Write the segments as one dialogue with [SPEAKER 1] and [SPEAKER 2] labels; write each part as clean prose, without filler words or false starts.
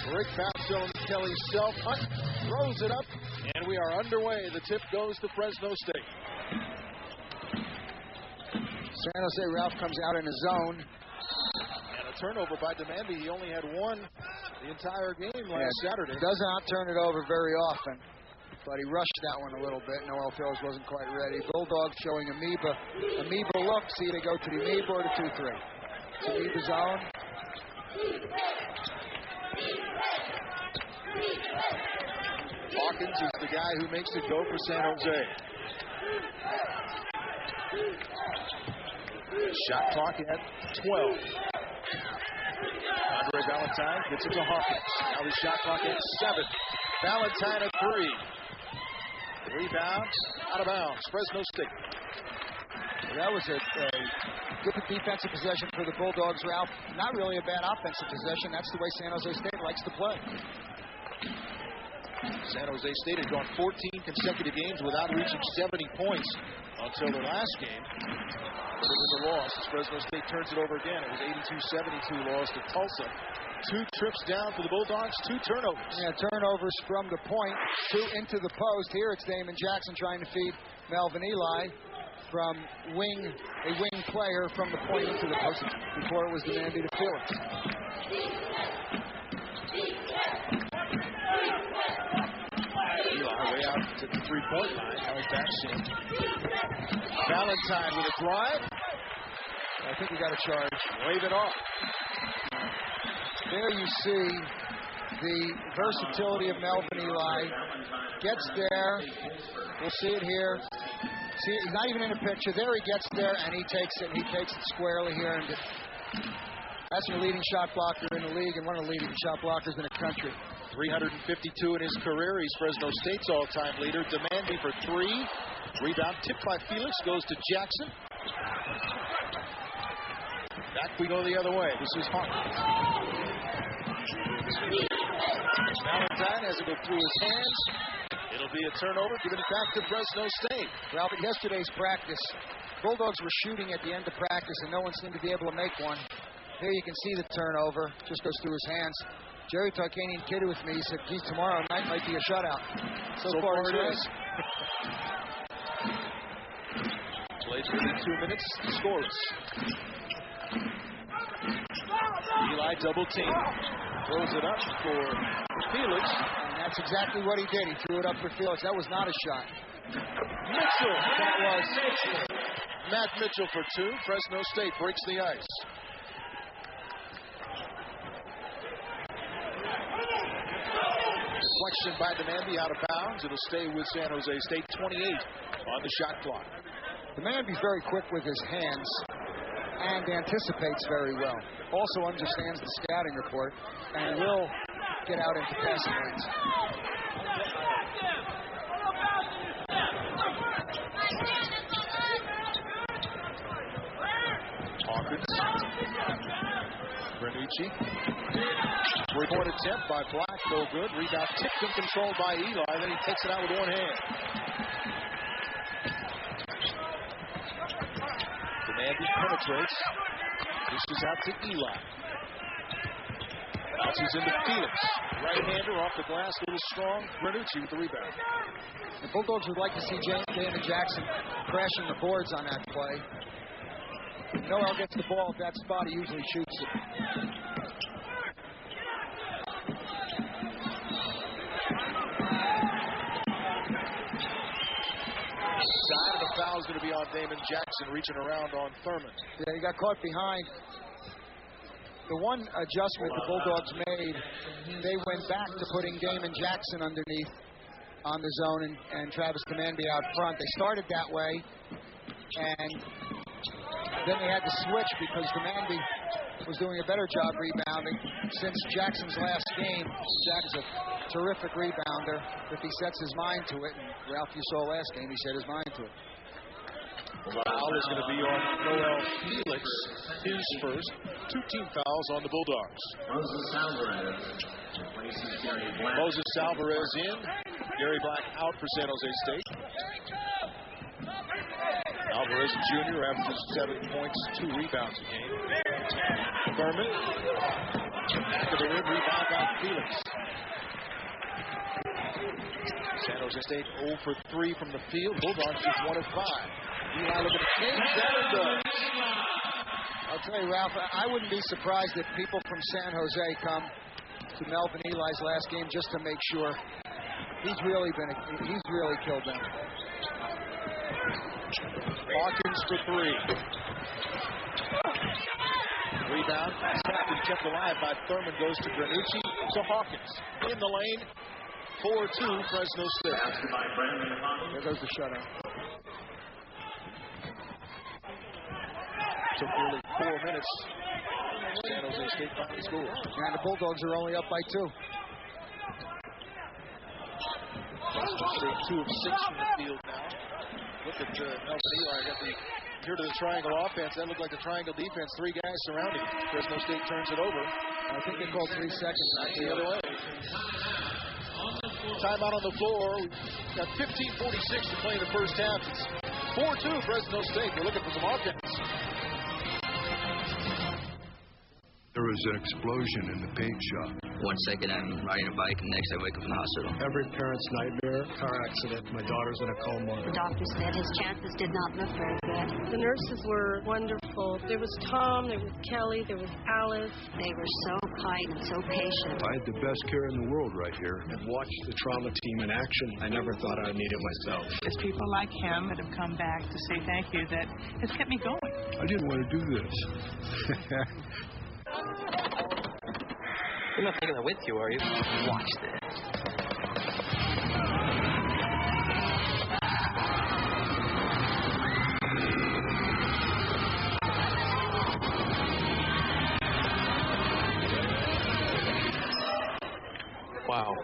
[SPEAKER 1] Rick Pastel and Kelly Self. Hunt throws it up, and we are underway. The tip goes to Fresno State.
[SPEAKER 2] San Jose Ralph comes out in a zone.
[SPEAKER 1] And a turnover by Demandi. He only had one the entire game last Saturday.
[SPEAKER 2] Does not turn it over very often, but he rushed that one a little bit. Noel Phillips wasn't quite ready. Bulldogs showing amoeba look. See, they go to the amoeba or the 2-3. It's amoeba zone.
[SPEAKER 1] Hawkins is the guy who makes it go for San Jose. Shot clock at 12. Andre Valentine gets it to Hawkins. Now the shot clock at 7. Valentine at 3. Rebound, out of bounds, Fresno State.
[SPEAKER 2] Well, that was a good defensive possession for the Bulldogs, Ralph. Not really a bad offensive possession. That's the way San Jose State likes to play.
[SPEAKER 1] San Jose State had gone 14 consecutive games without reaching 70 points until the last game. It was a loss as Fresno State turns it over again. It was 82-72 loss to Tulsa. 2 trips down for the Bulldogs, 2 turnovers.
[SPEAKER 2] Yeah, turnovers from the point, 2 into the post. Here it's Damon Jackson trying to feed Melvin Eli from a wing player from the point into the post. Before it was Demandi to Felix.
[SPEAKER 1] Eli way out to the 3-point line. Now he's back in. Valentine with a drive.
[SPEAKER 2] I think he got a charge.
[SPEAKER 1] Wave it off.
[SPEAKER 2] There you see the versatility of Melvin Eli. Gets there. We'll see it here. See, he's not even in the picture. There he gets there, and he takes it. He takes it squarely here. And that's your leading shot blocker in the league and one of the leading shot blockers in the country.
[SPEAKER 1] 352 in his career. He's Fresno State's all-time leader. Demandi for 3. Rebound tipped by Felix. Goes to Jackson. Back we go the other way. This is Hawkins. Valentine has it go through his hands. It'll be a turnover. Giving it back to Fresno State.
[SPEAKER 2] Well, but yesterday's practice, Bulldogs were shooting at the end of practice, and no one seemed to be able to make one. Here you can see the turnover. Just goes through his hands. Jerry Tarkanian kidded with me. He said, geez, tomorrow night might be a shutout. So far it is.
[SPEAKER 1] Played 32 minutes. Scores. Eli double team. Throws it up for Felix.
[SPEAKER 2] And that's exactly what he did. He threw it up for Felix. That was not a shot.
[SPEAKER 1] Mitchell. That was Matt Mitchell for 2. Fresno State breaks the ice. Deflection by Demandi out of bounds. It'll stay with San Jose State. 28 on the shot clock.
[SPEAKER 2] Demandi's very quick with his hands and anticipates very well. Also understands the scouting report and will get out into passing lanes.
[SPEAKER 1] Hawkins. Granucci. 3-point attempt by Black, no good. Rebound tipped and controlled by Eli. Then he takes it out with one hand. Demandi penetrates. Dishes out to Eli. Bounces into Felix. Right-hander off the glass, a little strong. Granucci with the rebound.
[SPEAKER 2] The Bulldogs would like to see Damon Jackson crashing the boards on that play. Noel gets the ball at that spot, he usually shoots it.
[SPEAKER 1] Side of the foul is going to be on Damon Jackson, reaching around on Thurman.
[SPEAKER 2] Yeah, he got caught behind. The one adjustment the Bulldogs made, they went back to putting Damon Jackson underneath on the zone and Travis Demandi out front. They started that way, and then they had to switch because Demandi was doing a better job rebounding. Since Jackson's last game, Jack is a terrific rebounder if he sets his mind to it. And Ralph, you saw last game, he set his mind to it.
[SPEAKER 1] Foul is going to be on Noel Felix, his first. 2 team fouls on the Bulldogs. Moses Alvarez in. Gary Black out for San Jose State. Alvarez Jr. averages 7 points, 2 rebounds a game. Furman, back of the rim, rebound by Felix. San Jose State 0 for 3 from the field. Bulldogs just 1 of 5. Eli looking to change that and does.
[SPEAKER 2] I'll tell you, Ralph, I wouldn't be surprised if people from San Jose come to Melvin Eli's last game just to make sure. He's really killed them.
[SPEAKER 1] Hawkins for 3. Rebound, snapped and kept alive by Thurman, goes to Granucci to Hawkins. In the lane, 4-2 Fresno State.
[SPEAKER 2] There goes the shutout.
[SPEAKER 1] Took nearly 4 minutes. San Jose State finally scored.
[SPEAKER 2] And the Bulldogs are only up by 2.
[SPEAKER 1] Fresno State 2 of 6 from the field now. Look at Melvin Eli. Got the here to the triangle offense. That looked like the triangle defense. 3 guys surrounding him. Fresno State turns it over.
[SPEAKER 2] I think they called 3 seconds.
[SPEAKER 1] Not the other way. Timeout on the floor. We've got 15:46 to play in the first half. It's 4-2 Fresno State. We're looking for some offense.
[SPEAKER 3] There was an explosion in the paint shop.
[SPEAKER 4] 1 second I'm riding a bike, and next I wake up in the hospital.
[SPEAKER 5] Every parent's nightmare, car accident. My daughter's in a coma.
[SPEAKER 6] The doctor said his chances did not look very good.
[SPEAKER 7] The nurses were wonderful. There was Tom, there was Kelly, there was Alice.
[SPEAKER 6] They were so kind and so patient.
[SPEAKER 3] I had the best care in the world right here.
[SPEAKER 5] I've watched the trauma team in action. I never thought I'd need it myself.
[SPEAKER 8] It's people like him that have come back to say thank you that has kept me going.
[SPEAKER 3] I didn't want to do this.
[SPEAKER 4] You're not taking it with you, are you? Watch this. Wow.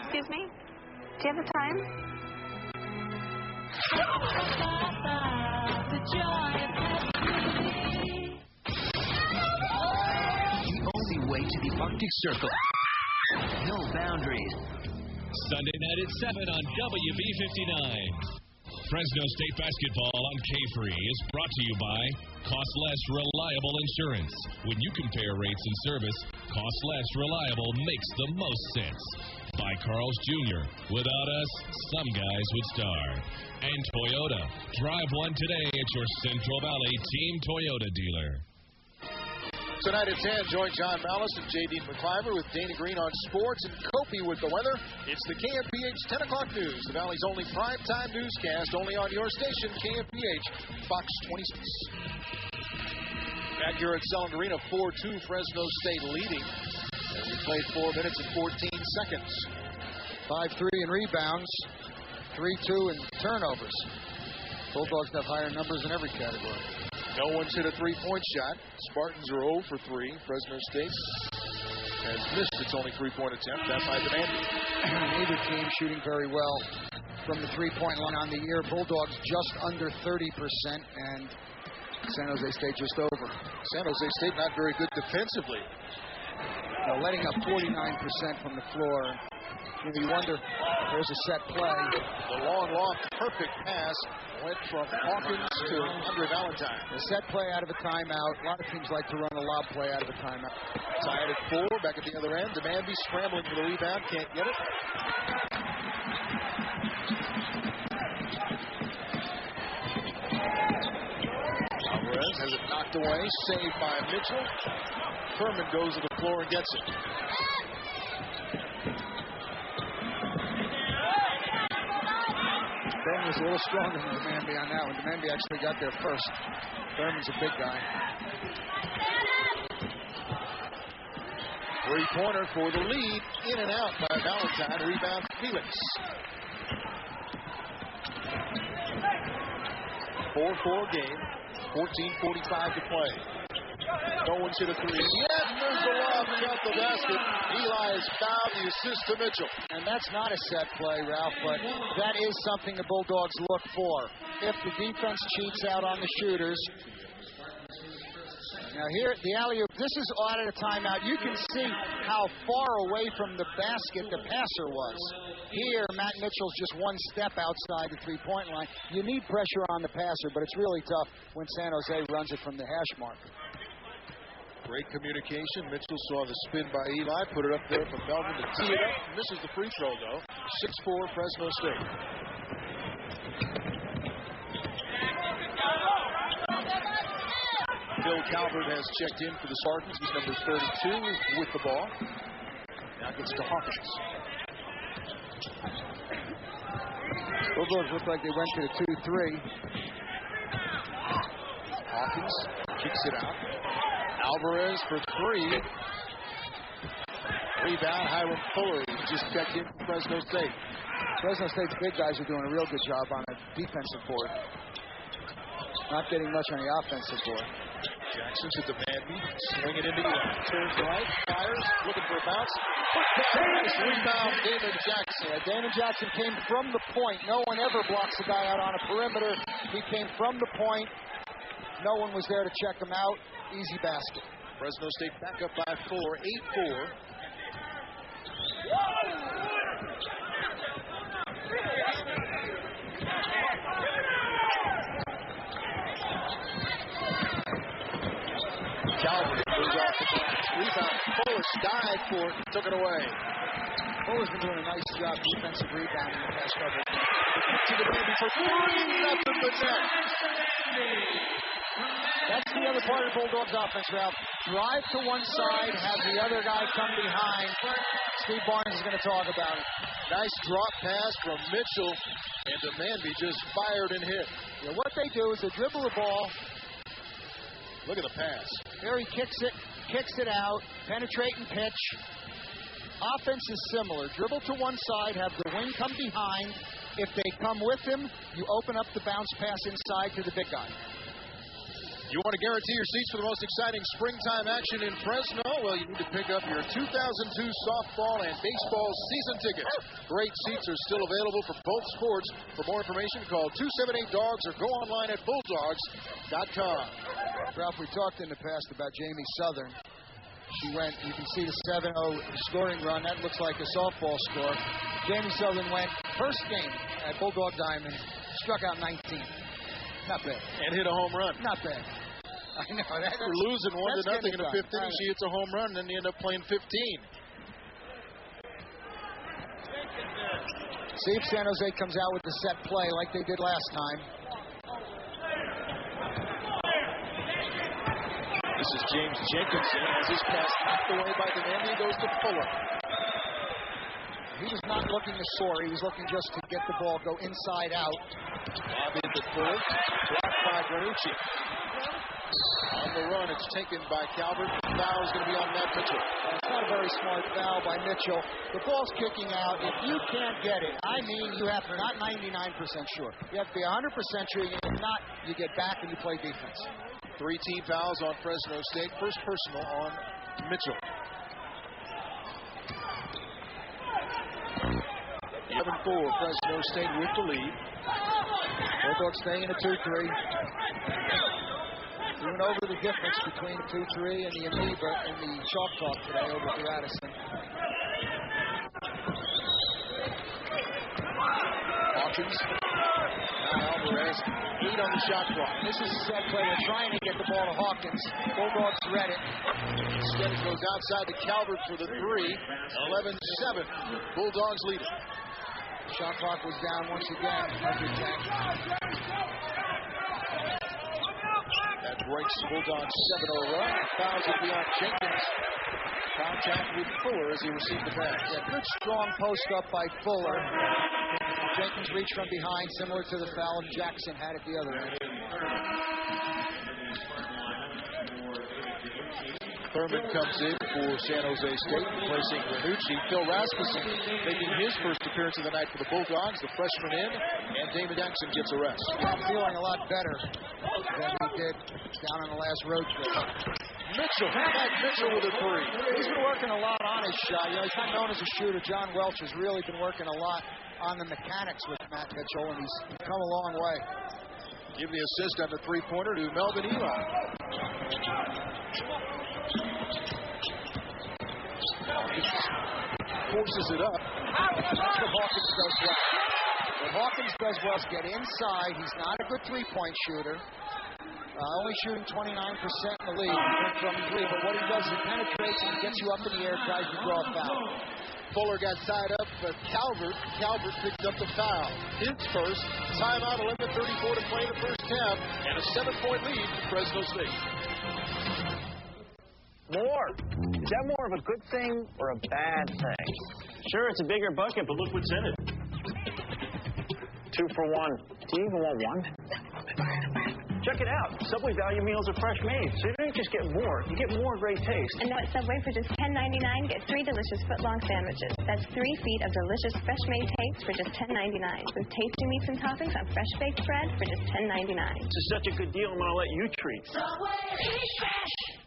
[SPEAKER 6] Excuse me? Do you have the time?
[SPEAKER 9] The only way to the Arctic Circle. No boundaries.
[SPEAKER 10] Sunday night at 7 on WB59. Fresno State basketball on K-Free is brought to you by Cost Less Reliable Insurance. When you compare rates and service, Cost Less Reliable makes the most sense. By Carl's Jr. Without us, some guys would starve. And Toyota. Drive one today at your Central Valley Team Toyota dealer.
[SPEAKER 1] Tonight at 10, join John Malice and J.D. McCliver with Dana Green on sports and Kopi with the weather. It's the KMPH 10 o'clock news, the Valley's only primetime newscast, only on your station, KMPH, Fox 26. Back here at Selland Arena, 4-2, Fresno State leading. And we played 4 minutes and 14 seconds.
[SPEAKER 2] 5-3 in rebounds, 3-2 in turnovers. Bulldogs have higher numbers in every category.
[SPEAKER 1] No one's hit a three-point shot. Spartans are 0 for 3. Fresno State has missed its only three-point attempt. That by Demandi.
[SPEAKER 2] Neither team shooting very well from the three-point line on the year. Bulldogs just under 30%, and San Jose State just over.
[SPEAKER 1] San Jose State not very good defensively.
[SPEAKER 2] Letting up 49% from the floor. You wonder, there's a set play.
[SPEAKER 1] The long loft, perfect pass went from Hawkins to Andre Valentine.
[SPEAKER 2] The set play out of a timeout. A lot of teams like to run a lob play out of a timeout.
[SPEAKER 1] Tied at 4, back at the other end. Demandi scrambling for the rebound, can't get it. Alvarez has it knocked away, saved by Mitchell. Furman goes to the floor and gets it.
[SPEAKER 2] Furman was a little stronger than Demandi on that one. Demandi actually got there first. Furman's a big guy.
[SPEAKER 1] Three-pointer for the lead. In and out by Valentine. Rebound Felix. 4-4 game. 14:45 to play. No one's hit a three. Yes, there's the lob. Got the basket. Eli has fouled, the assist to Mitchell.
[SPEAKER 2] And that's not a set play, Ralph, but that is something the Bulldogs look for. If the defense cheats out on the shooters, Now here, the alley-oop, this is out of the timeout. You can see how far away from the basket the passer was. Here, Matt Mitchell's just one step outside the three-point line. You need pressure on the passer, but it's really tough when San Jose runs it from the hash mark.
[SPEAKER 1] Great communication. Mitchell saw the spin by Eli, put it up there for Melvin to tee it up. Misses the free throw, though. 6-4 Fresno State. Bill Calvert has checked in for the Spartans. He's number 32 with the ball. Now gets to Hawkins.
[SPEAKER 2] Bulldogs look like they went to the 2-3.
[SPEAKER 1] Hawkins kicks it out. Alvarez for three. Rebound, Hiram Fuller, who just checked in from Fresno State.
[SPEAKER 2] Fresno State's big guys are doing a real good job on the defensive board. Not getting much on the offensive board.
[SPEAKER 1] Jackson to Demandi, swinging into Eli. Turns right, fires, looking for a bounce. Nice rebound, Damon Jackson.
[SPEAKER 2] Yeah, Damon Jackson came from the point. No one ever blocks a guy out on a perimeter. He came from the point. No one was there to check him out. Easy basket.
[SPEAKER 1] Fresno State back up by 4, 8-4. Calvert goes off the glass. Rebound. Fuller dived for it. Took it away.
[SPEAKER 2] Fuller's been doing a nice job defensive rebounding the past couple of games.
[SPEAKER 1] To the baby for three. Nothing but net.
[SPEAKER 2] That's the other part of the Bulldogs offense, Ralph. Drive to one side, have the other guy come behind. Steve Barnes is going to talk about it.
[SPEAKER 1] Nice drop pass from Mitchell, and Demandi just fired and hit.
[SPEAKER 2] Yeah, what they do is they dribble the ball.
[SPEAKER 1] Look at the pass.
[SPEAKER 2] There he kicks it out, penetrate and pitch. Offense is similar. Dribble to one side, have the wing come behind. If they come with him, you open up the bounce pass inside to the big guy.
[SPEAKER 1] You want to guarantee your seats for the most exciting springtime action in Fresno? Well, you need to pick up your 2002 softball and baseball season tickets. Great seats are still available for both sports. For more information, call 278-DOGS or go online at bulldogs.com.
[SPEAKER 2] Ralph, we talked in the past about Jamie Southern. She went, you can see the 7-0 scoring run. That looks like a softball score. Jamie Southern went first game at Bulldog Diamond, struck out 19. Not bad.
[SPEAKER 1] And hit a home run.
[SPEAKER 2] Not bad. I know.
[SPEAKER 1] After losing 1-0 in the fifth inning, she hits a home run, and then you end up playing 15.
[SPEAKER 2] See if San Jose comes out with the set play like they did last time.
[SPEAKER 1] This is James Jenkinson as his pass knocked away by Demandi. Goes to Fuller.
[SPEAKER 2] He was not looking to soar. He was looking just to get the ball, go inside out.
[SPEAKER 1] Lob into Fuller. Blocked by Granucci. On the run, it's taken by Calvert. The foul is going to be on Matt Mitchell.
[SPEAKER 2] It's not a very smart foul by Mitchell. The ball's kicking out. If you can't get it, I mean, you have to not 99% sure. You have to be 100% sure. If not, you get back and you play defense.
[SPEAKER 1] 3 team fouls on Fresno State. First personal on Mitchell. 11-4, Fresno State with the lead.
[SPEAKER 2] Bulldogs staying in a 2-3. Doing over the difference between the 2-3 and the amoeba and the chalk talk today over to Addison.
[SPEAKER 1] Hawkins. Now Alvarez. 8 on the shot clock.
[SPEAKER 2] This is a set play. They're trying to get the ball to Hawkins. Bulldogs read it.
[SPEAKER 1] Instead it goes outside to Calvert for the 3. 11-7. Bulldogs lead it.
[SPEAKER 2] Shot clock was down once again. Under 10.
[SPEAKER 1] That breaks Bulldogs' 7-0 run. Fouls it beyond Jenkins. Contact with Fuller as he received the pass.
[SPEAKER 2] Yeah, good strong post up by Fuller. Jenkins reached from behind, similar to the foul Jackson had at the other end.
[SPEAKER 1] Thurman comes in for San Jose State, replacing Granucci. Phil Rasmussen making his first appearance of the night for the Bulldogs. The freshman in, and Damon Jackson gets a rest.
[SPEAKER 2] Yeah, feeling a lot better than he did down on the last road trip.
[SPEAKER 1] Matt Mitchell with a 3.
[SPEAKER 2] He's been working a lot on his shot. You know, he's not known as a shooter. John Welch has really been working a lot on the mechanics with Matt Mitchell, and he's come a long way.
[SPEAKER 1] Give the assist on the three-pointer to Melvin Eli. Forces it up. That's what Hawkins does well.
[SPEAKER 2] What Hawkins does well is get inside. He's not a good three-point shooter. Only shooting 29% in the league from three. But what he does is he penetrates and gets you up in the air, tries to draw a foul.
[SPEAKER 1] Fuller got tied up, but Calvert picked up the foul. His first. Timeout, 11:34 to play the first half, and a 7-point lead for Fresno State.
[SPEAKER 11] More. Is that more of a good thing or a bad thing? Sure, it's a bigger bucket, but look what's in it. 2 for 1. Do you even want one? Check it out. Subway value meals are fresh made, so you don't just get more. You get more great taste.
[SPEAKER 12] And now at Subway for just $10.99, get 3 delicious foot-long sandwiches. That's 3 feet of delicious fresh-made taste for just $10.99. With tasty meats and toppings on fresh baked bread for just $10.99.
[SPEAKER 11] This is such a good deal, I'm going to let you treat.
[SPEAKER 12] Subway, eat fresh.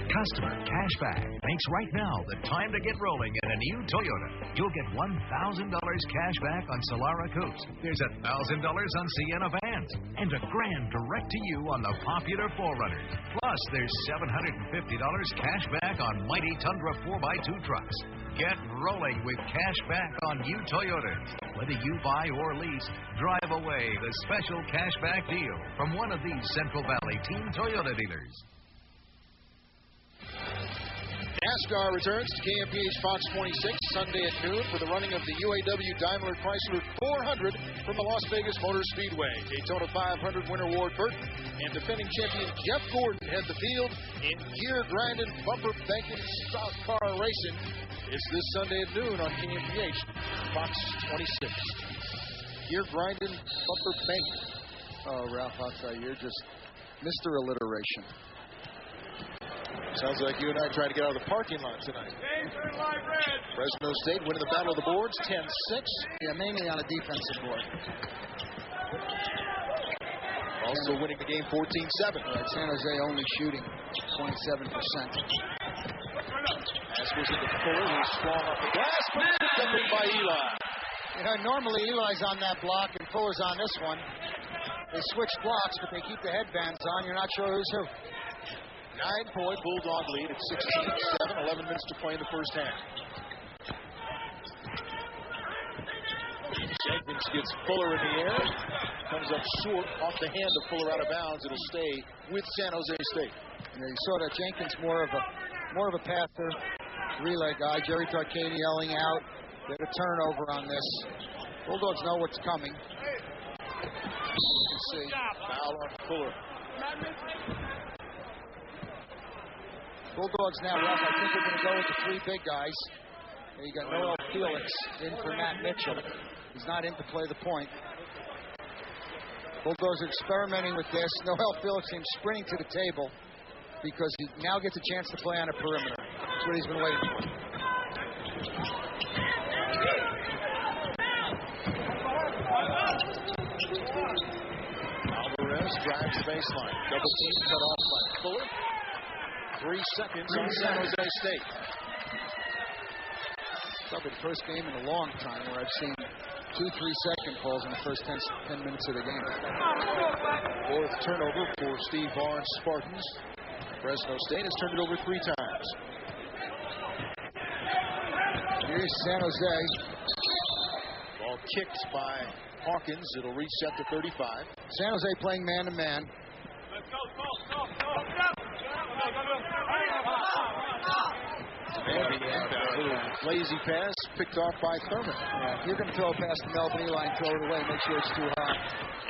[SPEAKER 13] Customer cashback makes right now the time to get rolling in a new Toyota. You'll get $1,000 cash back on Solara Coupes. There's $1,000 on Sienna vans and $1,000 direct to you on the popular 4Runner. Plus, there's $750 cash back on mighty Tundra 4x2 trucks. Get rolling with cash back on new Toyotas. Whether you buy or lease, drive away the special cashback deal from one of these Central Valley Team Toyota dealers.
[SPEAKER 1] NASCAR returns to KMPH Fox 26 Sunday at noon for the running of the UAW Daimler Chrysler 400 from the Las Vegas Motor Speedway. Daytona 500 winner Ward Burton and defending champion Jeff Gordon head the field in gear grinding, bumper banking, stock car racing. It's this Sunday at noon on KMPH Fox 26. Gear grinding, bumper banking.
[SPEAKER 2] Oh, Ralph, I'll tell you, you're just Mr. Alliteration.
[SPEAKER 1] Sounds like you and I tried to get out of the parking lot tonight. Fresno State winning the battle of the boards, 10-6.
[SPEAKER 2] Yeah, mainly on a defensive board.
[SPEAKER 1] Also winning the game 14-7.
[SPEAKER 2] San Jose only shooting 27%.
[SPEAKER 1] Pass goes into Fuller, who's strong off the glass, but picked up by Eli.
[SPEAKER 2] You know, normally Eli's on that block and Fuller's on this one. They switch blocks, but they keep the headbands on. You're not sure who's who.
[SPEAKER 1] 9-point Bulldog lead at 16-7, 11 minutes to play in the first half. Jenkins gets Fuller in the air. Comes up short off the hand of Fuller out of bounds. It'll stay with San Jose State.
[SPEAKER 2] Yeah, you saw that Jenkins more of a passer, relay guy. Jerry Tarkanian yelling out. Get a turnover on this. Bulldogs know what's coming. You can see.
[SPEAKER 1] Foul on Fuller.
[SPEAKER 2] Bulldogs now, Ralph, I think they're going to go with the 3 big guys. And you got Noel Felix in for Matt Mitchell. He's not in to play the point. Bulldogs are experimenting with this. Noel Felix came sprinting to the table because he now gets a chance to play on a perimeter. That's what he's been waiting for.
[SPEAKER 1] Alvarez drives the baseline. Double team cut off by Fuller. 3 seconds on San Jose State.
[SPEAKER 2] Probably the first game in a long time where I've seen 2 3-second calls in the first 10 minutes of the game.
[SPEAKER 1] 4th turnover for Steve Barnes' Spartans. Fresno State has turned it over 3 times.
[SPEAKER 2] Here's San Jose.
[SPEAKER 1] Ball kicked by Hawkins. It'll reset to 35.
[SPEAKER 2] San Jose playing man-to-man.
[SPEAKER 1] Lazy pass picked off by Thurman.
[SPEAKER 2] Yeah, if you're going to throw a pass to Melvin Eli and throw it away, make sure it's too high.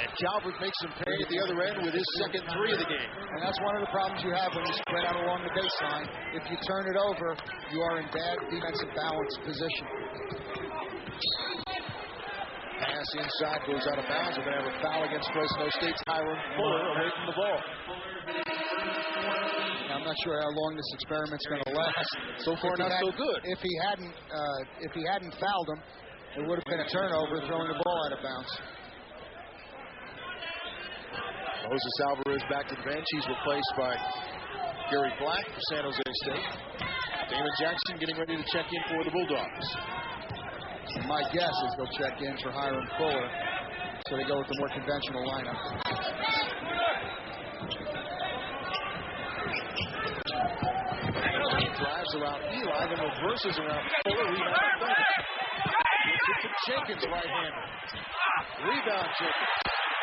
[SPEAKER 1] And Calvert makes him pay at the other end with his second 3 of the game.
[SPEAKER 2] And that's one of the problems you have when you spread out along the baseline. If you turn it over, you are in bad defensive balance position.
[SPEAKER 1] Pass inside goes out of bounds. We're going to have a foul against Fresno State's Hiram Fuller away from the ball.
[SPEAKER 2] I'm not sure how long this experiment's going to last.
[SPEAKER 1] So far, not so good.
[SPEAKER 2] If he hadn't fouled him, it would have been a turnover, throwing the ball out of bounds.
[SPEAKER 1] Moses Alvarez back to the bench. He's replaced by Gary Black for San Jose State. Damon Jackson getting ready to check in for the Bulldogs.
[SPEAKER 2] My guess is they'll check in for Hiram Fuller, so they go with the more conventional lineup.
[SPEAKER 1] Drives around Eli, then reverses around Fuller. Rebound. Gets it to Jenkins, right-hander. Rebound, Jenkins.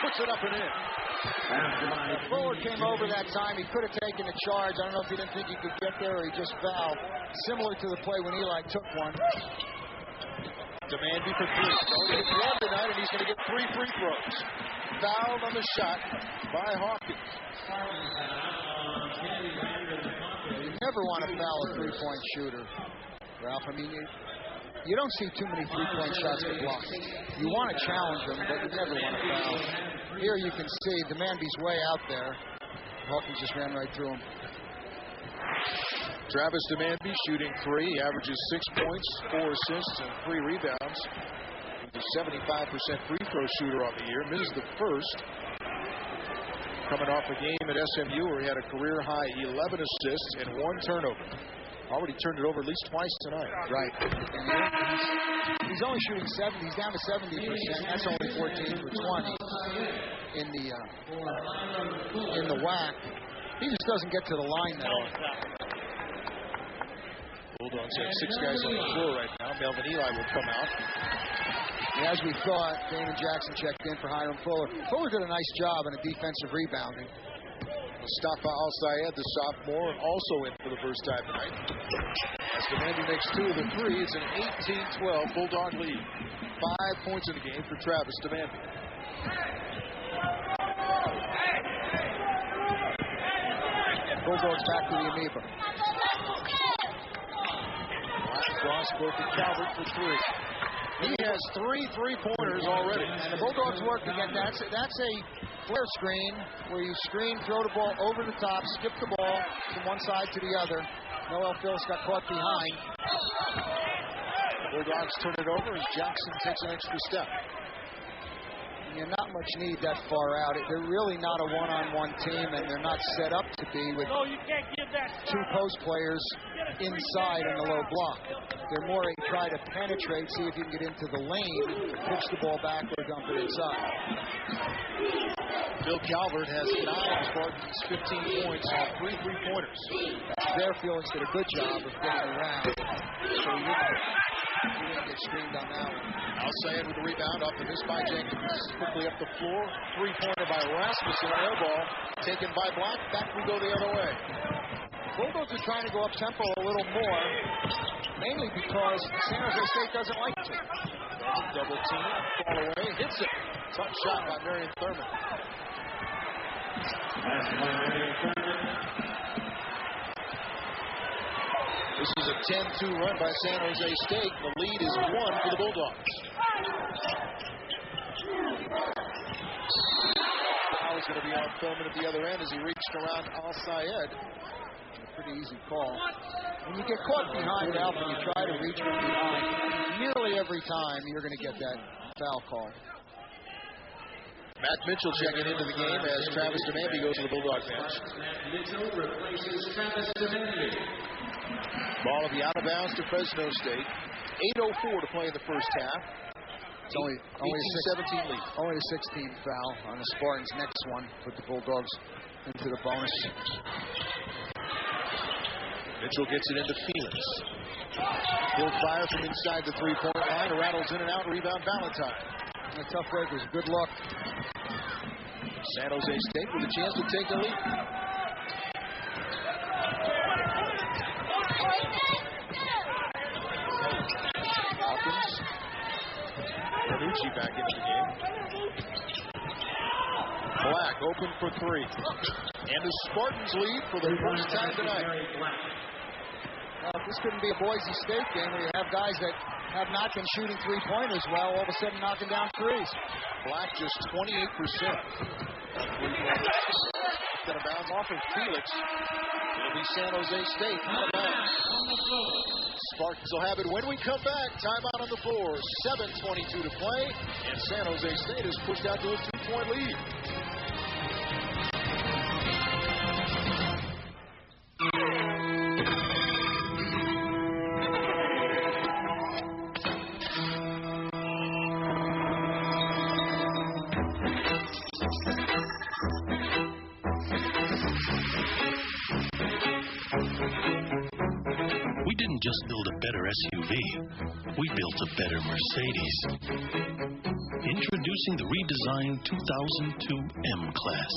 [SPEAKER 1] Puts it up and in.
[SPEAKER 2] Fuller came over that time. He could have taken a charge. I don't know if he didn't think he could get there or he just fouled. Similar to the play when Eli took one.
[SPEAKER 1] Demanding for three. Only hit one tonight, and he's going to get 3 free throws. Fouled on the shot by Hawkins.
[SPEAKER 2] You never want to foul a three-point shooter, Ralph. I mean, you don't see too many three-point shots get blocked. You want to challenge them, but you never want to foul. Here you can see Demanby's way out there. Hawkins just ran right through him.
[SPEAKER 1] Travis Demandby shooting 3. He averages 6 points, 4 assists, and 3 rebounds. He's a 75% free throw shooter on the year. Misses the first. Coming off a game at SMU where he had a career-high 11 assists and 1 turnover. Already turned it over at least twice tonight.
[SPEAKER 2] Right. He's only shooting 70. He's down to 70%. That's only 14 for 20 in the WAC. He just doesn't get to the line that often.
[SPEAKER 1] Bulldogs have 6 guys on the floor right now. Melvin Eli will come out.
[SPEAKER 2] As we thought, Damon Jackson checked in for Hiram Fuller. Fuller did a nice job in a defensive rebounding.
[SPEAKER 1] Mustafa Al-Sayed, the sophomore, also in for the first time tonight. As Demandby makes 2 of the 3, it's an 18-12 Bulldog lead. 5 points in the game for Travis Demandby.
[SPEAKER 2] Bulldogs back to the amoeba.
[SPEAKER 1] Black cross court to Calvert for 3. He has 3 3-pointers already.
[SPEAKER 2] And the Bulldogs work again. That's a flare screen where you screen, throw the ball over the top, skip the ball from one side to the other. Noel Phillips got caught behind.
[SPEAKER 1] The Bulldogs turn it over as Jackson takes an extra step.
[SPEAKER 2] Not much need that far out. They're really not a one-on-one team, and they're not set up to be with 2 post players inside in the low block. They're more try to penetrate, see if you can get into the lane, pitch the ball back, or dump it inside.
[SPEAKER 1] Bill Calvert has 9 Spartans, 15 points, and 3 3-pointers.
[SPEAKER 2] Fairfield's did a good job of getting around, so he didn't get screened on that one.
[SPEAKER 1] Al-Sayed with the rebound off the miss by Jenkins. Quickly up the floor. 3-pointer by Rasmussen. Air ball taken by Black. Back we go the other way.
[SPEAKER 2] Bulldogs are trying to go up tempo a little more, mainly because San Jose State doesn't like to.
[SPEAKER 1] Double team. Fall away. Hits it. Tough shot by Marion Thurman. This is a 10-2 run by San Jose State. The lead is 1 for the Bulldogs. Foul is going to be on Thurman at the other end as he reached around Al-Sayed.
[SPEAKER 2] A pretty easy call. When you get caught behind, Ralph, and you try to reach from behind, nearly every time you're going to get that foul call.
[SPEAKER 1] Matt Mitchell checking into the game as Travis Demandby goes to the Bulldog bench.
[SPEAKER 14] Mitchell replaces Travis Demandby.
[SPEAKER 1] Ball will be out of bounds to Fresno State. 8:04 to play in the first half.
[SPEAKER 2] It's only
[SPEAKER 1] 18-17 lead.
[SPEAKER 2] Only a 16 foul on the Spartans' next one. Put the Bulldogs into the bonus.
[SPEAKER 1] Mitchell gets it into Felix. He'll fire from inside the 3-point line. Rattles in and out. Rebound Valentine.
[SPEAKER 2] And a tough break was good luck.
[SPEAKER 1] San Jose State with a chance to take the lead. Hawkins. Ranucci back into the game. Black open for 3. And the Spartans lead for the first time tonight.
[SPEAKER 2] This couldn't be a Boise State game where you have guys that have not been shooting 3-pointers well, all of a sudden knocking down threes.
[SPEAKER 1] Black just 28%. Going to bounce come off of Felix. It'll be San Jose State out of bounds. Spartans will have it when we come back. Timeout on the floor. 7:22 to play. And San Jose State is pushed out to a 2-point lead.
[SPEAKER 15] We didn't just build a better SUV, we built a better Mercedes. Introducing the redesigned 2002 M-Class.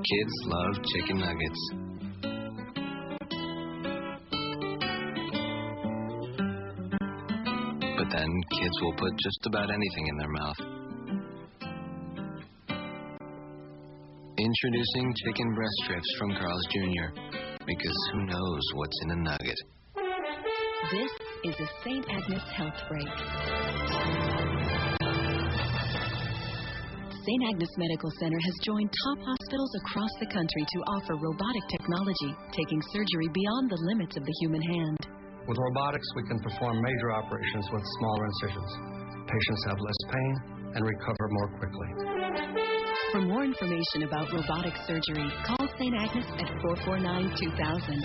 [SPEAKER 4] Kids love chicken nuggets. But then kids will put just about anything in their mouth. Introducing chicken breast strips from Carl's Jr. Because who knows what's in a nugget.
[SPEAKER 16] This is a St. Agnes Health Break. St. Agnes Medical Center has joined top hospitals across the country to offer robotic technology, taking surgery beyond the limits of the human hand.
[SPEAKER 17] With robotics, we can perform major operations with smaller incisions. Patients have less pain and recover more quickly.
[SPEAKER 16] For more information about robotic surgery, call St. Agnes at 449-2000.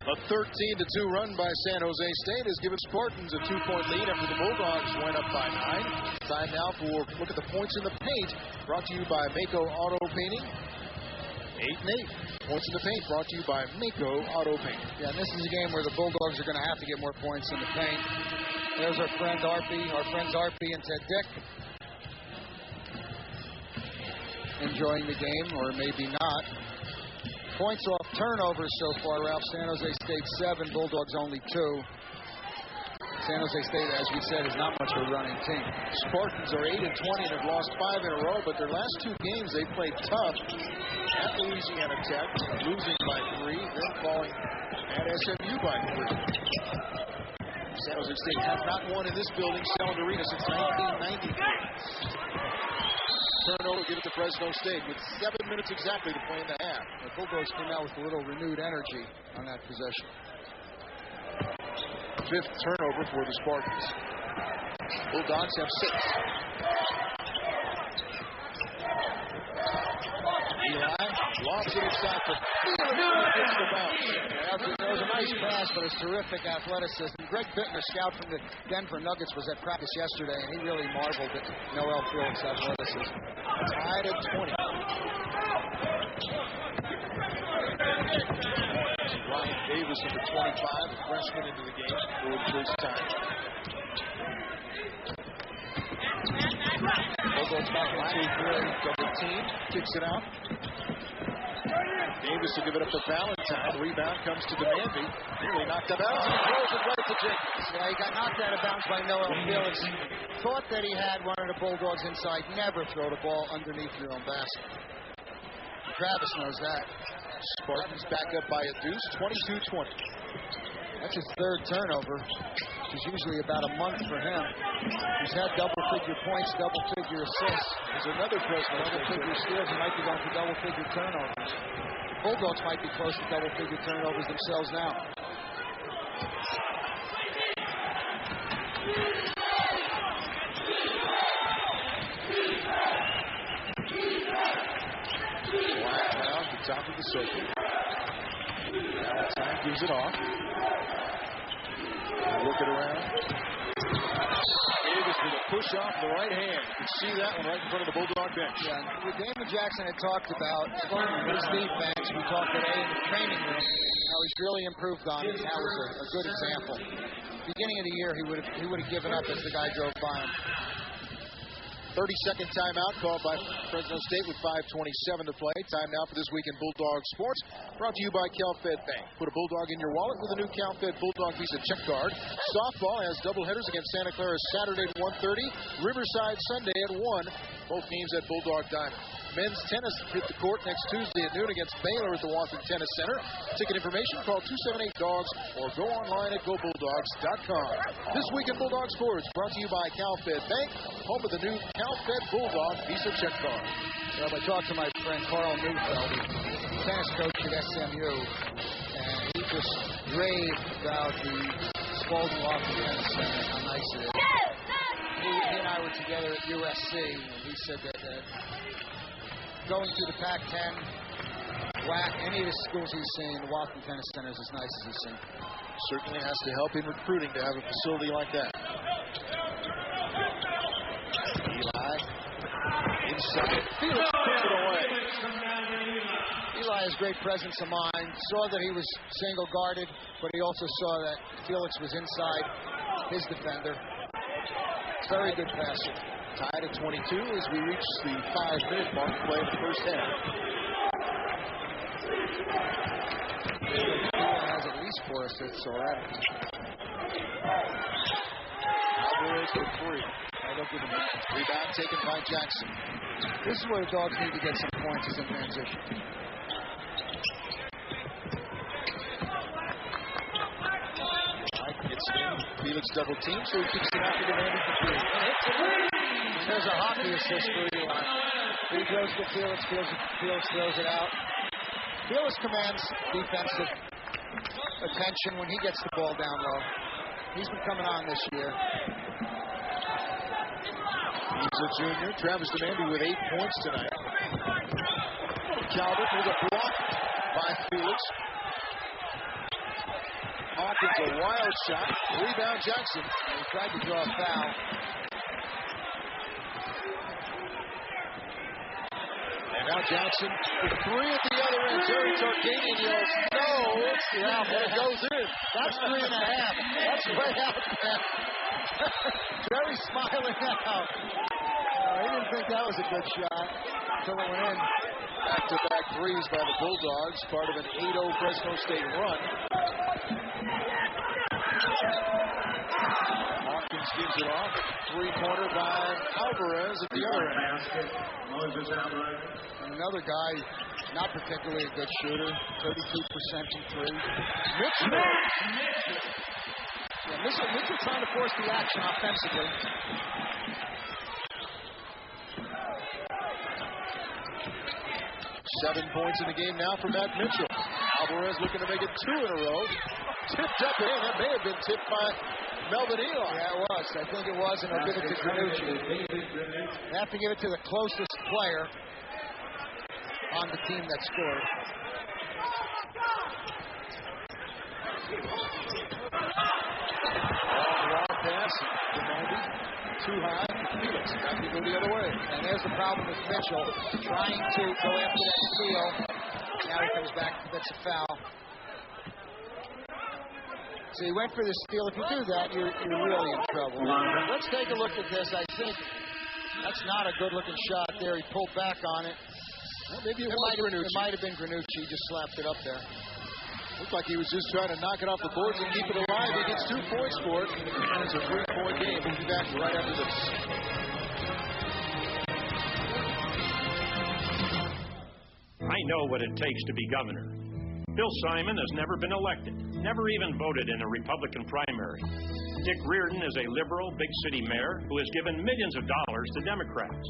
[SPEAKER 1] A 13-2 run by San Jose State has given Spartans a 2-point lead after the Bulldogs went up by 9. Time now for a look at the points in the paint, brought to you by Mako Auto Painting. 8-8. Points in the paint brought to you by Mako Auto Paint.
[SPEAKER 2] Yeah, and this is a game where the Bulldogs are going to have to get more points in the paint. There's our friends Arpey and Ted Dick. Enjoying the game, or maybe not. Points off turnovers so far, Ralph. San Jose State 7, Bulldogs only 2. San Jose State, as we said, is not much of a running team.
[SPEAKER 1] Spartans are 8-20 and have lost 5 in a row, but their last 2 games they played tough at Louisiana Tech, losing by 3, then falling at SMU by 3. San Jose State has not won in this building, Selland Arena, since 1990. Turnover, give it to Fresno State with 7 minutes exactly to play in the half.
[SPEAKER 2] The Bulldogs came out with a little renewed energy on that possession.
[SPEAKER 1] 5th turnover for the Spartans. Bulldogs have 6. Eli lofts it inside for Felix. Gets the bounce.
[SPEAKER 2] That was a nice pass, but it's terrific athleticism. Greg Bittner, scout from the Denver Nuggets, was at practice yesterday, and he really marveled at Noel Felix' athleticism.
[SPEAKER 1] Tied at 20. Ryan Davis, number 25, a freshman into the game for the first time. Bulldogs back into 2-3, double team, kicks it out. Davis will give it up to Valentine. Rebound comes to Demandy. Nearly knocked out of bounds, and he throws it right to Jenkins.
[SPEAKER 2] Yeah, he got knocked out of bounds by Noel Felix. Thought that he had one of the Bulldogs inside. Never throw the ball underneath your own basket. Travis knows that.
[SPEAKER 1] Spartans back up by a deuce, 22-20.
[SPEAKER 2] That's his 3rd turnover, which is usually about a month for him. He's had double-figure points, double-figure assists.
[SPEAKER 1] There's another Fresno
[SPEAKER 2] double-figure steals. He might be going for double-figure turnovers. Bulldogs might be close to double-figure turnovers themselves now.
[SPEAKER 1] Black now at the top of the circle. Valentine gives it off. Work it around. Davis with a push off the right hand. You can see that one right in front of the Bulldog bench.
[SPEAKER 2] Yeah, what Damon Jackson had talked about his defense, we talked today in the training room, how he's really improved on it. That was a good example. Beginning of the year, he would have given up as the guy drove by him.
[SPEAKER 1] 30-second timeout called by Fresno State with 5:27 to play. Time now for This Week in Bulldog Sports. Brought to you by CalFed Bank. Put a Bulldog in your wallet with a new CalFed Bulldog Visa check card. Softball has doubleheaders against Santa Clara Saturday at 1:30. Riverside Sunday at 1. Both games at Bulldog Diamond. men's tennis hit the court next Tuesday at noon against Baylor at the Walton Tennis Center. Ticket information, call 278-DOGS or go online at GoBulldogs.com. This Week in Bulldog Sports brought to you by CalFed Bank, home of the new CalFed Bulldog Visa check card.
[SPEAKER 2] Well, I talked to my friend Carl Neufeld, tennis coach at SMU, and he just raved about the Spalding Walton Tennis Center, how nice it is. He and I were together at USC, and he said that going to the Pac-10, WAC, any of the schools he's seen, the Walton Tennis Center is as nice as he's seen.
[SPEAKER 1] Certainly has to help in recruiting to have a facility like that. Eli inside. Felix puts it away.
[SPEAKER 2] Eli has great presence of mind. Saw that he was single-guarded, but he also saw that Felix was inside his defender. Very good passer.
[SPEAKER 1] Tied at 22 as we reach the 5-minute mark to play in the first half.
[SPEAKER 2] He has at least 4 assists already.
[SPEAKER 1] Alvarez for 3. Rebound taken by Jackson.
[SPEAKER 2] This is where the Dogs need to get some points as in transition.
[SPEAKER 1] Gets in. Felix double team, so he keeps it after demanding for 3.
[SPEAKER 2] There's a hockey assist for Eli. He goes to Felix. Felix throws it out. Felix commands defensive attention when he gets the ball down low. He's been coming on this year.
[SPEAKER 1] He's a junior. Travis Demandy with 8 points tonight. Calvert with a block by Felix. Hawkins a wild shot. Rebound Jackson.
[SPEAKER 2] He tried to draw a foul.
[SPEAKER 1] And now Jackson with 3 at the other end. Jerry Tarkanian yells, no, and it goes in.
[SPEAKER 2] That's 3.5. That's way out there. Jerry smiling now. He didn't think that was a good shot until it went in.
[SPEAKER 1] Back-to-back threes by the Bulldogs, part of an 8-0 Fresno State run. Hawkins gives it off. 3-pointer by Alvarez at the other end.
[SPEAKER 2] Another guy, not particularly a good shooter, 32% from 3. Mitchell. Yeah, Mitchell trying to force the action offensively.
[SPEAKER 1] Seven points in the game now for Matt Mitchell. Alvarez looking to make it 2 in a row. Tipped up in. That may have been tipped by Melvin Eli.
[SPEAKER 2] Yeah, it was. I think it was, and they'll give it to Granucci. They have to give it to the closest player on the team that scored.
[SPEAKER 1] Long pass. Too high. Felix got to go the other way.
[SPEAKER 2] And there's the problem with Mitchell. Trying to go after that steal. Now he comes back and gets a foul. So he went for the steal. If you do that, you're really in trouble. Let's take a look at this. I think that's not a good-looking shot there. He pulled back on it.
[SPEAKER 1] Well, maybe it
[SPEAKER 2] might have been Granucci. He just slapped it up there.
[SPEAKER 1] Looked like he was just trying to knock it off the boards and keep it alive. He gets 2 points for it. And it's a 3-point game. We'll be back right after this.
[SPEAKER 18] I know what it takes to be governor. Bill Simon has never been elected, never even voted in a Republican primary. Dick Reardon is a liberal big city mayor who has given millions of dollars to Democrats.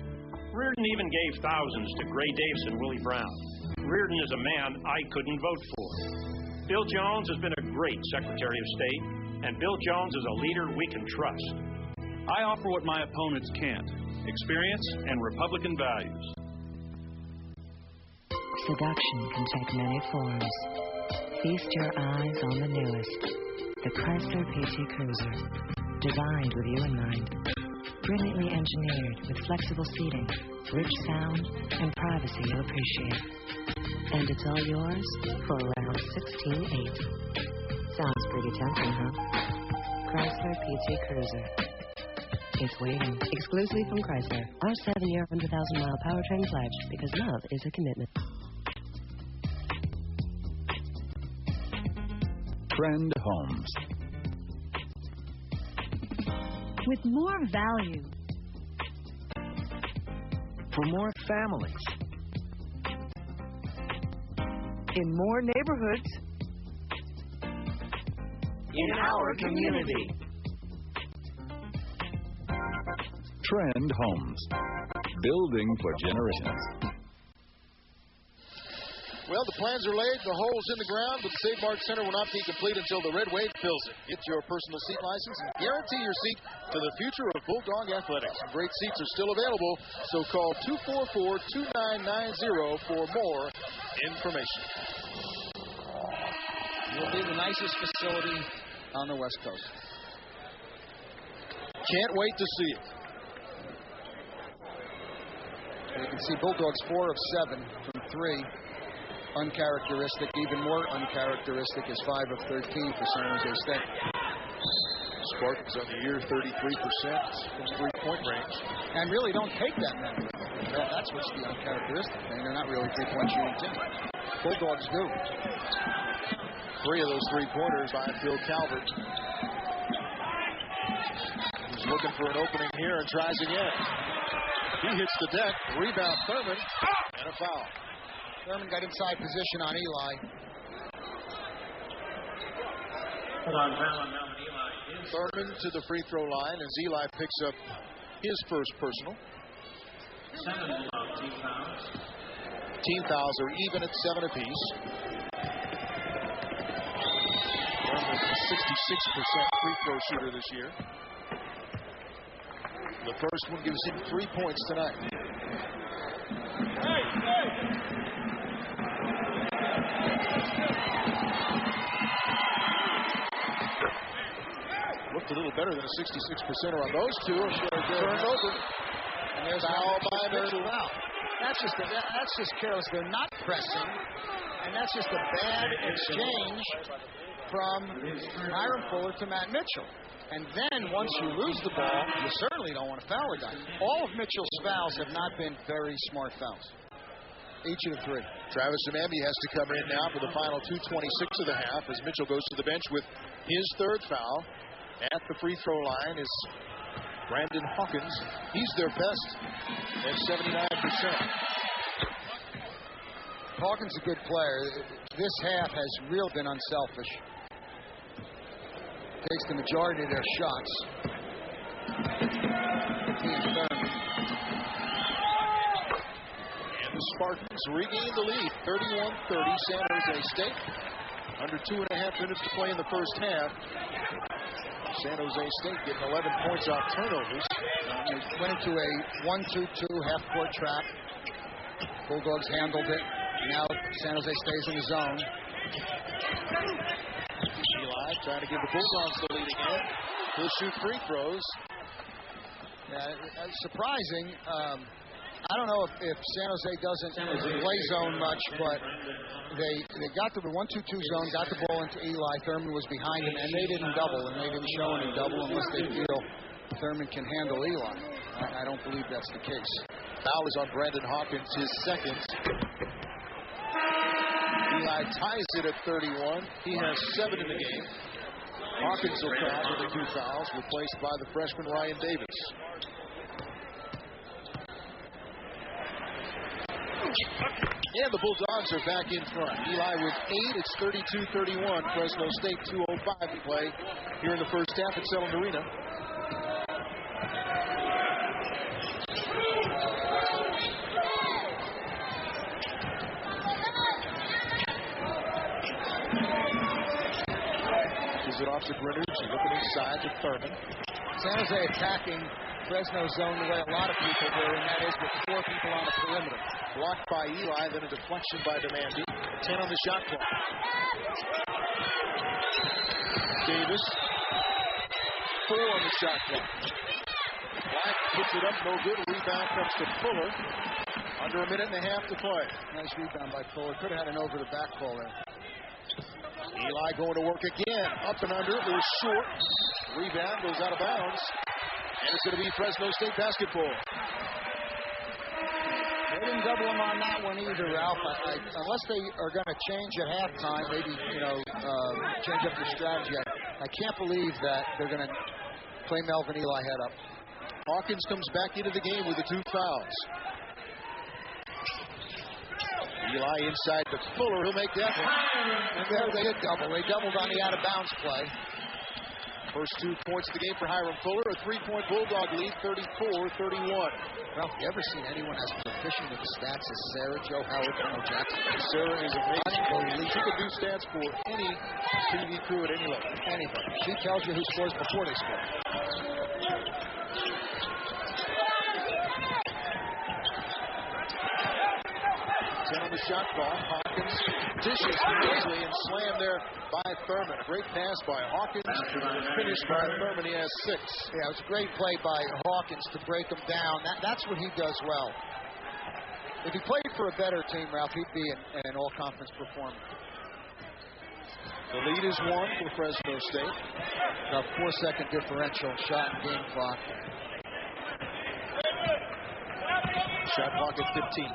[SPEAKER 18] Reardon even gave thousands to Gray Davis and Willie Brown. Reardon is a man I couldn't vote for. Bill Jones has been a great Secretary of State, and Bill Jones is a leader we can trust.
[SPEAKER 19] I offer what my opponents can't: experience and Republican values.
[SPEAKER 20] Seduction can take many forms. Feast your eyes on the newest, the Chrysler PT Cruiser. Designed with you in mind. Brilliantly engineered with flexible seating, rich sound, and privacy you'll appreciate. And it's all yours for around $16,800. Sounds pretty tempting, huh? Chrysler PT Cruiser. It's waiting. Exclusively from Chrysler. Our 7-year, 100,000-mile powertrain pledge, because love is a commitment.
[SPEAKER 21] Trend Homes.
[SPEAKER 22] With more value.
[SPEAKER 21] For more families.
[SPEAKER 20] in more neighborhoods, in our community.
[SPEAKER 21] Trend Homes. Building for generations.
[SPEAKER 1] Well, the plans are laid, the hole's in the ground, but the Save Mart Center will not be complete until the Red Wave fills it. Get your personal seat license and guarantee your seat to the future of Bulldog Athletics. Great seats are still available, so call 244-2990 for more information.
[SPEAKER 2] Will be the nicest facility on the West Coast.
[SPEAKER 1] Can't wait to see it.
[SPEAKER 2] You can see Bulldogs 4 of 7 from 3. Uncharacteristic, even more uncharacteristic is 5 of 13 for San Jose State.
[SPEAKER 1] Spartans on the year, 33% from three-point range.
[SPEAKER 2] And really don't take that many. That's what's the uncharacteristic thing. They're not really three-point shooting team. Bulldogs do.
[SPEAKER 1] 3 of those three-pointers by Phil Calvert. He's looking for an opening here and tries again. He hits the deck, rebound Thurman, and a foul.
[SPEAKER 2] Thurman got inside position on Eli.
[SPEAKER 1] Thurman to the free throw line as Eli picks up his first personal.
[SPEAKER 14] 7 team fouls.
[SPEAKER 1] Team fouls are even at 7 apiece. Thurman, a 66% free throw shooter this year. The first one gives him 3 points tonight. Looked a little better than a 66% on those two. Turned over.
[SPEAKER 2] And there's
[SPEAKER 1] foul by Mitchell.
[SPEAKER 2] Foul. That's just careless. They're not pressing, and that's just a bad exchange from Hiram Fuller to Matt Mitchell. And then once you lose the ball, you certainly don't want to foul a guy. All of Mitchell's fouls have not been very smart fouls. Each of the 3.
[SPEAKER 1] Travis Samambi has to come in now for the final 2:26 of the half as Mitchell goes to the bench with his 3rd foul. At the free throw line is Brandon Hawkins. He's their best at 79%.
[SPEAKER 2] Hawkins is a good player. This half has really been unselfish. Takes the majority of their shots.
[SPEAKER 1] And the Spartans regain the lead, 31-30, San Jose State. Under 2.5 minutes to play in the first half. San Jose State getting 11 points off turnovers.
[SPEAKER 2] They went into a 1-2-2 half-court trap. Bulldogs handled it. Now San Jose stays in the zone.
[SPEAKER 1] Eli trying to give the Bulldogs the lead again. He'll shoot free throws.
[SPEAKER 2] Yeah, surprising. I don't know if San Jose doesn't play zone much, but they got to the 1-2-2 zone, got the ball into Eli. Thurman was behind him, and they didn't double, and they didn't show any double unless they feel Thurman can handle Eli. I don't believe that's the case.
[SPEAKER 1] Foul is on Brandon Hawkins, his 2nd. Eli ties it at 31. He has 7 in the game. Hawkins will foul with the 2 fouls, replaced by the freshman Ryan Davis. And the Bulldogs are back in front. Eli with 8. It's 32-31. Fresno State 2:05 to play here in the first half at Selland Arena. Gives it off to Granucci. Looking inside to Thurman.
[SPEAKER 2] San Jose attacking Fresno zone the way a lot of people do, and that is with 4 people on the perimeter.
[SPEAKER 1] Blocked by Eli, then a deflection by Demandi. 10 on the shot clock. Davis. 4 on the shot clock. Black puts it up, no good. Rebound comes to Fuller. Under a minute and a half to play.
[SPEAKER 2] Nice rebound by Fuller. Could have had an over-the-back call there.
[SPEAKER 1] Eli going to work again. Up and under. It was short. Rebound goes out of bounds. And it's going to be Fresno State basketball.
[SPEAKER 2] They didn't double him on that one either, Ralph. Unless they are going to change at halftime, maybe, change up their strategy. I can't believe that they're going to play Melvin Eli head up.
[SPEAKER 1] Hawkins comes back into the game with the 2 fouls. Eli inside to Fuller. He'll make that one.
[SPEAKER 2] And there they did double. They doubled on the out-of-bounds play.
[SPEAKER 1] First 2 points of the game for Hiram Fuller. A 3-point Bulldog lead, 34-31.
[SPEAKER 2] Ralph, you ever seen anyone as proficient with the stats as Sarah Jo Howard from Jackson?
[SPEAKER 1] Sarah is amazing. She could do stats for any TV crew at any level.
[SPEAKER 2] Anybody. She tells you who scores before they score.
[SPEAKER 1] 10 on the shot clock. Hawkins dishes easily and slammed there by Thurman. A great pass by Hawkins. Finished by Thurman. He has 6.
[SPEAKER 2] Yeah, it was a great play by Hawkins to break him down. That's what he does well. If he played for a better team, Ralph, he'd be an all-conference performer.
[SPEAKER 1] The lead is 1 for Fresno State.
[SPEAKER 2] A 4-second differential shot and game clock.
[SPEAKER 1] Shot clock at 15.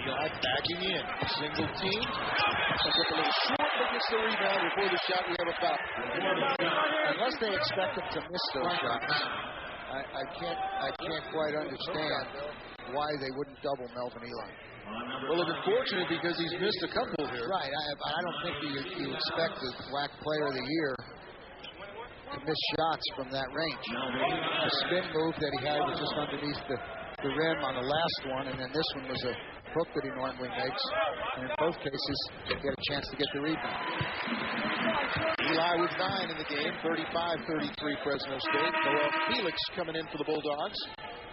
[SPEAKER 1] Eli backing in. Single team. Comes up a little short, but gets the rebound before the shot. We have a foul.
[SPEAKER 2] Unless they expect him to miss those shots, I can't quite understand why they wouldn't double Melvin Eli.
[SPEAKER 1] Well, they've been fortunate because he's missed a couple here.
[SPEAKER 2] Right. I don't think you expect the WAC Player of the Year to miss shots from that range. The spin move that he had was just underneath the rim on the last one, and then this one was a hook that he normally makes. And in both cases, he had a chance to get the rebound.
[SPEAKER 1] Eli with 9 in the game, 35-33 Fresno State. Noel Felix coming in for the Bulldogs.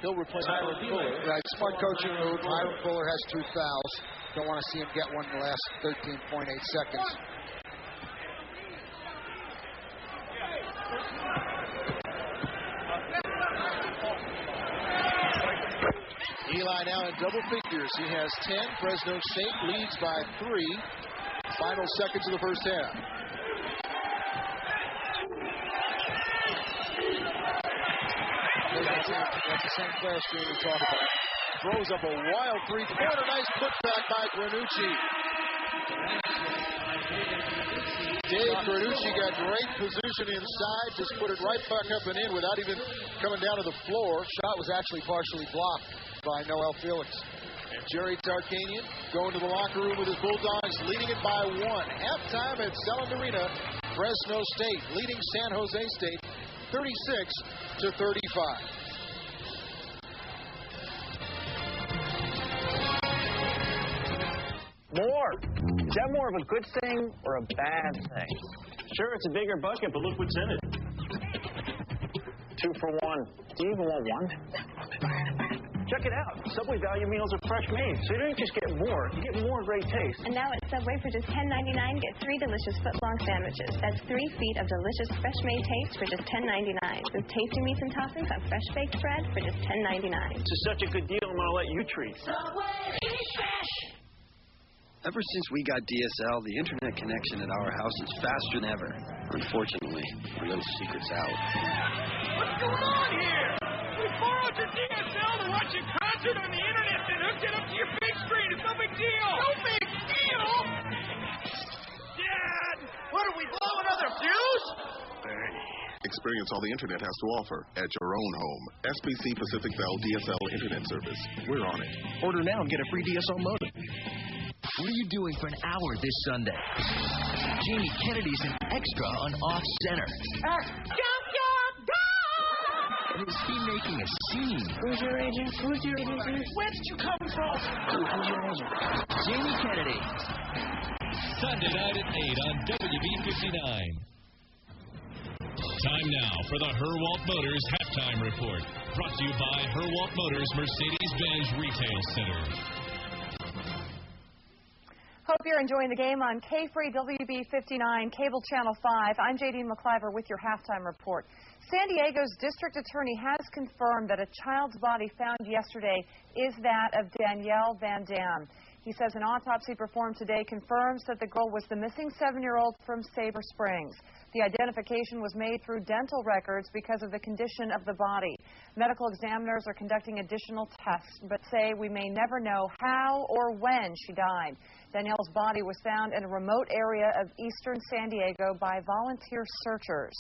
[SPEAKER 1] He'll replace Hiram Fuller.
[SPEAKER 2] Right, smart coaching move. Hiram Fuller has 2 fouls. Don't want to see him get one in the last 13.8 seconds.
[SPEAKER 1] Eli now in double figures. He has 10. Fresno State leads by 3. Final seconds of the first half.
[SPEAKER 2] That's the same player stream we talked about.
[SPEAKER 1] Throws up a wild 3-pointer. Nice putback by Granucci. Dave Granucci got great position inside. Just put it right back up and in without even coming down to the floor.
[SPEAKER 2] Shot was actually partially blocked by Noel Felix.
[SPEAKER 1] And Jerry Tarkanian going to the locker room with his Bulldogs, leading it by 1. Halftime at Selland Arena. Fresno State leading San Jose State 36-35.
[SPEAKER 11] More. Is that more of a good thing or a bad thing? Sure, it's a bigger bucket, but look what's in it. 2 for 1. Do you even want 1? Check it out. Subway value meals are fresh made, so you don't just get more. You get more great taste.
[SPEAKER 12] And now at Subway for just $10.99, get 3 delicious foot-long sandwiches. That's 3 feet of delicious fresh-made taste for just $10.99. With tasty meats and toppings on fresh-baked bread for just $10.99.
[SPEAKER 11] This is such a good deal, I'm going to let you treat.
[SPEAKER 12] Subway, eat fresh!
[SPEAKER 7] Ever since we got DSL, the internet connection at our house is faster than ever. Unfortunately, our little secret's out.
[SPEAKER 22] What's going on here? We borrowed your DSL to watch a concert on the internet, then hooked it up to your big screen. It's no big deal. No big deal? Dad, what are we blowing another fuse?
[SPEAKER 23] Experience all the internet has to offer at your own home. SPC Pacific Bell DSL Internet Service. We're on it. Order now and get a free DSL modem.
[SPEAKER 9] What are you doing for an hour this Sunday? Jamie Kennedy's an extra on Off Center.
[SPEAKER 22] Jump, jump, jump!
[SPEAKER 9] And is he making a scene?
[SPEAKER 22] Who's your agent? Who's your agent? Where did you come from? Who's your agent?
[SPEAKER 9] Jamie Kennedy.
[SPEAKER 10] Sunday night at 8 on WB59. Time now for the Herwalt Motors Halftime Report. Brought to you by Herwalt Motors Mercedes-Benz Retail Center.
[SPEAKER 24] Hope you're enjoying the game on K-Free WB59, Cable Channel 5. I'm J.D. McCliver with your halftime report. San Diego's district attorney has confirmed that a child's body found yesterday is that of Danielle Van Dam. He says an autopsy performed today confirms that the girl was the missing 7-year-old from Sabre Springs. The identification was made through dental records because of the condition of the body. Medical examiners are conducting additional tests, but say we may never know how or when she died. Danielle's body was found in a remote area of eastern San Diego by volunteer searchers.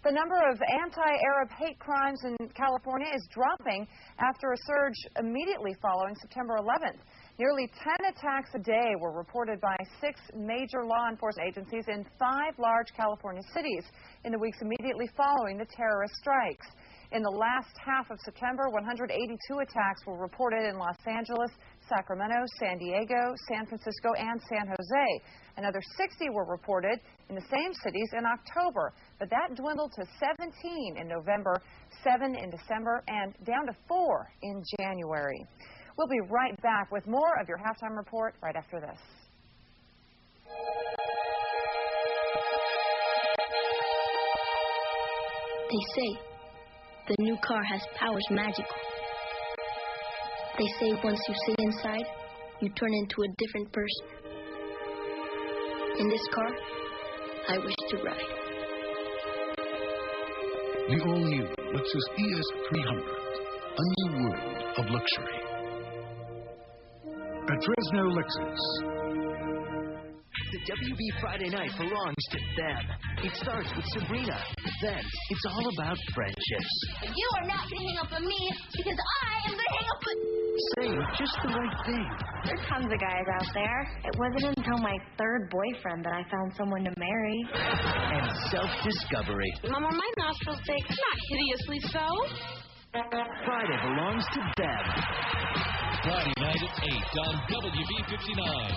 [SPEAKER 24] The number of anti-Arab hate crimes in California is dropping after a surge immediately following September 11th. Nearly 10 attacks a day were reported by 6 major law enforcement agencies in 5 large California cities in the weeks immediately following the terrorist strikes. In the last half of September, 182 attacks were reported in Los Angeles, Sacramento, San Diego, San Francisco, and San Jose. Another 60 were reported in the same cities in October, but that dwindled to 17 in November, 7 in December, and down to 4 in January. We'll be right back with more of your halftime report right after this.
[SPEAKER 3] They say the new car has powers magical. They say once you sit inside, you turn into a different person. In this car, I wish to ride.
[SPEAKER 5] The all-new Lexus ES300, a new world of luxury. At Fresno Lexus.
[SPEAKER 9] The WB Friday night belongs to them. It starts with Sabrina. Then it's all about friendships.
[SPEAKER 6] You are not going to hang up on me because I am going to hang up on...
[SPEAKER 9] Saying just the right thing.
[SPEAKER 3] There's tons of guys out there. It wasn't until my 3rd boyfriend that I found someone to marry.
[SPEAKER 9] And self-discovery.
[SPEAKER 6] Mom, are my nostrils big? Not hideously so.
[SPEAKER 9] Friday belongs to them.
[SPEAKER 10] Friday night at 8 on WB59.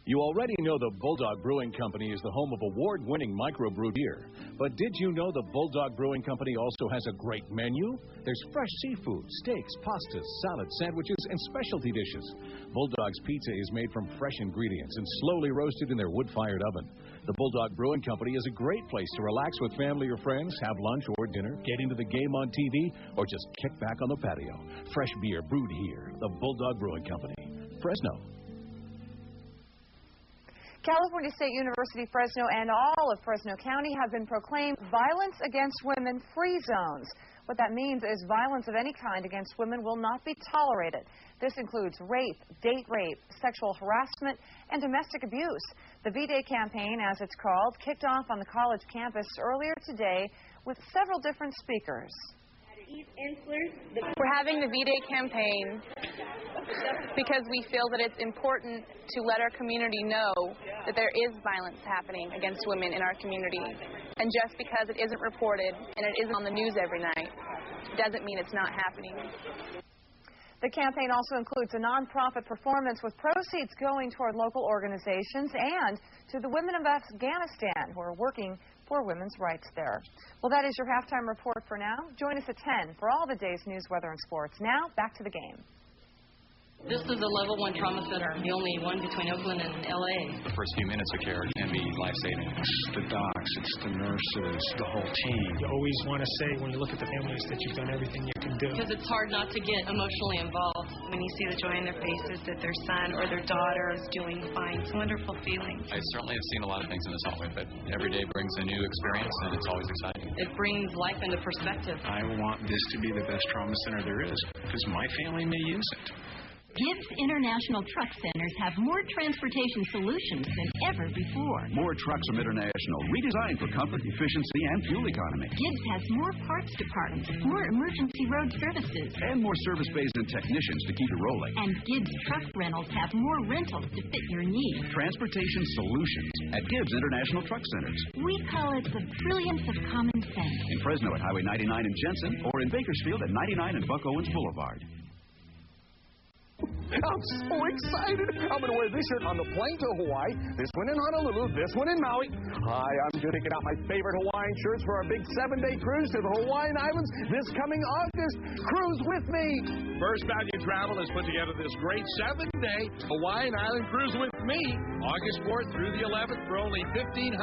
[SPEAKER 8] You already know the Bulldog Brewing Company is the home of award-winning microbrewed beer. But did you know the Bulldog Brewing Company also has a great menu? There's fresh seafood, steaks, pastas, salads, sandwiches, and specialty dishes. Bulldog's pizza is made from fresh ingredients and slowly roasted in their wood-fired oven. The Bulldog Brewing Company is a great place to relax with family or friends, have lunch or dinner, get into the game on TV, or just kick back on the patio. Fresh beer brewed here. The Bulldog Brewing Company. Fresno.
[SPEAKER 24] California State University, Fresno, and all of Fresno County have been proclaimed violence against women free zones. What that means is violence of any kind against women will not be tolerated. This includes rape, date rape, sexual harassment, and domestic abuse. The V-Day campaign, as it's called, kicked off on the college campus earlier today with several different speakers.
[SPEAKER 25] We're having the V-Day campaign because we feel that it's important to let our community know that there is violence happening against women in our community. And just because it isn't reported and it isn't on the news every night doesn't mean it's not happening.
[SPEAKER 24] The campaign also includes a nonprofit performance with proceeds going toward local organizations and to the women of Afghanistan who are working for women's rights there. Well, that is your halftime report for now. Join us at 10 for all the day's news, weather, and sports. Now, back to the game.
[SPEAKER 26] This is a level 1 trauma center, the only one between Oakland and L.A.
[SPEAKER 27] The first few minutes of care can be life-saving.
[SPEAKER 28] It's the docs, it's the nurses, the whole team.
[SPEAKER 29] You always want to say when you look at the families that you've done everything you can do.
[SPEAKER 26] Because it's hard not to get emotionally involved.
[SPEAKER 30] When you see the joy in their faces that their son or their daughter is doing fine, it's a wonderful feeling.
[SPEAKER 27] I certainly have seen a lot of things in this hallway, but every day brings a new experience, and it's always exciting.
[SPEAKER 26] It brings life into perspective.
[SPEAKER 28] I want this to be the best trauma center there is, because my family may use it.
[SPEAKER 31] Gibbs International Truck Centers have more transportation solutions than ever before.
[SPEAKER 32] More trucks from International, redesigned for comfort, efficiency, and fuel economy.
[SPEAKER 31] Gibbs has more parts departments, more emergency road services,
[SPEAKER 32] and more service bays and technicians to keep it rolling.
[SPEAKER 31] And Gibbs Truck Rentals have more rentals to fit your needs.
[SPEAKER 32] Transportation solutions at Gibbs International Truck Centers.
[SPEAKER 31] We call it the brilliance of common sense.
[SPEAKER 32] In Fresno at Highway 99 in Jensen, or in Bakersfield at 99 and Buck Owens Boulevard.
[SPEAKER 33] I'm so excited. I'm going to wear this shirt on the plane to Hawaii, this one in Honolulu, this one in Maui. Hi, I'm going to get out my favorite Hawaiian shirts for our big 7-day cruise to the Hawaiian Islands this coming August. Cruise with me.
[SPEAKER 34] First Value Travel has put together this great 7-day Hawaiian Island cruise with me, August 4th through the 11th for only $1,564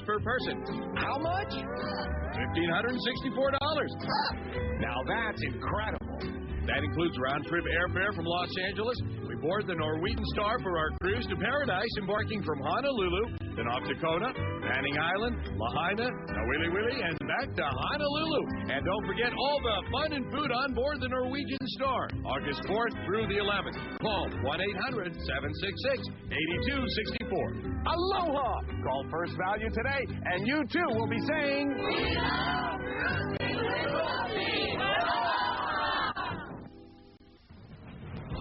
[SPEAKER 34] per person. How much? $1,564. Now that's incredible. That includes round-trip airfare from Los Angeles. We board the Norwegian Star for our cruise to Paradise, embarking from Honolulu, then off to Kona, Manning Island, Lahaina, Nawili Wili, and back to Honolulu. And don't forget all the fun and food on board the Norwegian Star, August 4th through the 11th. Call 1-800-766-8264. Aloha! Call First Value today, and you too will be saying, "We love you. We love you."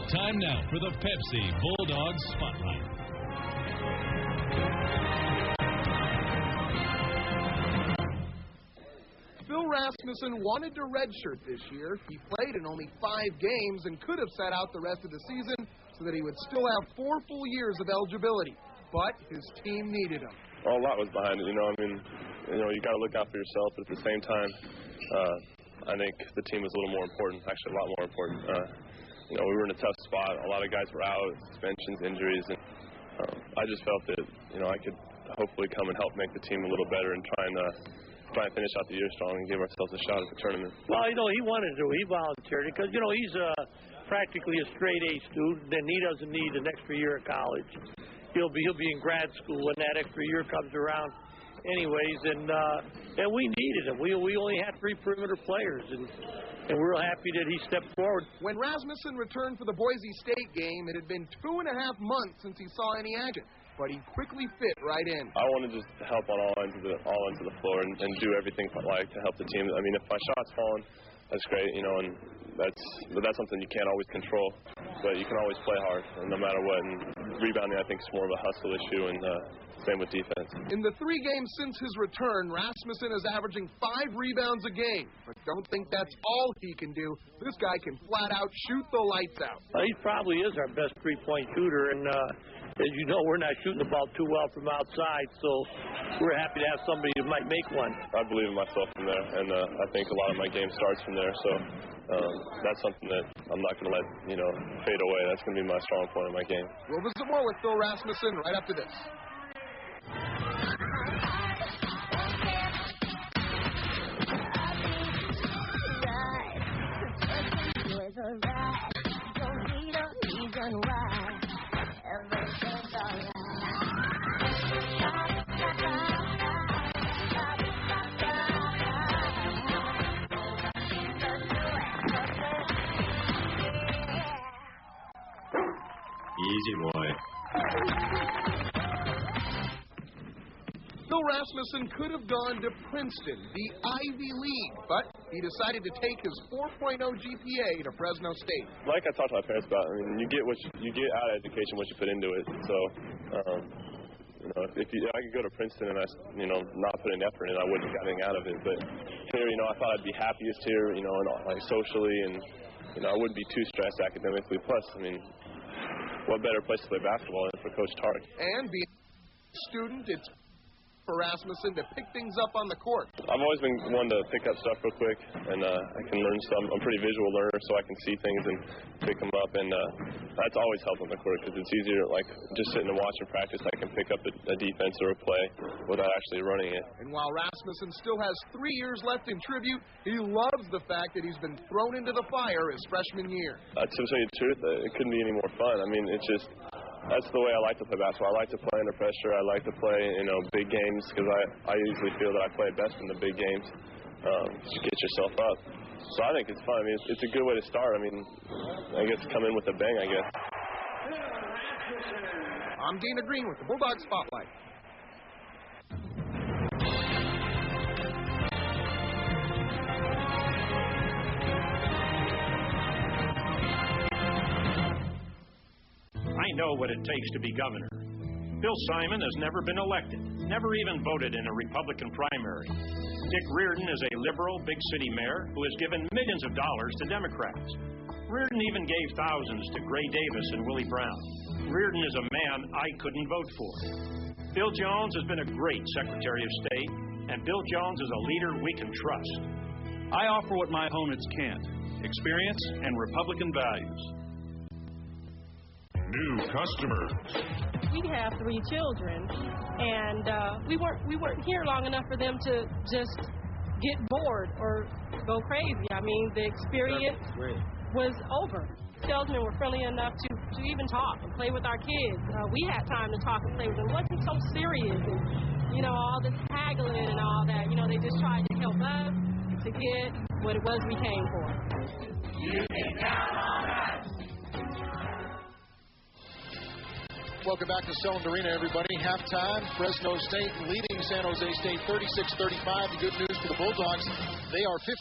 [SPEAKER 10] Time now for the Pepsi Bulldogs Spotlight.
[SPEAKER 1] Phil Rasmussen wanted to redshirt this year. He played in only 5 games and could have sat out the rest of the season so that he would still have 4 full years of eligibility. But his team needed him.
[SPEAKER 2] Well, a lot was behind it, you got to look out for yourself, but at the same time, I think the team was a little more important, actually a lot more important. We were in a tough spot. A lot of guys were out, suspensions, injuries, and I just felt that, I could hopefully come and help make the team a little better and try and finish out the year strong and give ourselves a shot at the tournament.
[SPEAKER 4] Well, he wanted to. He volunteered it because, he's practically a straight-A student, and he doesn't need an extra year of college. He'll be in grad school when that extra year comes around anyways, and we needed him. We only had 3 perimeter players, and we're happy that he stepped forward.
[SPEAKER 1] When Rasmussen returned for the Boise State game, it had been 2.5 months since he saw any action, but he quickly fit right in.
[SPEAKER 2] I want to just help on all ends of the floor and do everything I like to help the team. I mean, if my shot's falling, that's great, and that's something you can't always control, but you can always play hard, no matter what. And rebounding, I think, is more of a hustle issue, and same with defense.
[SPEAKER 1] In the 3 games since his return, Rasmussen is averaging 5 rebounds a game, but don't think that's all he can do. This guy can flat out shoot the lights out.
[SPEAKER 4] He probably is our best three-point shooter, and as you know, we're not shooting the ball too well from outside, so we're happy to have somebody who might make one.
[SPEAKER 2] I believe in myself from there, and I think a lot of my game starts from there, so that's something that I'm not going to let, fade away. That's going to be my strong point in my game.
[SPEAKER 1] We'll visit more with Phil Rasmussen right after this.
[SPEAKER 11] Easy boy.
[SPEAKER 1] Phil Rasmussen could have gone to Princeton, the Ivy League, but he decided to take his 4.0 GPA to Fresno State.
[SPEAKER 2] Like I talked to my parents about, you get out of education what you put into it. So, if I could go to Princeton and not put an effort in, I wouldn't have got anything out of it. But here, I thought I'd be happiest here, and like socially, and I wouldn't be too stressed academically. Plus, what better place to play basketball than for Coach Tark?
[SPEAKER 1] And being a student, it's for Rasmussen to pick things up on the court.
[SPEAKER 2] I've always been one to pick up stuff real quick, and I can learn some. I'm a pretty visual learner, so I can see things and pick them up, and that's always helped on the court because it's easier, like just sitting and watching practice, I can pick up a defense or a play without actually running it.
[SPEAKER 1] And while Rasmussen still has 3 years left in tribute, he loves the fact that he's been thrown into the fire his freshman year.
[SPEAKER 2] To tell you the truth, it couldn't be any more fun. It's just, that's the way I like to play basketball. I like to play under pressure. I like to play, big games because I usually feel that I play best in the big games. To get yourself up. So I think it's fun. It's a good way to start. I guess come in with a bang, I guess.
[SPEAKER 1] I'm Dana Green with the Bulldog Spotlight.
[SPEAKER 12] I know what it takes to be governor. Bill Simon has never been elected, never even voted in a Republican primary. Dick Reardon is a liberal big city mayor who has given millions of dollars to Democrats. Reardon even gave thousands to Gray Davis and Willie Brown. Reardon is a man I couldn't vote for. Bill Jones has been a great Secretary of State, and Bill Jones is a leader we can trust.
[SPEAKER 13] I offer what my opponents can't: experience and Republican values.
[SPEAKER 14] New customers.
[SPEAKER 15] We have 3 children, and we weren't here long enough for them to just get bored or go crazy. The experience was over. Salesmen were friendly enough to even talk and play with our kids. We had time to talk and play with them. It wasn't so serious, and all this haggling and all that. They just tried to help us to get what it was we came for.
[SPEAKER 14] You can count on us.
[SPEAKER 16] Welcome back to Selland Arena, everybody. Halftime, Fresno State leading San Jose State 36-35. The good news for the Bulldogs, they are 15-2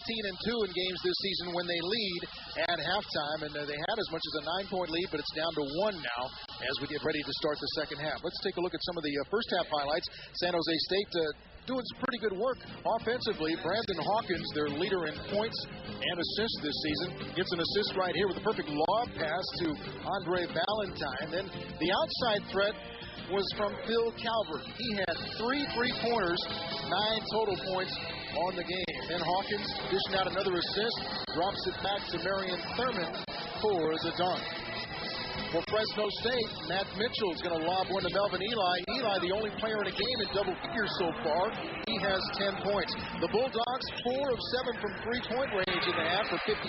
[SPEAKER 16] in games this season when they lead, at halftime, and they had as much as a 9-point lead, but it's down to 1 now as we get ready to start the second half. Let's take a look at some of the first half highlights. San Jose State doing some pretty good work offensively. Brandon Hawkins, their leader in points and assists this season, gets an assist right here with a perfect lob pass to Andre Valentine. Then the outside threat was from Phil Calvert. He had 3 3-pointers, 9 total points on the game. Then Hawkins dishing out another assist, drops it back to Marion Thurman for the dunk. For Fresno State, Matt Mitchell is going to lob one to Melvin Eli. Eli, the only player in a game in double figures so far. He has 10 points. The Bulldogs, 4 of 7 from three-point range in the half for 57%.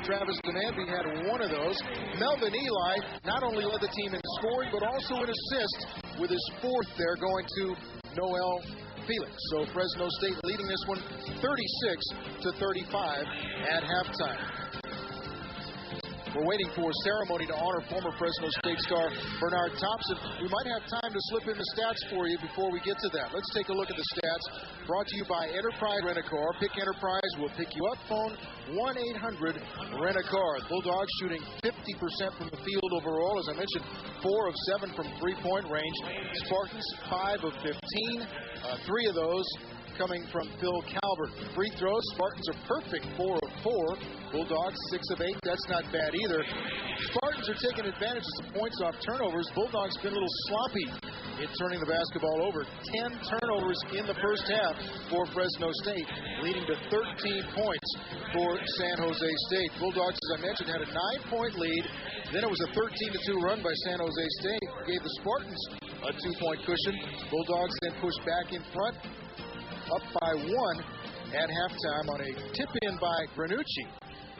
[SPEAKER 16] Travis Demandby had 1 of those. Melvin Eli not only led the team in scoring, but also in assists with his 4th there going to Noel Felix. So Fresno State leading this one 36-35 at halftime. We're waiting for a ceremony to honor former Fresno State star Bernard Thompson. We might have time to slip in the stats for you before we get to that. Let's take a look at the stats. Brought to you by Enterprise Rent-A-Car. Pick Enterprise, we'll pick you up. Phone 1-800-RENT-A-CAR. Bulldogs shooting 50% from the field overall. As I mentioned, 4 of 7 from three-point range. Spartans, 5 of 15. 3 of those coming from Phil Calvert. Free throws, Spartans are perfect, 4 of 4. Bulldogs, 6 of 8. That's not bad either. Spartans are taking advantage of some points off turnovers. Bulldogs been a little sloppy in turning the basketball over. 10 turnovers in the first half for Fresno State, leading to 13 points for San Jose State. Bulldogs, as I mentioned, had a 9-point lead. Then it was a 13-2 run by San Jose State. Gave the Spartans a 2-point cushion. Bulldogs then pushed back in front, up by 1 at halftime on a tip-in by Granucci.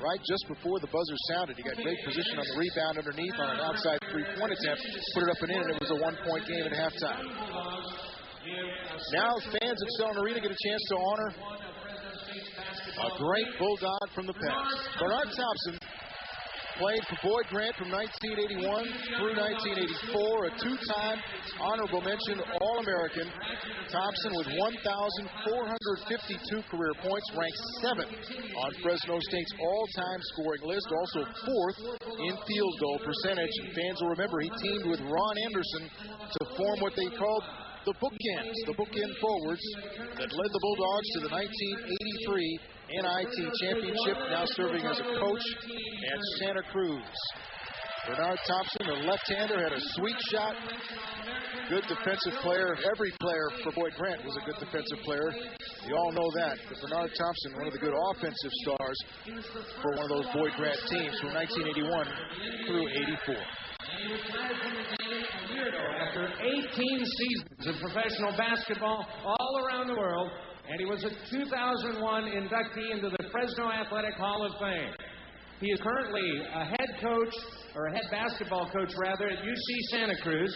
[SPEAKER 16] Right just before the buzzer sounded. He got great position on the rebound underneath on an outside three-point attempt. Put it up and in, and it was a 1-point game at halftime. Now fans at Selland Arena get a chance to honor a great Bulldog from the past. Bernard Thompson played for Boyd Grant from 1981 through 1984, a 2-time honorable mention All-American. Thompson with 1,452 career points, ranked 7th on Fresno State's all-time scoring list, also 4th in field goal percentage. Fans will remember he teamed with Ron Anderson to form what they called the bookends, the bookend forwards that led the Bulldogs to the 1983 NIT championship, now serving as a coach at Santa Cruz. Bernard Thompson, the left-hander, had a sweet shot. Good defensive player. Every player for Boyd Grant was a good defensive player. You all know that. But Bernard Thompson, one of the good offensive stars for one of those Boyd Grant teams from 1981 through 84.
[SPEAKER 3] After 18 seasons of professional basketball all around the world, and he was a 2001 inductee into the Fresno Athletic Hall of Fame. He is currently a head coach, or a head basketball coach rather, at UC Santa Cruz.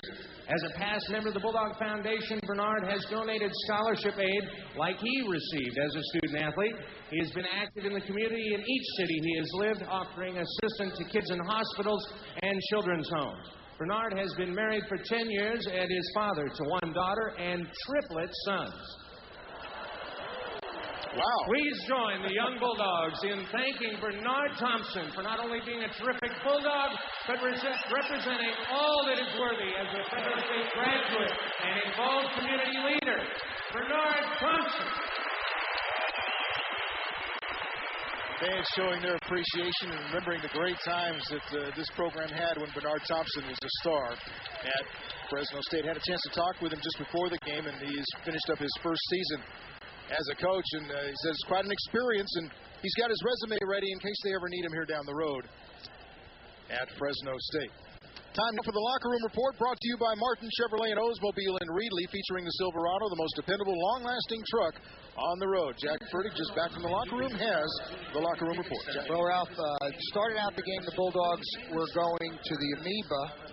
[SPEAKER 3] As a past member of the Bulldog Foundation, Bernard has donated scholarship aid like he received as a student athlete. He has been active in the community in each city he has lived, offering assistance to kids in hospitals and children's homes. Bernard has been married for 10 years and is father to 1 daughter and triplet sons.
[SPEAKER 16] Wow.
[SPEAKER 3] Please join the young Bulldogs in thanking Bernard Thompson for not only being a terrific Bulldog, but representing all that is worthy as a Fresno State graduate and involved community leader. Bernard Thompson.
[SPEAKER 16] Fans showing their appreciation and remembering the great times that this program had when Bernard Thompson was a star at Fresno State. Had a chance to talk with him just before the game, and he's finished up his first season as a coach, and he says it's quite an experience, and he's got his resume ready in case they ever need him here down the road at Fresno State. Time now for the Locker Room Report, brought to you by Martin Chevrolet and Oldsmobile in Reedley, featuring the Silverado, the most dependable, long-lasting truck on the road. Jack Furtick, just back from the locker room, has the Locker Room Report. Jack.
[SPEAKER 5] Well, Ralph, started out the game, the Bulldogs were going to the Amoeba,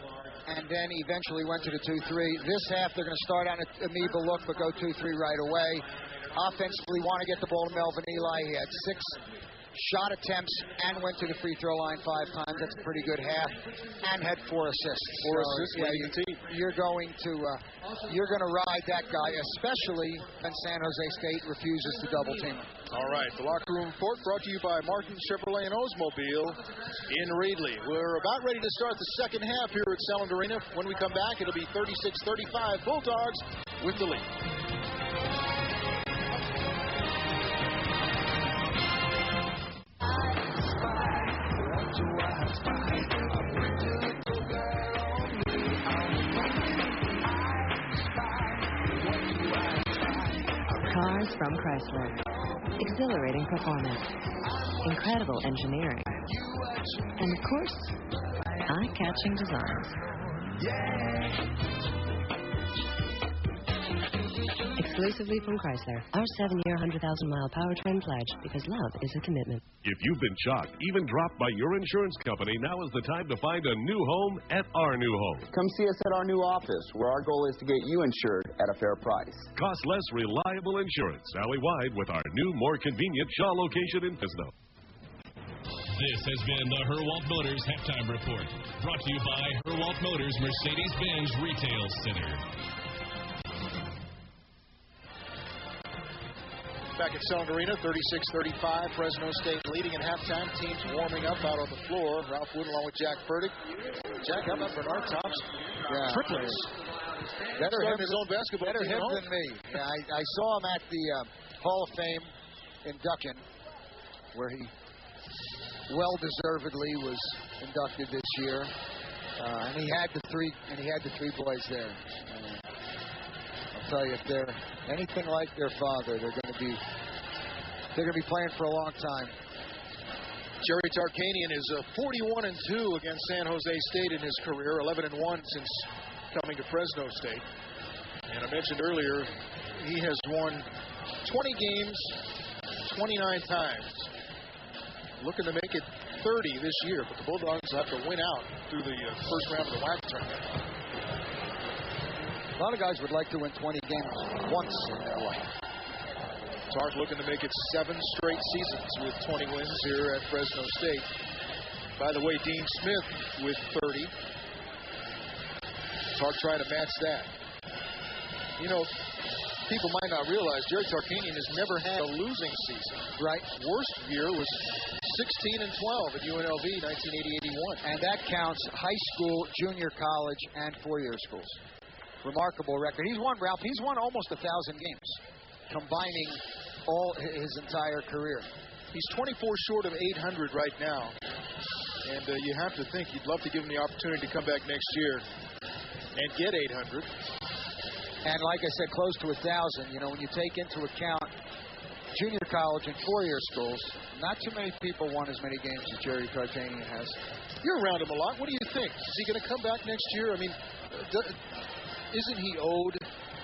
[SPEAKER 5] and then eventually went to the 2-3. This half, they're going to start on an Amoeba look, but go 2-3 right away. Offensively, want to get the ball to Melvin Eli. He had 6 shot attempts and went to the free throw line 5 times. That's a pretty good half. And had 4 assists.
[SPEAKER 16] 4 assists,
[SPEAKER 5] yeah,
[SPEAKER 16] leading the team.
[SPEAKER 5] you're going to ride that guy, especially when San Jose State refuses to double team him.
[SPEAKER 16] All right, the Locker Room Report brought to you by Martin Chevrolet and Oldsmobile in Reedley. We're about ready to start the second half here at Selland Arena. When we come back, it'll be 36-35 Bulldogs with the lead.
[SPEAKER 6] Cars from Chrysler. Exhilarating performance. Incredible engineering. And of course, eye-catching designs. Exclusively from Chrysler. Our 7-year, 100,000-mile powertrain pledge, because love is a commitment.
[SPEAKER 7] If you've been shocked, even dropped by your insurance company, now is the time to find a new home at our new home.
[SPEAKER 8] Come see us at our new office, where our goal is to get you insured at a fair price.
[SPEAKER 7] Cost less, reliable insurance, alley-wide with our new, more convenient Shaw location in Fresno.
[SPEAKER 10] This has been the Herwalt Motors Halftime Report, brought to you by Herwalt Motors Mercedes-Benz Retail Center.
[SPEAKER 16] Back at Selland Arena, 36-35. Fresno State leading at halftime. Teams warming up out on the floor. Ralph Wood along with Jack Burdick. Jack, how about Bernard Thompson?
[SPEAKER 5] Yeah.
[SPEAKER 16] Triplets.
[SPEAKER 5] Better him,
[SPEAKER 16] his own basketball
[SPEAKER 5] better
[SPEAKER 16] team
[SPEAKER 5] him than me. Yeah, I saw him at the Hall of Fame induction, where he well-deservedly was inducted this year. And he had the three boys there. I'll tell you, if they're anything like their father, they're going to be playing for a long time.
[SPEAKER 16] Jerry Tarkanian is 41-2 against San Jose State in his career, 11-1 since coming to Fresno State. And I mentioned earlier, he has won 20 games 29 times. Looking to make it 30 this year, but the Bulldogs have to win out through the first round of the WAC tournament.
[SPEAKER 5] A lot of guys would like to win 20 games once in their life.
[SPEAKER 16] Tark looking to make it 7 straight seasons with 20 wins here at Fresno State. By the way, Dean Smith with 30. Tark trying to match that. You know, people might not realize Jerry Tarkanian has never had a losing season.
[SPEAKER 5] Right.
[SPEAKER 16] Worst year was 16-12 at UNLV 1980-81.
[SPEAKER 5] And that counts high school, junior college, and four-year schools. Remarkable record. He's won, Ralph. He's won almost 1,000 games, combining all his entire career.
[SPEAKER 16] He's 24 short of 800 right now. And you have to think you'd love to give him the opportunity to come back next year and get 800.
[SPEAKER 5] And like I said, close to 1,000. You know, when you take into account junior college and four-year schools, not too many people won as many games as Jerry Tarkanian has.
[SPEAKER 16] You're around him a lot. What do you think? Is he going to come back next year? I mean, isn't he owed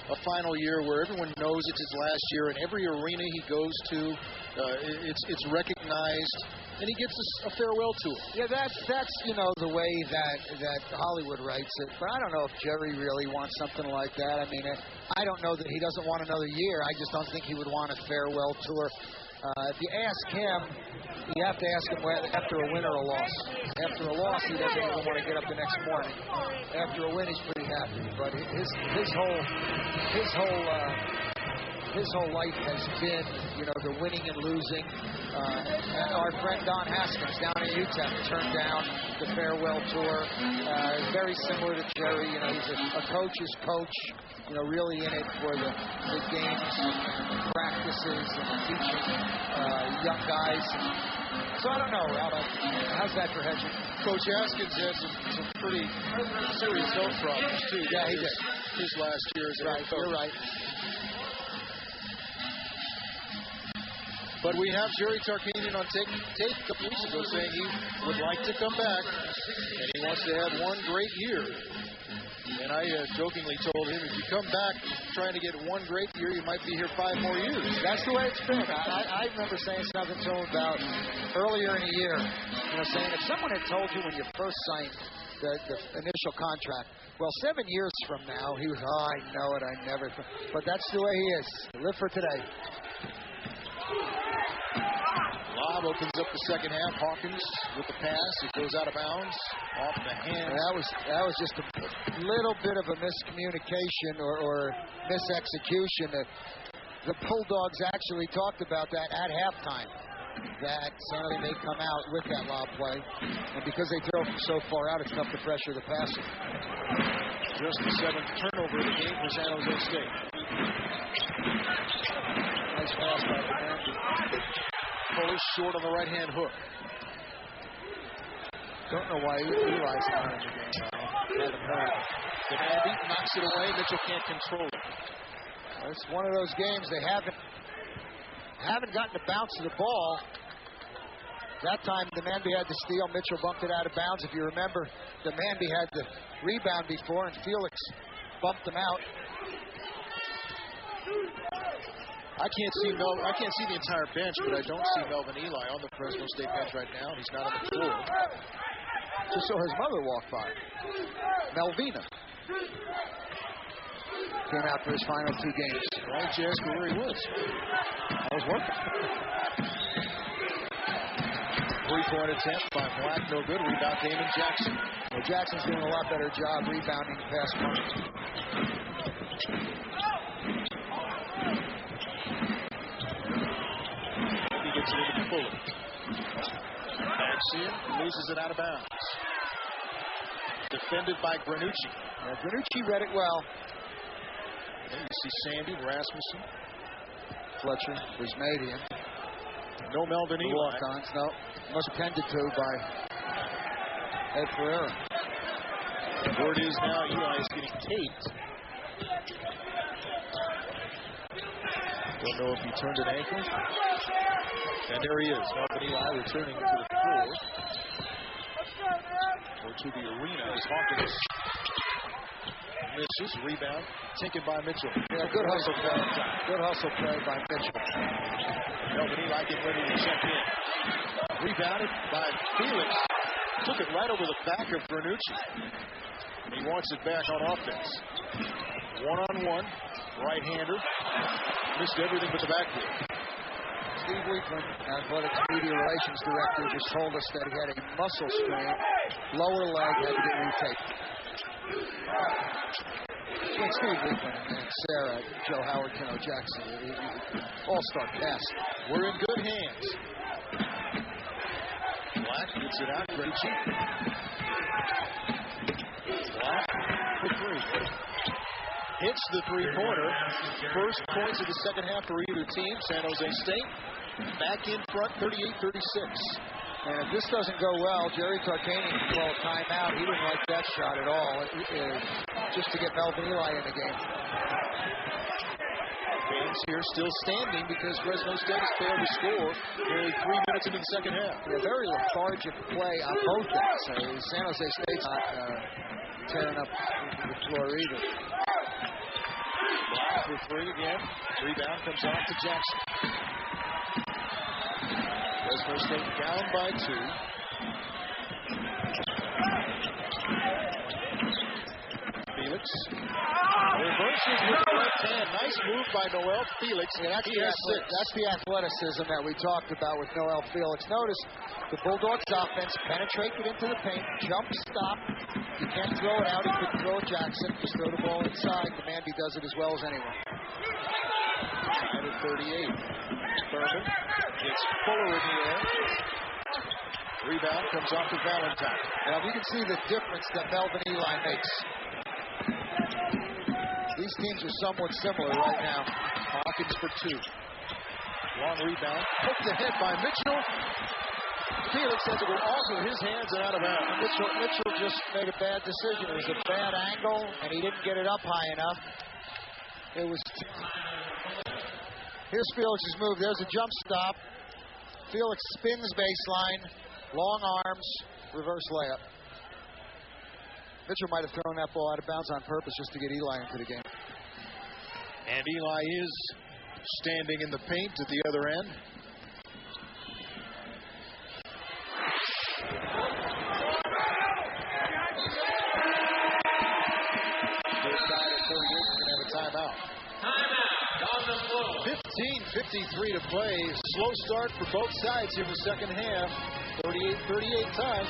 [SPEAKER 16] a final year where everyone knows it's his last year, and every arena he goes to, it's recognized, and he gets a farewell tour?
[SPEAKER 5] Yeah, that's you know, the way that Hollywood writes it. But I don't know if Jerry really wants something like that. I mean, I don't know that he doesn't want another year. I just don't think he would want a farewell tour. If you ask him, you have to ask him after a win or a loss. After a loss, he doesn't even want to get up the next morning. After a win, he's pretty happy. But his whole life has been, you know, the winning and losing. And our friend Don Haskins down at UTEP turned down the farewell tour. Very similar to Jerry. You know, he's a coach's coach. You know, really in it for the games, and practices, and teaching young guys. So I don't know, Ralph. How's that for hedging?
[SPEAKER 16] Coach Haskins had some pretty serious health problems, too.
[SPEAKER 5] Yeah, he did.
[SPEAKER 16] His last year as a head coach.
[SPEAKER 5] You're right.
[SPEAKER 16] But we have Jerry Tarkanian on tape a couple weeks ago saying he would like to come back, and he wants to have one great year. And I jokingly told him, if you come back trying to get one great year, you might be here 5 more years.
[SPEAKER 5] That's the way it's been. I remember saying something to him about earlier in the year. You know, saying if someone had told you when you first signed the initial contract, well, 7 years from now, he was, I know it, I never. But that's the way he is. Live for today.
[SPEAKER 16] Lob job. Opens up the second half. Hawkins with the pass. It goes out of bounds. Off the hands.
[SPEAKER 5] That was just a little bit of a miscommunication or misexecution. The Bulldogs actually talked about that at halftime, that San Jose may come out with that lob play. And because they throw from so far out, it's tough to pressure the passer.
[SPEAKER 16] Just the 7th turnover of the game for San Jose State. Nice pass by Demandi. Fuller short on the right-hand hook.
[SPEAKER 5] Don't know why Eli's not in the game now.
[SPEAKER 16] Haven't heard. Demandi knocks it away. Mitchell can't control it.
[SPEAKER 5] It's one of those games they haven't gotten the bounce of the ball. That time, Demandi had to steal. Mitchell bumped it out of bounds. If you remember, Demandi had the rebound before, and Felix bumped him out.
[SPEAKER 16] I can't see the entire bench, but I don't see Melvin Eli on the Fresno State bench right now. He's not on the floor.
[SPEAKER 5] Just saw his mother walk by. Melvina. Came out for his final 2 games.
[SPEAKER 16] Why didn't you ask me where he was?
[SPEAKER 5] I was working.
[SPEAKER 16] 3-point attempt by Black, no good. Rebound Damon Jackson.
[SPEAKER 5] Well, Jackson's doing a lot better job rebounding the past month.
[SPEAKER 16] He gets it into Fuller. Backs in, loses it out of bounds. Defended by Granucci.
[SPEAKER 5] Yeah, Granucci read it well.
[SPEAKER 16] And you see Sandy, Rasmussen,
[SPEAKER 5] Fletcher, Brismadian.
[SPEAKER 16] No Melvin Eli.
[SPEAKER 5] Walk-ons, no. Must have tended to by Ed Ferreira.
[SPEAKER 16] The word is now Eli is getting taped. Don't know if he turned an ankle. And there he is. Melvin Eli returning to the floor. Or to the arena as Hawkins misses. Rebound taken by Mitchell.
[SPEAKER 5] Yeah, good hustle play. Good hustle play by Mitchell.
[SPEAKER 16] Melvin Eli getting ready to check in. Rebounded by Felix. Took it right over the back of Granucci. He wants it back on offense. One-on-one. Right-hander. Missed everything but the backboard.
[SPEAKER 5] Steve Weekland, Athletics Media Relations Director, just told us that he had a muscle strain. Lower leg, had to get retaped. Between Steve Weekland and Sarah, Joe Howard, Keno Jackson, all-star cast.
[SPEAKER 16] We're in good hands. Black gets it out. Granucci. Black for 3. Hits the 3-pointer. First points of the second half for either team. San Jose State back in front, 38-36.
[SPEAKER 5] And if this doesn't go well, Jerry Tarkanian can call a timeout. He didn't like that shot at all, just to get Melvin Eli in the game.
[SPEAKER 16] Games here still standing because Fresno State has failed to score nearly 3 minutes into the second half.
[SPEAKER 5] A very lethargic play on both ends. San Jose State's not tearing up the floor either.
[SPEAKER 16] Block for 3 again. Rebound comes off to Jackson. Fresno State down by 2. Felix reverses with the left hand. Nice move by Noel Felix.
[SPEAKER 5] Yeah, that's the athleticism that we talked about with Noel Felix. Notice the Bulldogs offense penetrate it into the paint, jump stop. You can't throw it out. He could throw it Jackson. Just throw the ball inside. Demandi does it as well as anyone.
[SPEAKER 16] Tied at 38. Thurman gets Fuller in the air. Rebound comes off to Valentine.
[SPEAKER 5] Now you can see the difference that Melvin Eli makes. These teams are somewhat similar right now.
[SPEAKER 16] Hawkins for 2. Long rebound. Hooked ahead by Mitchell. Felix has to go off of his hands and out of bounds.
[SPEAKER 5] Mitchell just made a bad decision. It was a bad angle, and he didn't get it up high enough. It was. Here's Felix's move. There's a jump stop. Felix spins baseline, long arms, reverse layup. Mitchell might have thrown that ball out of bounds on purpose just to get Eli into the game.
[SPEAKER 16] And Eli is standing in the paint at the other end. They're tied at 38. We're going to have a timeout.
[SPEAKER 3] Timeout on the floor.
[SPEAKER 16] 15-56 2:53 to play. Slow start for both sides here in the second half. 38-38 tie.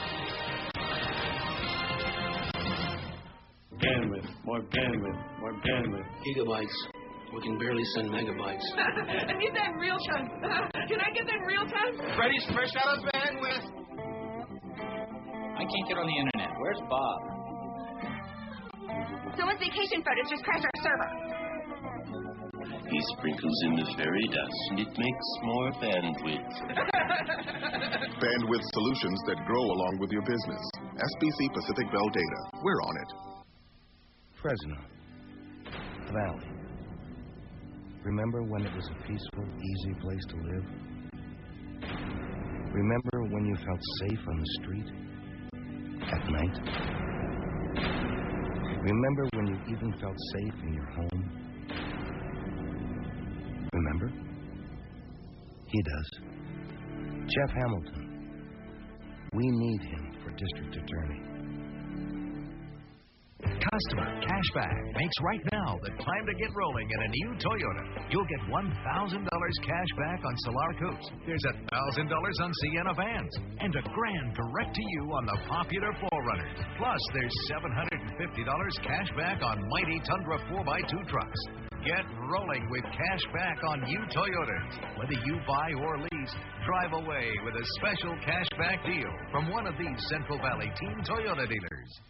[SPEAKER 9] Bandwidth, more bandwidth, more bandwidth. Gigabytes. We can barely send megabytes.
[SPEAKER 14] I need that real time. Can I get that real time? Freddie's fresh out of bandwidth.
[SPEAKER 17] I can't get on the internet. Where's Bob?
[SPEAKER 18] Someone's vacation photos just crashed our server.
[SPEAKER 11] He sprinkles in the fairy dust, and it makes more bandwidth.
[SPEAKER 19] Bandwidth solutions that grow along with your business. SBC Pacific Bell Data. We're on it.
[SPEAKER 20] Fresno. Valley. Remember when it was a peaceful, easy place to live? Remember when you felt safe on the street? At night? Remember when you even felt safe in your home? Remember? He does. Jeff Hamilton. We need him for district attorney.
[SPEAKER 21] Customer cashback makes right now the time to get rolling in a new Toyota. You'll get $1,000 cash back on Solar Coupes. There's $1,000 on Sienna vans and $1,000 direct to you on the popular 4Runners. Plus, there's $750 cash back on mighty Tundra 4x2 trucks. Get rolling with cash back on new Toyotas. Whether you buy or lease, drive away with a special cash back deal from one of these Central Valley Team Toyota dealers.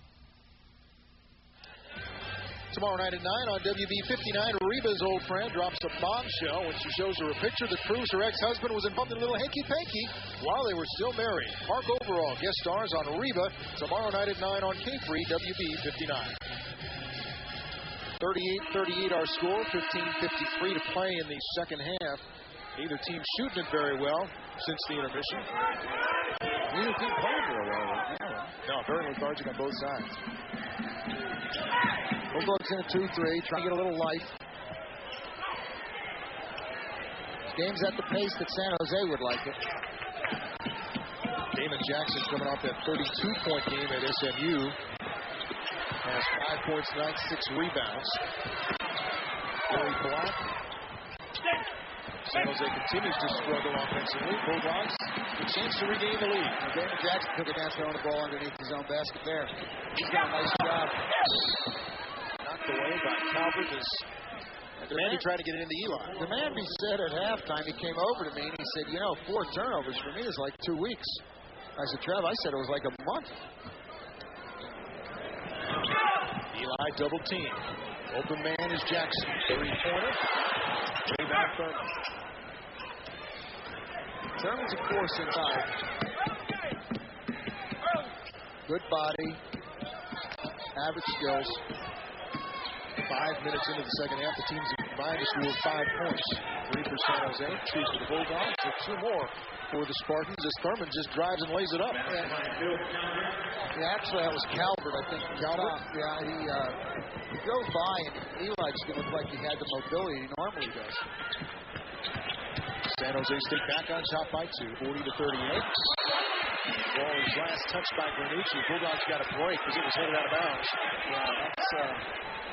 [SPEAKER 16] Tomorrow night at 9 on WB59, Reba's old friend drops a bombshell when she shows her a picture that proves her ex-husband was involved in a little hanky-panky while they were still married. Mark Overall guest stars on Reba tomorrow night at 9 on K-Free WB59. 38-38 our score, 15:53 to play in the second half. Neither team shooting it very well since the intermission. Neither team playing very well. No, very lethargic on both sides. Bulldogs in a 2-3, trying to get a little life. This game's at the pace that San Jose would like it. Damon Jackson coming off that 32-point game at SMU. Has 5 points, 9, 6 rebounds. Very black. San Jose continues to struggle offensively. Bulldogs, a chance to regain the lead. Now, Damon Jackson took a dance throwing the ball underneath his own basket there. He's done a nice job. Knocked away by Calvert as Mandy tried to get it into Eli. The Mandy said at halftime, he came over to me and he said, 4 turnovers for me is like 2 weeks. I said, Trev, I said it was like a month. Eli double team. Open man is Jackson. 3-pointer. Rebound Thurman. Thurman's a force inside. Good body. Average skills. 5 minutes into the second half, the teams have combined to score 5 points. 3 for San Jose, 2 for the Bulldogs, and 2 more for the Spartans as Thurman just drives and lays it up. Yeah, actually, that was Calvert, I think. Calvert? Yeah, he drove by, and Eli just didn't look like he had the mobility he normally does. San Jose State back on top by 2, 40-38. Ball is last touched by Granucci. Bulldogs got a break because it was headed out of bounds. Yeah, that's...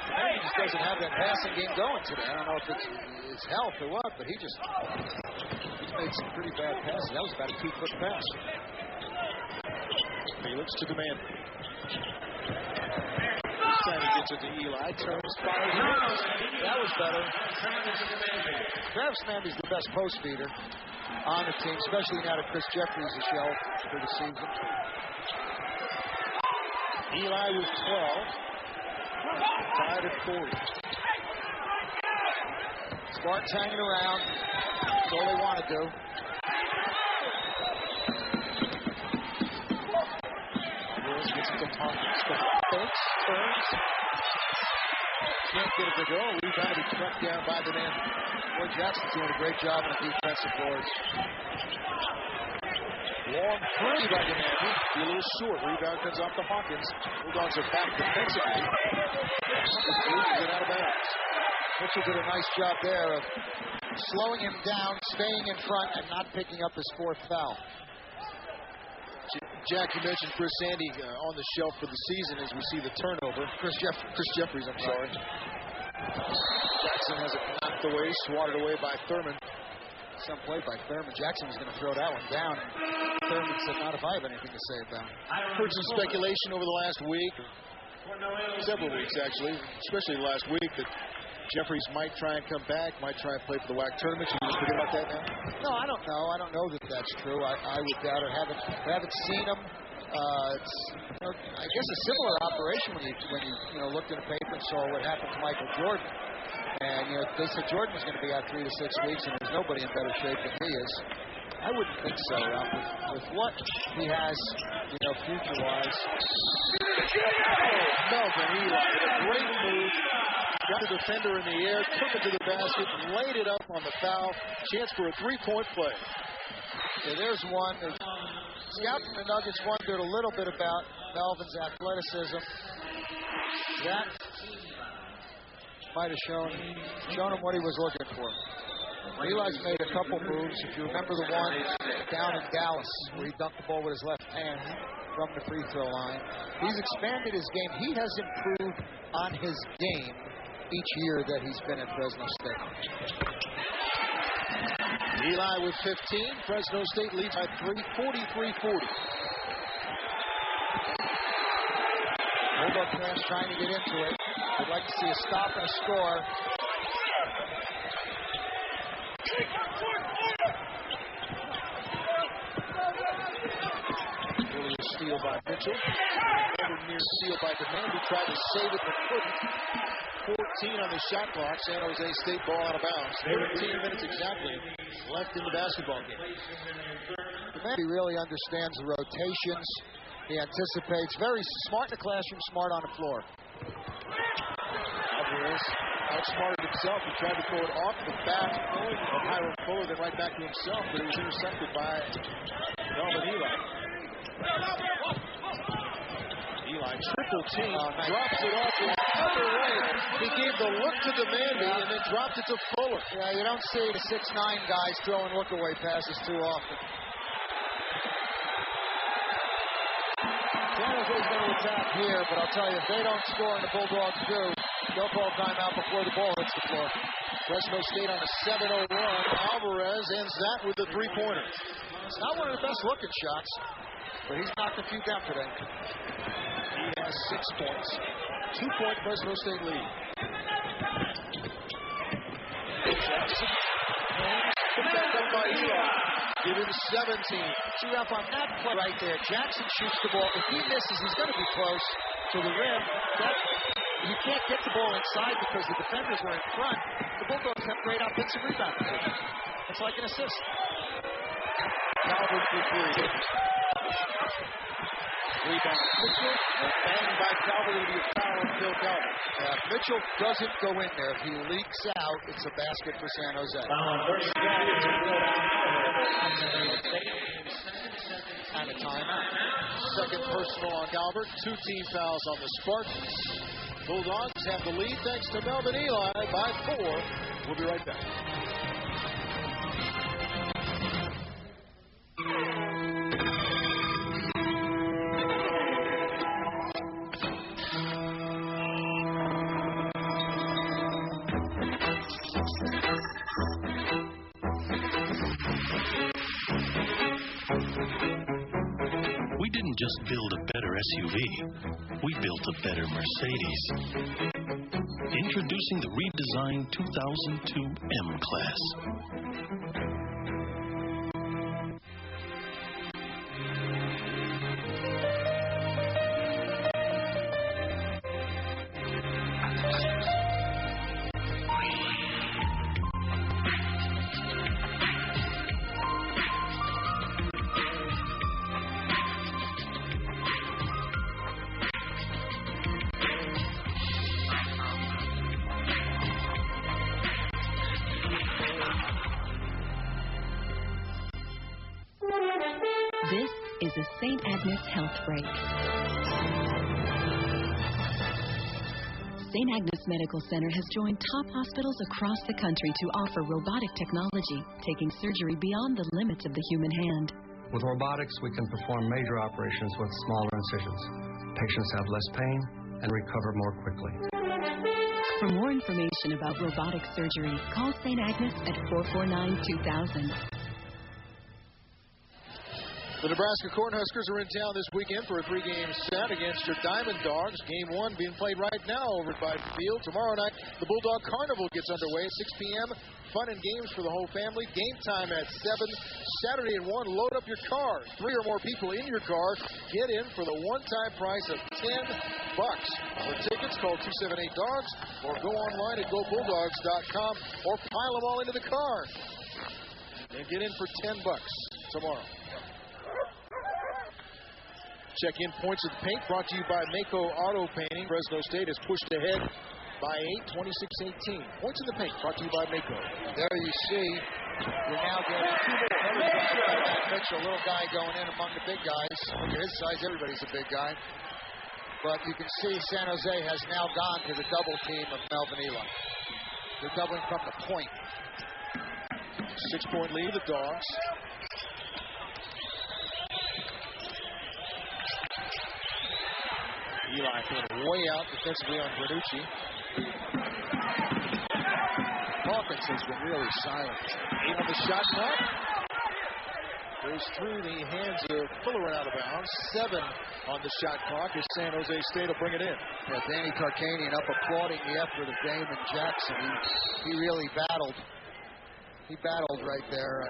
[SPEAKER 16] He just doesn't have that passing game going today. I don't know if it's health or what, but he's made some pretty bad passes. That was about a 2-foot pass. Felix to demand. This time he gets it to Eli. Turns, fires, that was better. Travis Mandy's the best post feeder on the team, especially now that Chris Jeffries is shelled for the season. Eli with 12. Tied at 40. Spartans hanging around. That's all they want to do. Willis gets it to Hawkins. Fakes, turns. Can't get it to go. Rebound to be tracked down by the man. Boy, Jackson's doing a great job on the defensive boards. Long three by Demandi. A little short. Rebound comes off to Hawkins. Bulldogs are back defensively. Get out of bounds. Mitchell did a nice job there of slowing him down, staying in front, and not picking up his 4th foul. Jack, you mentioned Chris Sandy on the shelf for the season as we see the turnover. Chris Jeffries, I'm sorry. Jackson has it knocked away, swatted away by Thurman.
[SPEAKER 5] Some play by Thurman. Jackson was going to throw that one down. Thurman said, not if I have anything to say about it.
[SPEAKER 16] Heard some speculation over the last week, several weeks actually, especially the last week, that Jeffries might try and come back, might try and play for the WAC tournament. Should we forget about that now?
[SPEAKER 5] No, I don't know. I don't know that that's true. I would doubt it. Haven't seen him. It's, I guess, a similar operation when you looked in the paper and saw what happened to Michael Jordan. And they said Jordan was going to be out 3 to 6 weeks, and there's nobody in better shape than he is. I wouldn't think so, Ralph. With what he has, future-wise.
[SPEAKER 16] Melvin Eli, a great move. Got the defender in the air, took it to the basket, laid it up on the foul. Chance for a three-point play.
[SPEAKER 5] Yeah, there's one. Scouts from the Nuggets wondered a little bit about Melvin's athleticism. That might have shown him what he was looking for. Eli's made a couple moves. If you remember the one down in Dallas where he dunked the ball with his left hand from the free throw line. He's expanded his game. He has improved on his game each year that he's been at Fresno State.
[SPEAKER 16] Eli with 15. Fresno State leads by 3, 43-40.
[SPEAKER 5] Bulldog fans trying to get into it. Would like to see a stop and a score.
[SPEAKER 16] Earlier steal by Mitchell. Another near steal by Demand, who tried to save it but couldn't. 14 on the shot clock. San Jose State ball out of bounds. 13 minutes exactly left in the basketball game.
[SPEAKER 5] He really understands the rotations. He anticipates. Very smart in the classroom, smart on the floor.
[SPEAKER 16] Alvarez outsmarted himself. He tried to throw it off the bat of Hiram Fuller, then right back to himself, but it was intercepted by Melvin Eli. Eli triple team, drops it off the other way. He gave the look to Demandi and then dropped it to Fuller.
[SPEAKER 5] Yeah, you don't see the 6'9" guys throwing look-away passes too often. San Jose's going to attack here, but I'll tell you, if they don't score and the Bulldogs do, they'll call timeout before the ball hits the floor.
[SPEAKER 16] Fresno State on a 7-0 run. Alvarez ends that with a three-pointer.
[SPEAKER 5] It's not one of the best-looking shots, but he's knocked a few down today.
[SPEAKER 16] He has 6 points. 2-point Fresno State lead. Jackson. Picked up by Eli. Give him 17.
[SPEAKER 5] See, Ralph, on that play right there, Jackson shoots the ball. If he misses, he's going to be close to the rim. He can't get the ball inside because the defenders are in front. The Bulldogs have great offensive rebound position. It's like an assist.
[SPEAKER 16] Calvert for three. Rebound Mitchell. Banged by Calvert. It'll be a foul on Phil Calvert.
[SPEAKER 5] Mitchell doesn't go in there. If he leaks out, it's a basket for San Jose.
[SPEAKER 16] And a timeout. Second personal on Calvert. 2 team fouls on the Spartans. Bulldogs have the lead thanks to Melvin Eli by 4. We'll be right back.
[SPEAKER 11] We didn't just build a better SUV, we built a better Mercedes. Introducing the redesigned 2002 M-Class.
[SPEAKER 4] This is a St. Agnes Health Break. St. Agnes Medical Center has joined top hospitals across the country to offer robotic technology, taking surgery beyond the limits of the human hand.
[SPEAKER 22] With robotics, we can perform major operations with smaller incisions. Patients have less pain and recover more quickly.
[SPEAKER 4] For more information about robotic surgery, call St. Agnes at 449-2000.
[SPEAKER 16] The Nebraska Cornhuskers are in town this weekend for a 3-game set against your Diamond Dogs. Game 1 being played right now over at Biden Field. Tomorrow night, the Bulldog Carnival gets underway at 6 p.m. Fun and games for the whole family. Game time at 7. Saturday at 1, load up your car. 3 or more people in your car. Get in for the one-time price of $10. For tickets, call 278-DOGS or go online at GoBulldogs.com or pile them all into the car. And get in for $10 tomorrow. Check-in points of the paint brought to you by Mako Auto Painting. Fresno State has pushed ahead by 8, 26-18. Points in the paint brought to you by Mako.
[SPEAKER 5] There you see, you're now getting 2 more numbers by Matt Mitchell, little guy going in among the big guys. Look at his size, everybody's a big guy. But you can see San Jose has now gone to the double team of Melvin Eli. They're doubling from the point.
[SPEAKER 16] 6-point lead, the Dogs. Eli throwing way out defensively on Bernucci. Hawkins has been really silent. 8 on the shot clock. Goes through the hands of Fuller out of bounds. 7 on the shot clock as San Jose State will bring it in.
[SPEAKER 5] Yeah, Danny Tarkanian up applauding the effort of Damon Jackson. He really battled. He battled right there.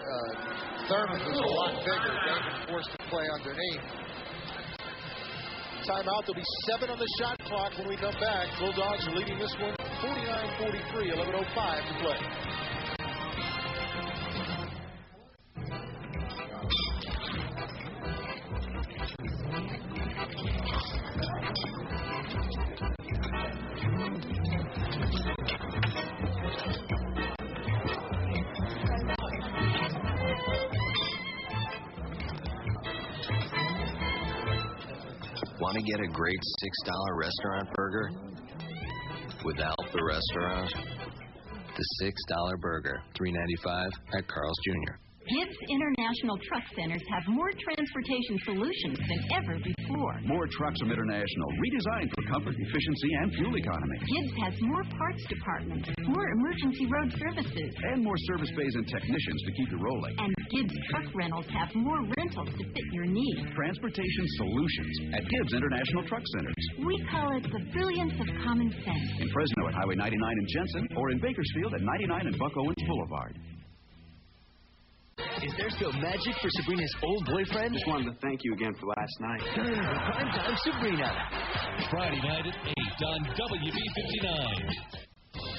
[SPEAKER 5] Thurman was a lot bigger. Damon forced to play underneath.
[SPEAKER 16] Timeout. There'll be 7 on the shot clock when we come back. Bulldogs are leading this one 49-43, 11:05 to play.
[SPEAKER 1] Want to get a great $6 restaurant burger without the restaurant? The $6 burger, $3.95 at Carl's Jr.
[SPEAKER 2] Gibbs International Truck Centers have more transportation solutions than ever before.
[SPEAKER 23] More trucks from International, redesigned for comfort, efficiency, and fuel economy.
[SPEAKER 2] Gibbs has more parts departments, more emergency road services,
[SPEAKER 23] and more service bays and technicians to keep you rolling.
[SPEAKER 2] And Gibbs Truck Rentals have more rentals to fit your needs.
[SPEAKER 23] Transportation solutions at Gibbs International Truck Centers.
[SPEAKER 2] We call it the brilliance of common sense.
[SPEAKER 23] In Fresno at Highway 99 in Jensen, or in Bakersfield at 99 and Buck Owens Boulevard.
[SPEAKER 24] Is there still magic for Sabrina's old boyfriend?
[SPEAKER 9] Just wanted to thank you again for last night.
[SPEAKER 24] Primetime Sabrina.
[SPEAKER 10] Friday night at 8 on WB59.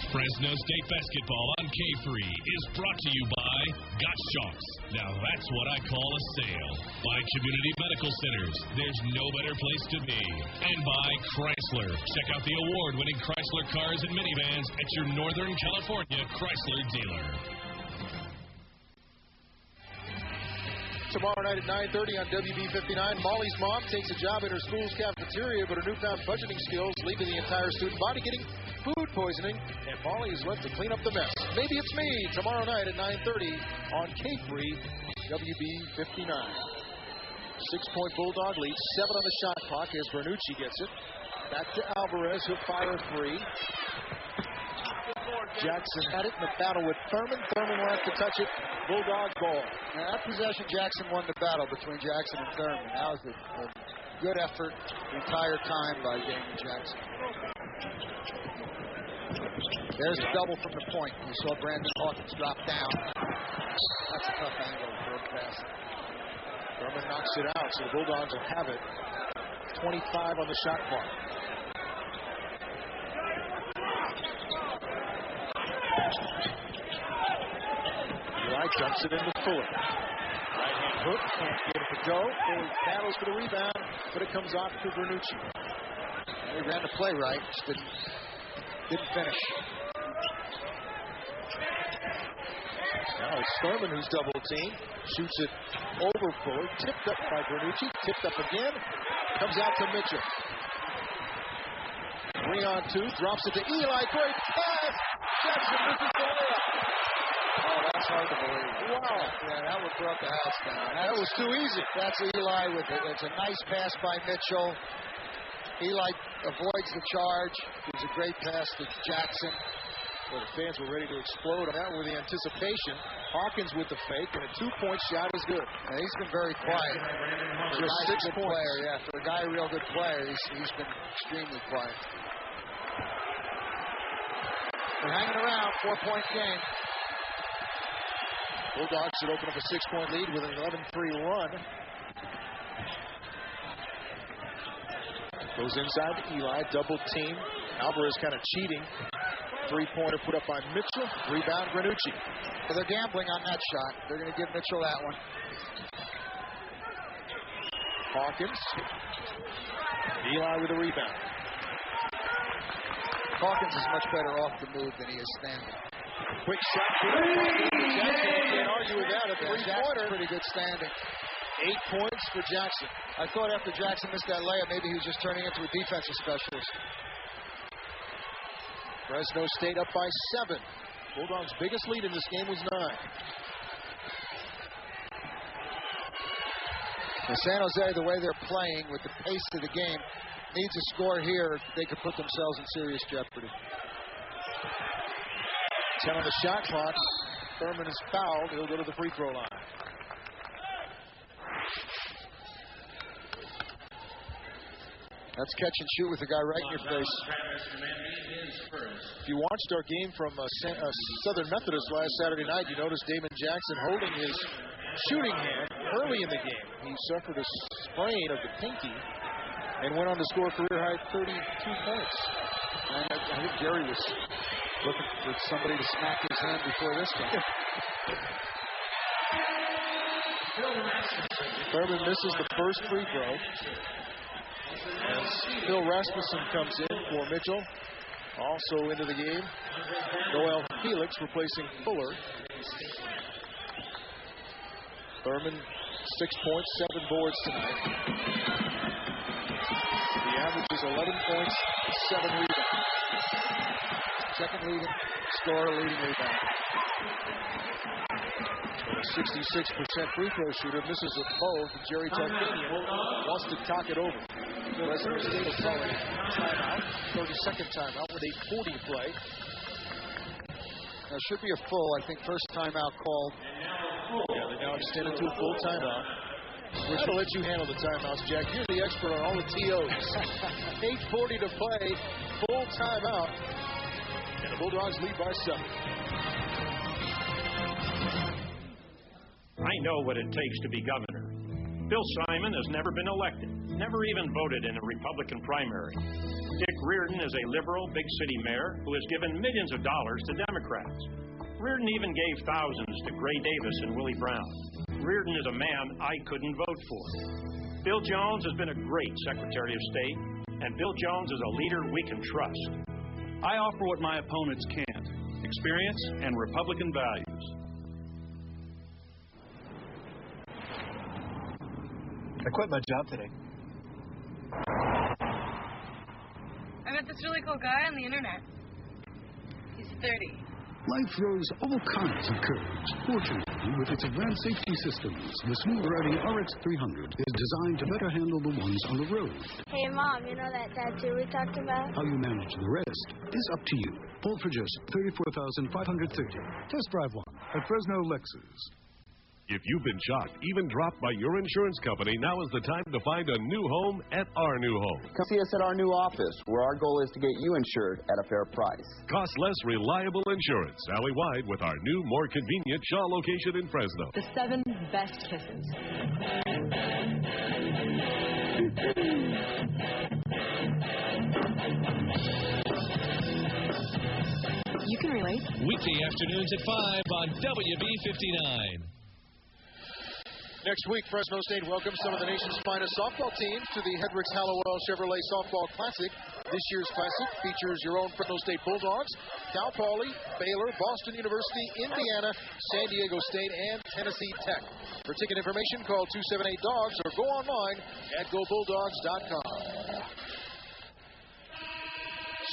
[SPEAKER 10] Fresno State basketball on K3 is brought to you by Gottschalk's. Now that's what I call a sale. By Community Medical Centers. There's no better place to be. And by Chrysler. Check out the award-winning Chrysler cars and minivans at your Northern California Chrysler dealer.
[SPEAKER 16] Tomorrow night at 9:30 on WB59, Molly's mom takes a job in her school's cafeteria, but her newfound budgeting skills lead to the entire student body getting food poisoning, and Molly is left to clean up the mess. Maybe it's me, tomorrow night at 9:30 on K3 WB59. 6-point Bulldog lead, 7 on the shot clock as Bernucci gets it. Back to Alvarez, who'll fire a 3. Jackson had it in the battle with Thurman. Thurman will have to touch it. Bulldog ball.
[SPEAKER 5] Now, that possession, Jackson won the battle between Jackson and Thurman. That was a good effort the entire time by Damon Jackson. There's the double from the point. You saw Brandon Hawkins drop down. That's a tough angle for a pass.
[SPEAKER 16] Thurman knocks it out, so the Bulldogs will have it. 25 on the shot clock. Eli dumps it into Fuller. Right-hand hook, can't get it to go. Fuller battles for the rebound, but it comes off to Bernucci.
[SPEAKER 5] He ran the play right, just didn't finish.
[SPEAKER 16] Now it's Thurman who's double teamed. Shoots it over Fuller. Tipped up by Bernucci. Tipped up again. Comes out to Mitchell. 3-on-2. Drops it to Eli. Great pass. Jackson misses the layup.
[SPEAKER 5] Oh, that's hard to believe.
[SPEAKER 16] Wow.
[SPEAKER 5] Yeah, that would brought the house down.
[SPEAKER 16] That was too easy.
[SPEAKER 5] That's Eli with it. It's a nice pass by Mitchell. Eli avoids the charge. Gives a great pass to Jackson.
[SPEAKER 16] Well, the fans were ready to explode on that with the anticipation. Hawkins with the fake, and a two-point shot is good.
[SPEAKER 5] And he's been very quiet.
[SPEAKER 16] Just 6 points.
[SPEAKER 5] Player, yeah. For a guy, a real good player, he's been extremely quiet. They're hanging around, 4-point game.
[SPEAKER 16] Bulldogs should open up a 6-point lead with an 11-3 run. Goes inside to Eli, double team. Alvarez kind of cheating. Three-pointer put up by Mitchell. Rebound, Granucci.
[SPEAKER 5] So they're gambling on that shot. They're going to give Mitchell that one.
[SPEAKER 16] Hawkins. Eli with a rebound.
[SPEAKER 5] Hawkins is much better off the move than he is standing.
[SPEAKER 16] Quick shot. Jackson, can't argue with that. A three-pointer.
[SPEAKER 5] Pretty good standing.
[SPEAKER 16] 8 points for Jackson.
[SPEAKER 5] I thought after Jackson missed that layup, maybe he was just turning into a defensive specialist.
[SPEAKER 16] Fresno State up by 7. Bulldogs' biggest lead in this game was 9.
[SPEAKER 5] And San Jose, the way they're playing with the pace of the game, needs a score here. They could put themselves in serious jeopardy.
[SPEAKER 16] 10 on the shot clock. Thurman is fouled. He'll go to the free throw line.
[SPEAKER 5] That's catch and shoot with the guy right in your face.
[SPEAKER 16] If you watched our game from Southern Methodist last Saturday night, you noticed Damon Jackson holding his shooting hand early in the game. He suffered a sprain of the pinky and went on to score a career-high 32 points.
[SPEAKER 5] And I think Gary was looking for somebody to smack his hand before this game.
[SPEAKER 16] Thurman misses the first free throw. As Phil Rasmussen comes in for Mitchell. Also into the game, Noel Felix replacing Fuller. Thurman, 6 points, 7 boards tonight. The average is 11 points, 7 rebounds.
[SPEAKER 5] Second leading scorer, leading rebound.
[SPEAKER 16] A 66% free throw shooter misses it both. Jerry Tarkanian wants to talk it over. Fresno State will call a timeout, 32nd timeout with 8:40 to play.
[SPEAKER 5] There should be a full, I think, first timeout called.
[SPEAKER 16] Yeah, they now extended to a full timeout. We're going to let you handle the timeouts, Jack. You're the expert on all the TOs. 8:40 to play, full timeout. And the Bulldogs lead by 7.
[SPEAKER 6] I know what it takes to be governor. Bill Simon has never been elected, never even voted in a Republican primary. Dick Reardon is a liberal big city mayor who has given millions of dollars to Democrats. Reardon even gave thousands to Gray Davis and Willie Brown. Reardon is a man I couldn't vote for. Bill Jones has been a great Secretary of State, and Bill Jones is a leader we can trust. I offer what my opponents can't: experience and Republican values.
[SPEAKER 12] I quit my job today.
[SPEAKER 13] I met this really cool guy on the internet. He's 30.
[SPEAKER 15] Life throws all kinds of curves. Fortunately, with its advanced safety systems, the smooth riding RX300 is designed to better handle the ones on the road.
[SPEAKER 25] Hey, Mom, you know that tattoo we talked about?
[SPEAKER 15] How you manage the rest is up to you. All for just $34,530. Test drive one at Fresno Lexus.
[SPEAKER 7] If you've been shocked, even dropped by your insurance company, now is the time to find a new home at our new home.
[SPEAKER 8] Come see us at our new office, where our goal is to get you insured at a fair price.
[SPEAKER 7] Cost less, reliable insurance. Alley-wide with our new, more convenient Shaw location in Fresno.
[SPEAKER 4] The 7 best kisses. You can relate.
[SPEAKER 10] Weekday afternoons at 5 on WB59.
[SPEAKER 16] Next week, Fresno State welcomes some of the nation's finest softball teams to the Hendricks Hallowell Chevrolet Softball Classic. This year's Classic features your own Fresno State Bulldogs, Cal Poly, Baylor, Boston University, Indiana, San Diego State, and Tennessee Tech. For ticket information, call 278-DOGS or go online at GoBulldogs.com.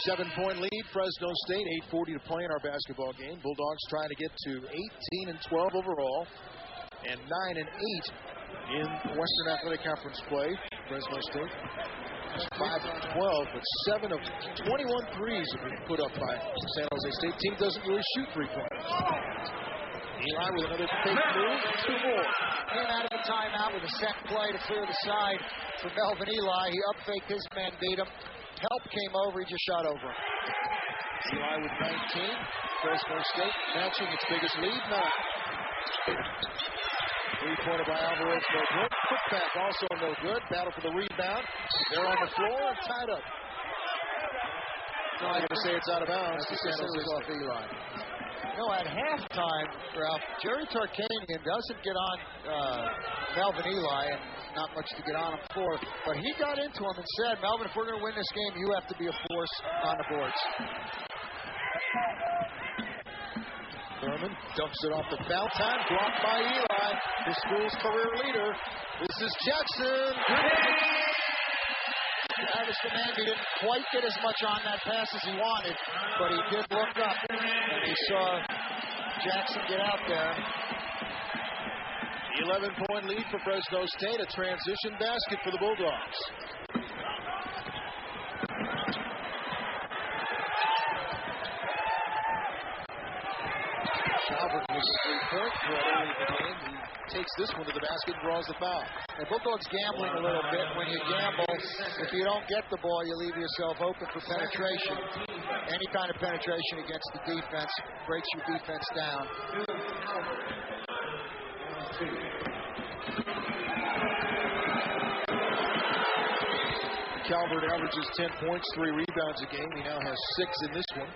[SPEAKER 16] 7-point lead, Fresno State, 8:40 to play in our basketball game. Bulldogs trying to get to 18-12 overall. And 9-8 in Western Athletic Conference play. Fresno State 5 of 12, but 7 of 21 threes have been put up by San Jose State. Team doesn't really shoot three-pointers. Eli with another fake move, 2 more.
[SPEAKER 5] Came out of the timeout with a set play to clear the side for Melvin Eli. He up-faked his man, beat him. Help came over, he just shot over him.
[SPEAKER 16] Eli with 19. Fresno State matching its biggest lead now. Three-pointer by Alvarez, no good. Putback also no good. Battle for the rebound. They're on the floor and tied up. No, I'm going to say it's out of bounds.
[SPEAKER 5] I think it was off Eli. No, at halftime, Ralph, Jerry Tarkanian doesn't get on Melvin Eli, and not much to get on him for, but he got into him and said, Melvin, if we're going to win this game, you have to be a force on the boards.
[SPEAKER 16] Thurman dumps it off the foul time, blocked by Eli, his school's career leader. This is Jackson.
[SPEAKER 5] Travis Demandy didn't quite get as much on that pass as he wanted, but he did look up, and he saw Jackson get out there.
[SPEAKER 16] 11-point lead for Fresno State, a transition basket for the Bulldogs. Calvert was a three-point threat early in the game. He takes this one to the basket and draws the foul.
[SPEAKER 5] And Bulldogs gambling a little bit. When you gamble, if you don't get the ball, you leave yourself open for penetration. Any kind of penetration against the defense breaks your defense down.
[SPEAKER 16] Calvert averages 10 points, 3 rebounds a game. He now has 6 in this one.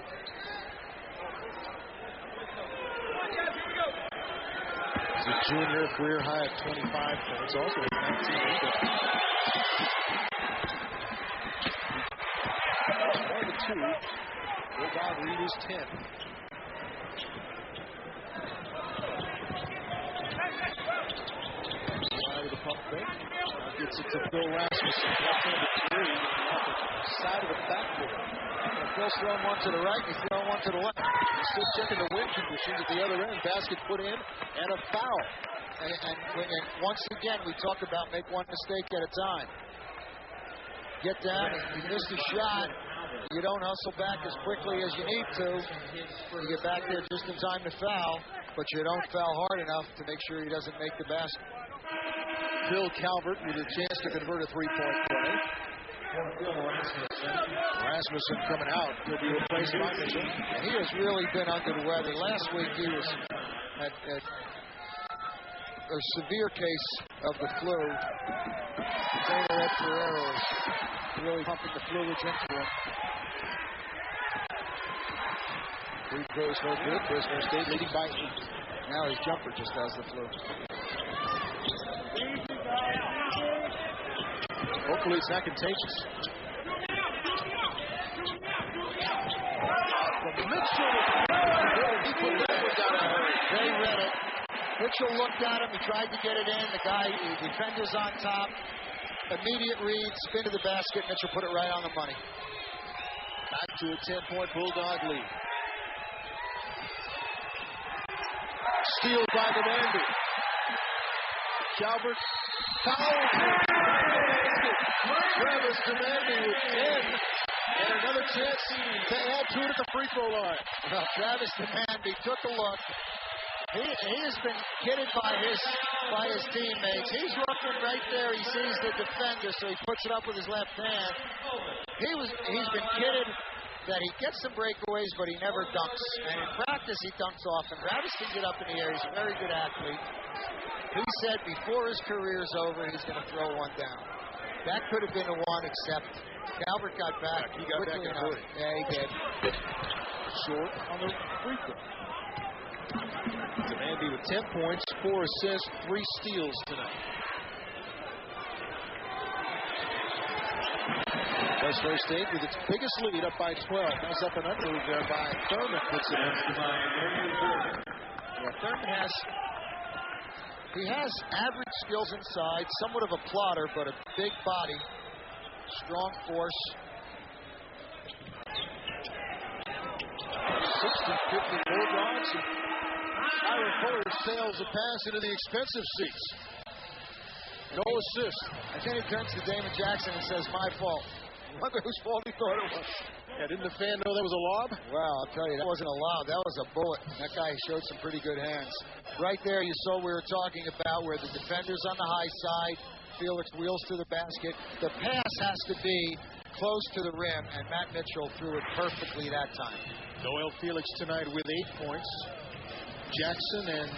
[SPEAKER 16] He's a junior, career high of 25 points, also with 19 rebounds. 1-2. Bulldog lead is 10. With a pump fake. Now gets it to Phil Rasmussen. Left hand to 3 off the side of the backboard.
[SPEAKER 5] Phil's throwing one to the right, he's throwing one to the left.
[SPEAKER 16] He's still checking the wind conditions at the other end. Basket put in and a foul.
[SPEAKER 5] And once again, we talk about make one mistake at a time. Get down, you missed a shot. You don't hustle back as quickly as you need to. You get back there just in time to foul, but you don't foul hard enough to make sure he doesn't make the basket.
[SPEAKER 16] Phil Calvert with a chance to convert a three-point play. Rasmussen coming out. He'll be replaced by Mitchell.
[SPEAKER 5] And he has really been under the weather. Last week he was at a severe case of the flu. Trainer Ed Ferrero is really pumping the fluids into him.
[SPEAKER 16] Free throws no good. Fresno State leading by 8.
[SPEAKER 5] Now his jumper just has the flu.
[SPEAKER 16] Hopefully it's not contagious. From Mitchell. He put that one down in a hurry.
[SPEAKER 5] They read it. Mitchell looked at him. He tried to get it in. The defender's on top. Immediate read, spin to the basket. Mitchell put it right on the money.
[SPEAKER 16] Back to a 10-point Bulldog lead. Steal by the Demandy. Calvert foul. Travis Demandy with 10. And another chance to add to it at the free throw line.
[SPEAKER 5] Well, Travis Demandy took a look. He has been kidded by his teammates. He's looking right there. He sees the defender, so he puts it up with his left hand. He's been kidded that he gets some breakaways, but he never dunks. And in practice, he dunks often. Travis can get up in the air. He's a very good athlete. He said before his career's over, he's going to throw one down. That could have been the one, except Calvert got back.
[SPEAKER 16] He got back and hurt.
[SPEAKER 5] Yeah, he did.
[SPEAKER 16] Short on the free throw. Demandy with 10 points, 4 assists, 3 steals tonight. Fresno State with its biggest lead up by 12. Nice up and under move there by Thurman. Puts it in.
[SPEAKER 5] Yeah, Thurman has average skills inside, somewhat of a plotter, but a big body, strong force.
[SPEAKER 16] 60-50 Bulldogs. Ira Fuller sails a pass into the expensive seats. No assist.
[SPEAKER 5] And then he turns to Damon Jackson and says, my fault. Wonder whose fault he thought it was.
[SPEAKER 16] Yeah, didn't the fan know that was a lob?
[SPEAKER 5] Well, I'll tell you, that wasn't a lob. That was a bullet. That guy showed some pretty good hands. Right there, you saw we were talking about where the defender's on the high side. Felix wheels to the basket. The pass has to be close to the rim, and Matt Mitchell threw it perfectly that time.
[SPEAKER 16] Noel Felix tonight with 8 points. Jackson and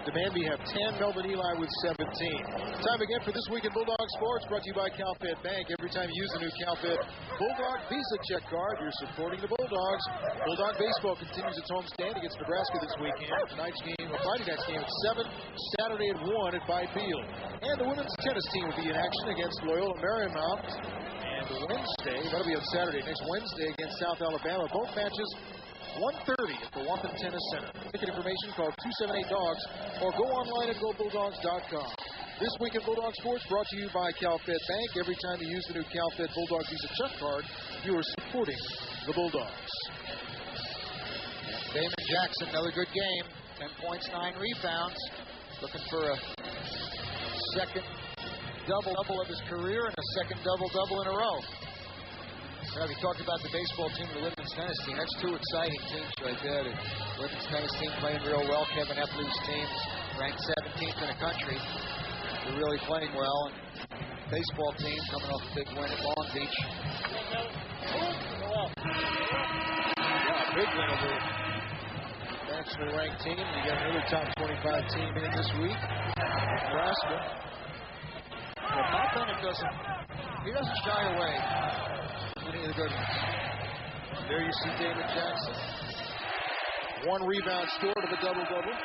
[SPEAKER 16] Demandby have 10. Melvin Eli with 17. Time again for This Week in Bulldog Sports, brought to you by CalFed Bank. Every time you use the new CalFed Bulldog Visa check card, you're supporting the Bulldogs. Bulldog baseball continues its homestand against Nebraska this weekend. Tonight's game, or Friday night's game at 7, Saturday at 1 at Bide Field. And the women's tennis team will be in action against Loyola Marymount. And Wednesday, that'll be on Saturday, next Wednesday against South Alabama. Both matches 1:30 at the Wampum Tennis Center. Ticket information, call 278-DOGS or go online at GoBulldogs.com. This Week in Bulldog Sports brought to you by CalFed Bank. Every time you use the new CalFed Bulldog Visa check card, you are supporting the Bulldogs.
[SPEAKER 5] Damon Jackson, another good game. 10 points, 9 rebounds. Looking for a second double-double of his career and a second double-double in a row. Now, we talked about the baseball team and the women's tennis team. That's 2 exciting teams right there. The women's tennis team playing real well. Kevin Epley's team ranked 17th in the country. They're really playing well. And baseball team coming off a big win at Long Beach.
[SPEAKER 16] Yeah, big win over the national ranked team. You got another top 25 team in this week. Nebraska.
[SPEAKER 5] Well, Bob Bennett doesn't shy away. Any of the good ones.
[SPEAKER 16] There you see Damon Jackson. 1 rebound short of a double-double.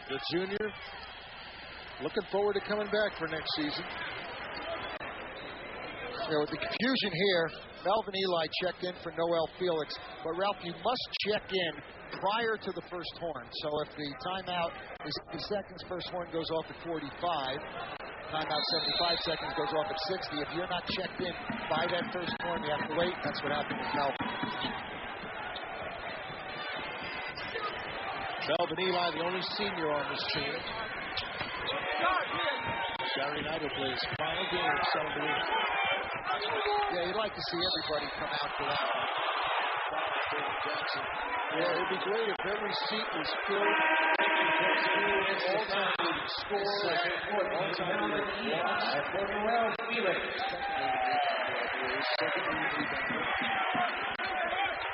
[SPEAKER 16] The junior looking forward to coming back for next season.
[SPEAKER 5] With the confusion here, Melvin Eli checked in for Noel Felix. But, Ralph, you must check in prior to the first horn. So if the timeout is 60 seconds, first horn goes off at 45. Timeout 75 seconds goes off at 60. If you're not checked in by that first horn, you have to wait. That's what happened with Melvin.
[SPEAKER 16] Melvin Eli, the only senior on this team. Saturday night will play his final game of Southern Belief.
[SPEAKER 5] Yeah, you'd like to see everybody come out for that.
[SPEAKER 16] Jackson. Yeah, it'd be great if every seat was filled. All-time leading scorer, all-time leading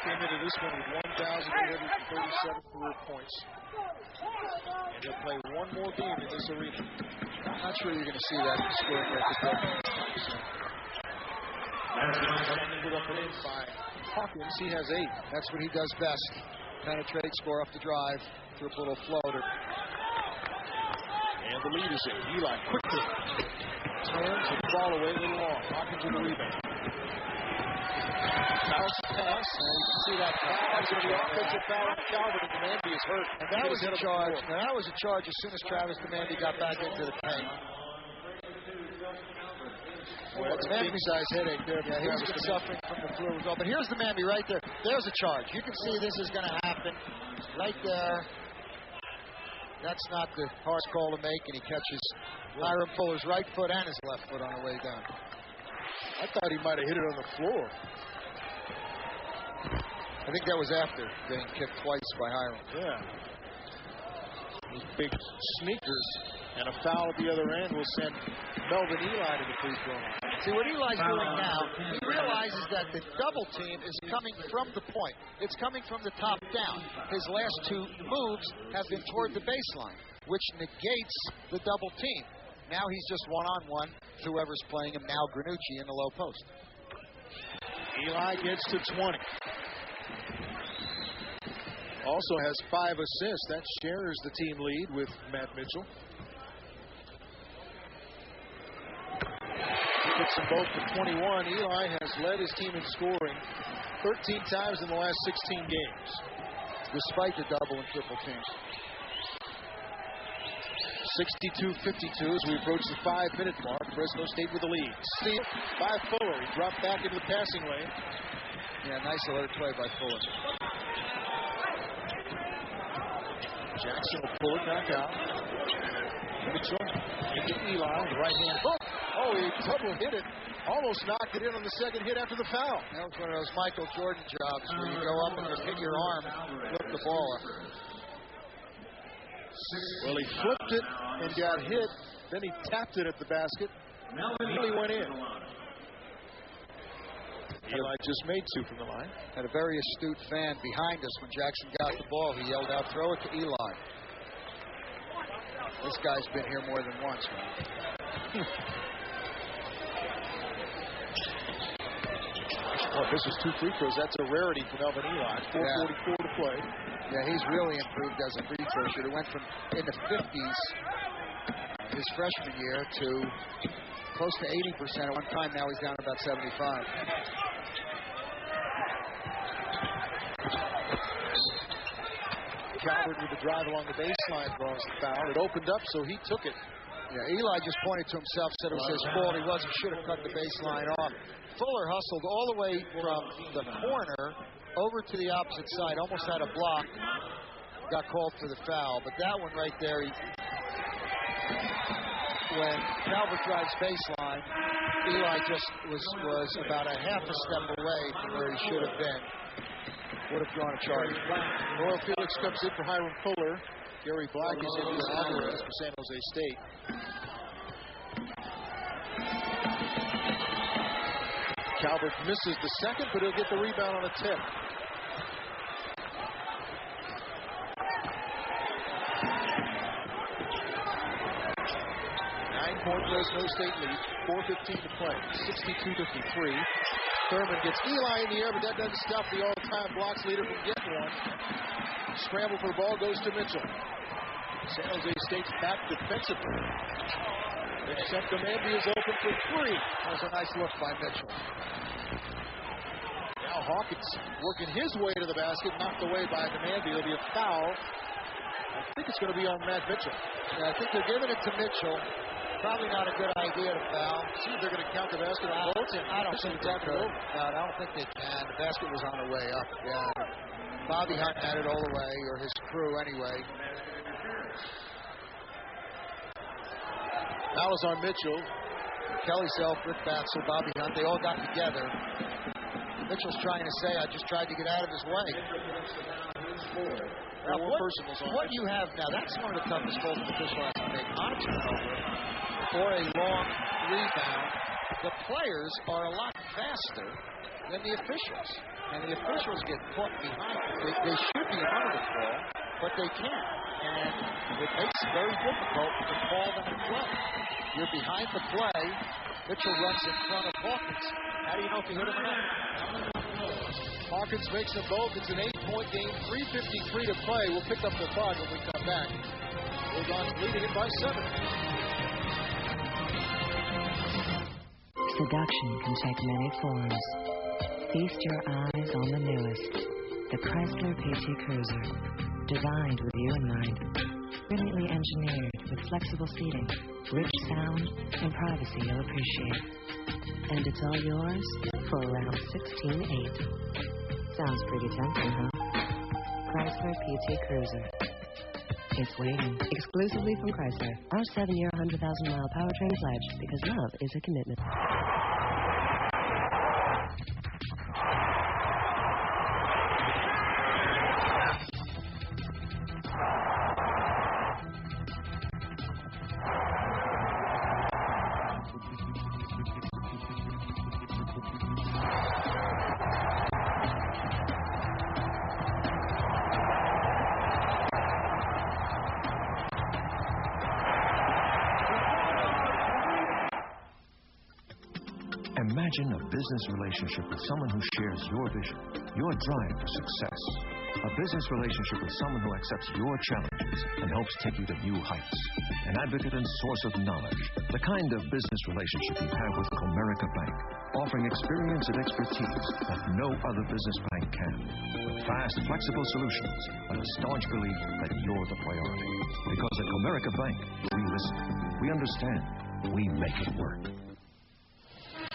[SPEAKER 16] came into this one with 1,837 career points. And he'll play one more game in this arena.
[SPEAKER 5] I'm not sure you're going to see that scoring record broken this time soon.
[SPEAKER 16] Put up and in by Hawkins. He has 8.
[SPEAKER 5] That's what he does best. Penetrate, score up the drive, through a little floater.
[SPEAKER 16] And the lead is in. Eli quickly turns and ball away a little long. Hawkins with the rebound. Bounce pass.
[SPEAKER 5] And you can see that.
[SPEAKER 16] That's going to be offensive foul on Calvin, and Demandby is hurt.
[SPEAKER 5] And that was a charge. Now that was a charge as soon as Travis Demandby got back into the paint.
[SPEAKER 16] Well, that's a big-size headache there.
[SPEAKER 5] Yeah, he's been suffering from the flu as well. But here's Demandby right there. There's a charge. You can see this is going to happen right there. That's not the hardest call to make, and he catches Hiram Fuller's right foot and his left foot on the way down.
[SPEAKER 16] I thought he might have hit it on the floor.
[SPEAKER 5] I think that was after getting kicked twice by Hiram.
[SPEAKER 16] Yeah. Those big sneakers and a foul at the other end will send Melvin Eli to the free throw line.
[SPEAKER 5] See, what Eli's doing now, he realizes that the double team is coming from the point. It's coming from the top down. His last 2 moves have been toward the baseline, which negates the double team. Now he's just one-on-one, whoever's playing him now, Granucci in the low post.
[SPEAKER 16] Eli gets to 20. Also has 5 assists. That shares the team lead with Matt Mitchell. He gets them both to 21. Eli has led his team in scoring 13 times in the last 16 games,
[SPEAKER 5] despite the double and triple teams.
[SPEAKER 16] 62-52 as we approach the 5-minute mark. Fresno State with the lead. Steal by Fuller. He dropped back into the passing lane.
[SPEAKER 5] Yeah, nice alert play by Fuller.
[SPEAKER 16] Jackson will pull it back out. Mitchell. Into Eli, right hand hook. Oh, he double hit it. Almost knocked it in on the second hit after the foul.
[SPEAKER 5] That was one of those Michael Jordan jobs where you go up and just hit your arm and flip the ball up.
[SPEAKER 16] Well, he flipped it and got hit. Then he tapped it at the basket. Really went in. Eli just made two from the line.
[SPEAKER 5] Had a very astute fan behind us when Jackson got the ball. He yelled out, "Throw it to Eli." This guy's been here more than once, man.
[SPEAKER 16] Well, this is 2 free throws. That's a rarity for Melvin Eli. 4:44 to play.
[SPEAKER 5] Yeah, he's really improved as a free throw shooter. Went from in the 50s his freshman year to close to 80% at one time. Now he's down to about 75.
[SPEAKER 16] Calvert with the drive along the baseline draws the foul. It opened up, so he took it.
[SPEAKER 5] Yeah, Eli just pointed to himself, said it was his fault. He wasn't. Should have cut the baseline off. Fuller hustled all the way from the corner over to the opposite side. Almost had a block. Got called for the foul. But that one right there, when Calvert drives baseline, Eli just was about a half a step away from where he should have been. Would have drawn a charge.
[SPEAKER 16] Royal Felix comes in for Hiram Fuller. Gary Black is in for Alvarez for San Jose State. Calvert misses the second, but he'll get the rebound on a tip. Nine-point Fresno State lead. 4:15 to play. 62-53. Thurman gets Eli in the air, but that doesn't stop the all-time blocks leader from getting one. Scramble for the ball goes to Mitchell. San Jose State's back defensively. Except Demandi is open for three.
[SPEAKER 5] That was a nice look by Mitchell.
[SPEAKER 16] Now Hawkins working his way to the basket, knocked away by Demandi. It'll be a foul. I think it's going to be on Matt Mitchell.
[SPEAKER 5] Yeah, I think they're giving it to Mitchell. Probably not a good idea to foul.
[SPEAKER 16] See if they're going to count the basket on both ends.
[SPEAKER 5] I don't think they could. No, I don't think they can. The basket was on the way up. Yeah. Bobby Hunt had it all the way, or his crew anyway.
[SPEAKER 16] Foul is on Mitchell.
[SPEAKER 5] Kelly Self, Rick Batzel, Bobby Hunt, they all got together. Mitchell's trying to say, I just tried to get out of his way. Now, what you have now, that's one of the toughest calls an official has to make. On a turnover or a long rebound, the players are a lot faster than the officials. And the officials get caught behind. They should be under the call, but they can't. And it makes it very difficult to call them in play. You're behind the play. Mitchell runs in front of Hawkins. How do you know if you hit him or not?
[SPEAKER 16] Hawkins makes them both. It's an 8-point game. 3:53 to play. We'll pick up the thought when we come back. Bulldogs leading it by 7.
[SPEAKER 3] Seduction can take many forms. Feast your eyes on the newest, the Chrysler PT Cruiser. Designed with you in mind. Brilliantly engineered with flexible seating, rich sound, and privacy you'll appreciate. And it's all yours for around $16,800. Sounds pretty tempting, huh? Chrysler PT Cruiser. It's waiting. Exclusively from Chrysler. Our 7-year, 100,000-mile powertrain pledge, because love is a commitment.
[SPEAKER 20] Imagine a business relationship with someone who shares your vision, your drive for success. A business relationship with someone who accepts your challenges and helps take you to new heights. An advocate and source of knowledge. The kind of business relationship you have with Comerica Bank, offering experience and expertise that no other business bank can. With fast, flexible solutions and a staunch belief that you're the priority. Because at Comerica Bank, we listen, we understand, we make it work.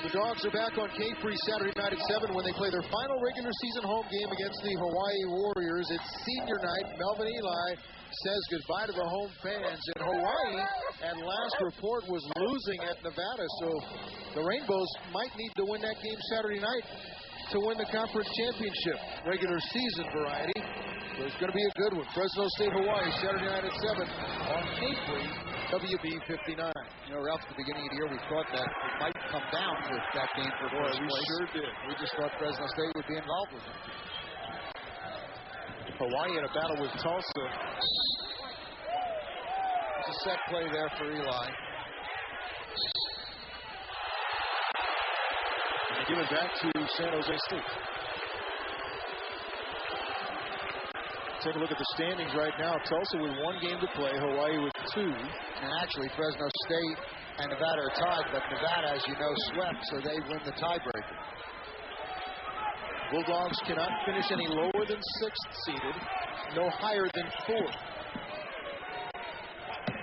[SPEAKER 16] The Dogs are back on K-Free Saturday night at 7 when they play their final regular season home game against the Hawaii Warriors. It's senior night. Melvin Eli says goodbye to the home fans. And Hawaii at last report was losing at Nevada, so the Rainbows might need to win that game Saturday night to win the conference championship. Regular season variety. So it's going to be a good one. Fresno State, Hawaii, Saturday night at 7 on K3, WB 59.
[SPEAKER 5] You know, Ralph, at the beginning of the year, we thought that it might come down to that game for first place.
[SPEAKER 16] We sure did.
[SPEAKER 5] We just thought Fresno State would be involved with it.
[SPEAKER 16] Hawaii in a battle with Tulsa.
[SPEAKER 5] It's a set play there for Eli.
[SPEAKER 16] They give it back to San Jose State. Take a look at the standings right now. Tulsa with 1 game to play, Hawaii with 2.
[SPEAKER 5] And actually, Fresno State and Nevada are tied, but Nevada, as you know, swept, so they win the tiebreaker.
[SPEAKER 16] Bulldogs cannot finish any lower than 6th seeded, no higher than 4th.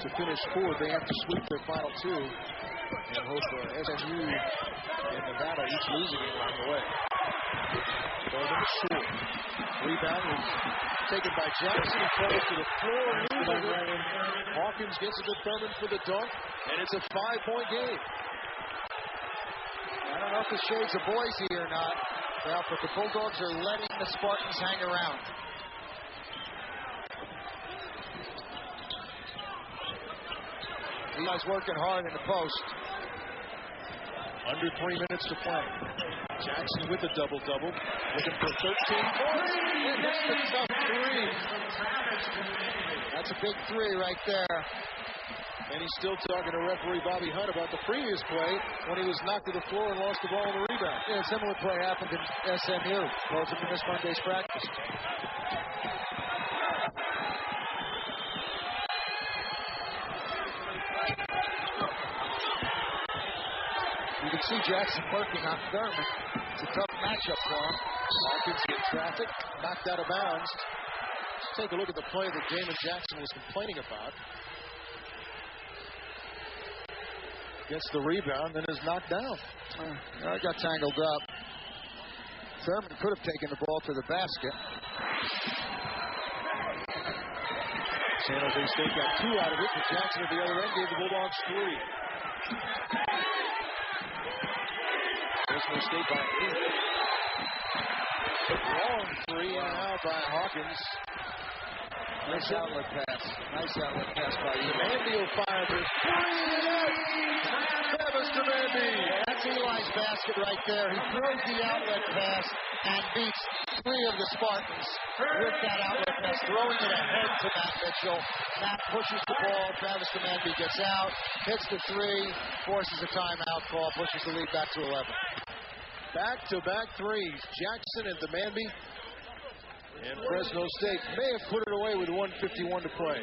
[SPEAKER 16] To finish 4th, they have to sweep their final 2 and hope SMU and Nevada each losing it along the way. Thurman short. Rebound was taken by Jackson. He falls to the floor and loses it. Hawkins gets it to Thurman for the dunk, and it's a 5-point game.
[SPEAKER 5] I don't know if the shades of Boise or not, Ralph, but the Bulldogs are letting the Spartans hang around. Eli's working hard in the post.
[SPEAKER 16] Under 3 minutes to play. Jackson with a double-double. Looking for 13 points. He hits the tough 3.
[SPEAKER 5] That's a big 3 right there.
[SPEAKER 16] And he's still talking to referee Bobby Hunt about the previous play when he was knocked to the floor and lost the ball on the rebound.
[SPEAKER 5] Yeah, a similar play happened in SMU. Caused him to miss Monday's practice. You can see Jackson working on Thurman. It's a tough matchup for him.
[SPEAKER 16] Hawkins in traffic, knocked out of bounds. Let's take a look at the play that Damon Jackson was complaining about. Gets the rebound, then is knocked down.
[SPEAKER 5] It got tangled up. Thurman could have taken the ball to the basket.
[SPEAKER 16] San Jose State got 2 out of it, but Jackson at the other end gave the Bulldogs 3. Fresno State by 8. Long 3 in and out by Hawkins.
[SPEAKER 5] Nice outlet pass. Nice outlet pass by Eli.
[SPEAKER 16] Mandy will fire for 3. Yes! Travis Mandy.
[SPEAKER 5] That's Eli's basket right there. He throws the outlet pass and beats 3 of the Spartans with that outlet pass, throwing it ahead to Matt Mitchell. Matt pushes the ball. Travis Mandy gets out, hits the 3, forces a timeout call, pushes the lead back to 11.
[SPEAKER 16] Back-to-back 3s. Jackson and Demandby. And Fresno State may have put it away with 1:51 to play.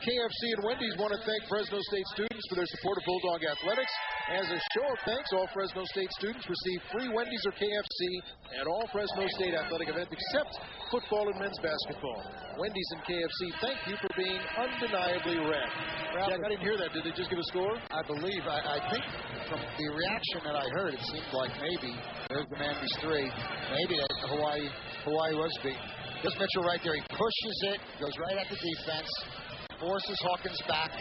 [SPEAKER 16] KFC and Wendy's want to thank Fresno State students for their support of Bulldog Athletics. As a show of thanks, all Fresno State students receive free Wendy's or KFC at all Fresno State athletic events except football and men's basketball. Wendy's and KFC, thank you for being undeniably red. Jack, I didn't hear that. Did they just give a score?
[SPEAKER 5] I believe. I think from the reaction that I heard, it seemed like maybe there's the Mandy's 3. Maybe that Hawaii was beaten. There's Mitchell right there. He pushes it, goes right at the defense, forces Hawkins back.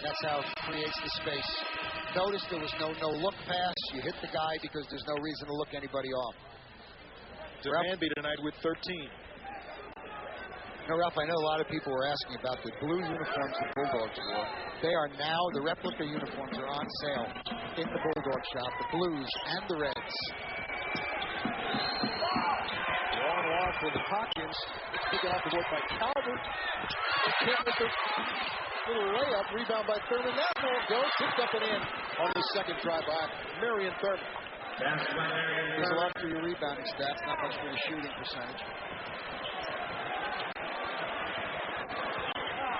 [SPEAKER 5] That's how it creates the space. Notice there was no no-look pass. You hit the guy because there's no reason to look anybody off.
[SPEAKER 16] Demandby tonight with 13.
[SPEAKER 5] No, Ralph, I know a lot of people were asking about the blue uniforms the Bulldogs wore. They are now, the replica uniforms are on sale in the Bulldog shop, the blues and the reds.
[SPEAKER 16] Long off for the Hawkins. Taken off the board by Calvert. Can't with the little layup. Rebound by Thurman. That ball goes. Tipped up and in on the second try by Marion Thurman.
[SPEAKER 5] There's a lot for your rebounding stats, not much for your shooting percentage.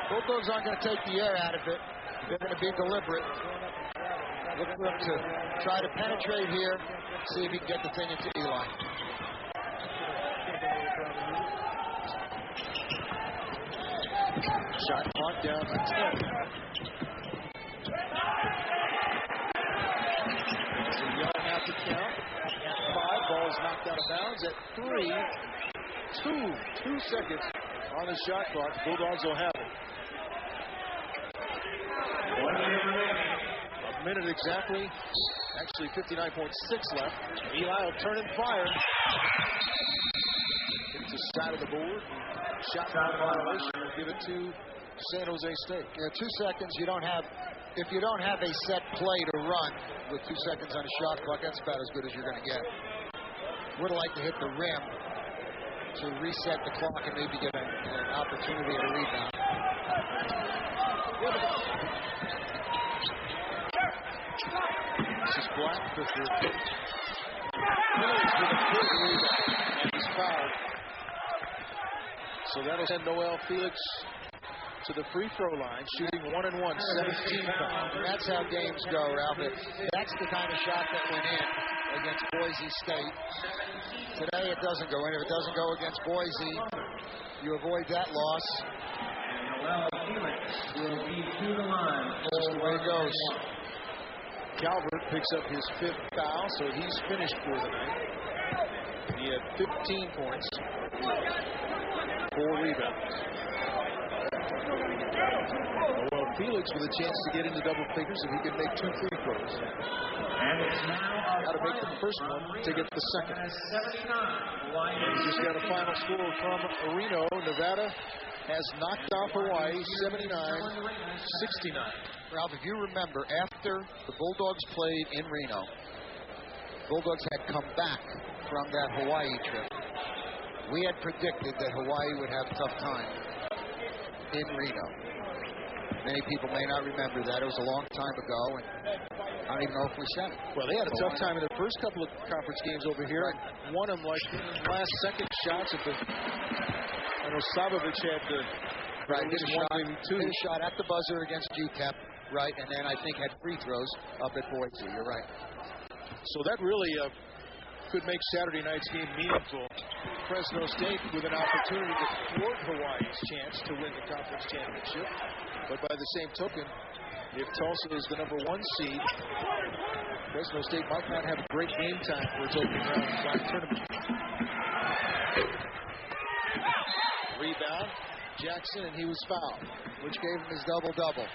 [SPEAKER 5] Bulldogs aren't going to take the air out of it. They're going to be deliberate. Look to try to penetrate here. See if he can get the thing into Eli.
[SPEAKER 16] Shot clock down to 10. So yelling out the count. At 5, ball's knocked out of bounds at 3. 2 seconds on the shot clock. The Bulldogs will have it. minute exactly. Actually, 59.6 left. Eli will turn and fire. Hits the side of the board. Shot violation. Will give it to San Jose State.
[SPEAKER 5] Yeah, 2 seconds. If you don't have a set play to run with 2 seconds on a shot clock, that's about as good as you're going to get. Would like to hit the rim to reset the clock and maybe get an opportunity at a rebound.
[SPEAKER 16] This is Black with the Phillies with a quick rebound, and he's fouled. So that'll send Noel Felix to the free throw line, shooting 1-and-1, 17 fouls.
[SPEAKER 5] That's how games go, Ralph. That's the kind of shot that went in against Boise State. Today it doesn't go in. If it doesn't go against Boise, you avoid that loss.
[SPEAKER 14] Will be to the line.
[SPEAKER 5] That's the way it goes.
[SPEAKER 16] Calvert picks up his 5th foul, so he's finished for the night. He had 15 points, 4 rebounds. Well, Felix with a chance to get into double figures if he can make 2 free throws.
[SPEAKER 14] And it's now
[SPEAKER 16] got to make the first one to get the second. We just got a final score from Reno. Nevada has knocked off Hawaii 79-69.
[SPEAKER 5] Ralph, if you remember, after the Bulldogs played in Reno, Bulldogs had come back from that Hawaii trip. We had predicted that Hawaii would have a tough time in Reno. Many people may not remember that. It was a long time ago, and I don't even know if we said it.
[SPEAKER 16] Well, they had a tough time in the first couple of conference games over here. Right. Won them like last-second shots at the. I know Savovich had the.
[SPEAKER 5] Right, hit a shot at the buzzer against UTEP, right, and then I think had free throws up at Boise. You're right.
[SPEAKER 16] So that really could make Saturday night's game meaningful. Fresno State with an opportunity to thwart Hawaii's chance to win the conference championship. But by the same token, if Tulsa is the #1 seed, Fresno State might not have a great game time for its opening round of the tournament. Rebound, Jackson, and he was fouled,
[SPEAKER 5] which gave him his double-double.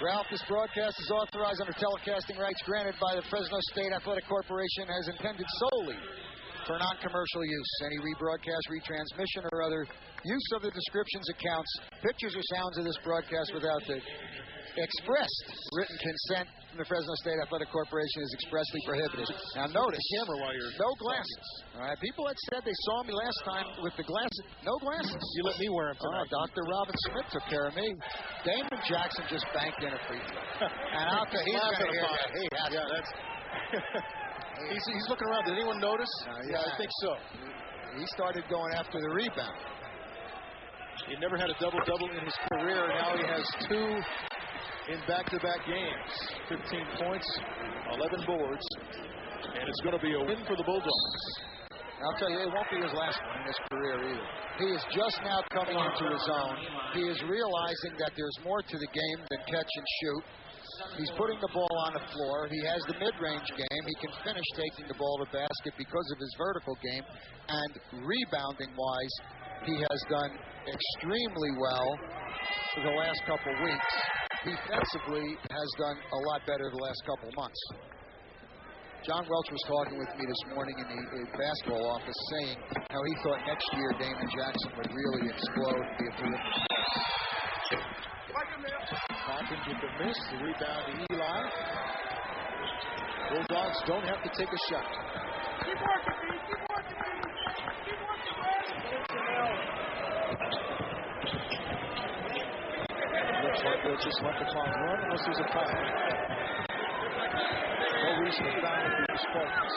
[SPEAKER 5] Ralph, this broadcast is authorized under telecasting rights granted by the Fresno State Athletic Corporation as intended solely for non-commercial use. Any rebroadcast, retransmission, or other use of the descriptions, accounts, pictures, or sounds of this broadcast without the expressed written consent from the Fresno State Athletic Corporation is expressly prohibited. Now notice,
[SPEAKER 16] camera while you're
[SPEAKER 5] no glasses. All right, people had said they saw me last time with the glasses. No glasses.
[SPEAKER 16] You let me wear them tonight.
[SPEAKER 5] Oh, Dr. Robin Smith took care of me. Damon Jackson just banked in a free throw. And I'll tell you, he's going to hear that. He has to.
[SPEAKER 16] That's he's looking around. Did anyone notice? Yeah, I think so.
[SPEAKER 5] He started going after the rebound.
[SPEAKER 16] He never had a double-double in his career. Now he has 2 in back-to-back games. 15 points, 11 boards, and it's going to be a win for the Bulldogs.
[SPEAKER 5] I'll tell you, it won't be his last one in his career either. He is just now coming into his own. He is realizing that there's more to the game than catch and shoot. He's putting the ball on the floor. He has the mid-range game. He can finish taking the ball to basket because of his vertical game. And rebounding-wise, he has done extremely well for the last couple weeks. Defensively, has done a lot better the last couple months. John Welch was talking with me this morning in the basketball office, saying how he thought next year Damon Jackson would really explode and be a terrific player.
[SPEAKER 16] Hawkins with the miss, the rebound to Eli. Bulldogs don't have to take a shot.
[SPEAKER 14] Keep working, Pete. Keep working, Pete. Keep working,
[SPEAKER 16] Looks like they'll just let the clock run unless there's a foul. No reason to foul for the Spartans.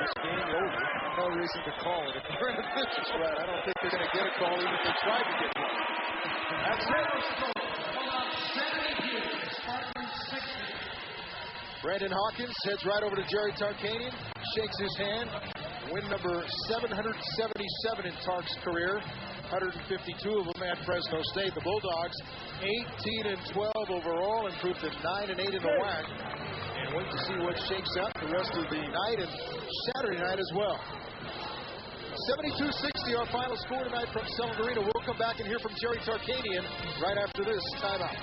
[SPEAKER 16] This game over.
[SPEAKER 5] No reason to call it if they're in the pitch.
[SPEAKER 16] That's right. I don't think they're going to get a call even if they tried to get one. That's it. Brandon Hawkins heads right over to Jerry Tarkanian, shakes his hand. Win number 777 in Tark's career. 152 of them at Fresno State. The Bulldogs 18-12 overall, improved to 9-8 in the WAC. And wait to see what shakes out the rest of the night and Saturday night as well. 72-60 our final score tonight from Selland Arena. We'll come back and hear from Jerry Tarkanian right after this timeout.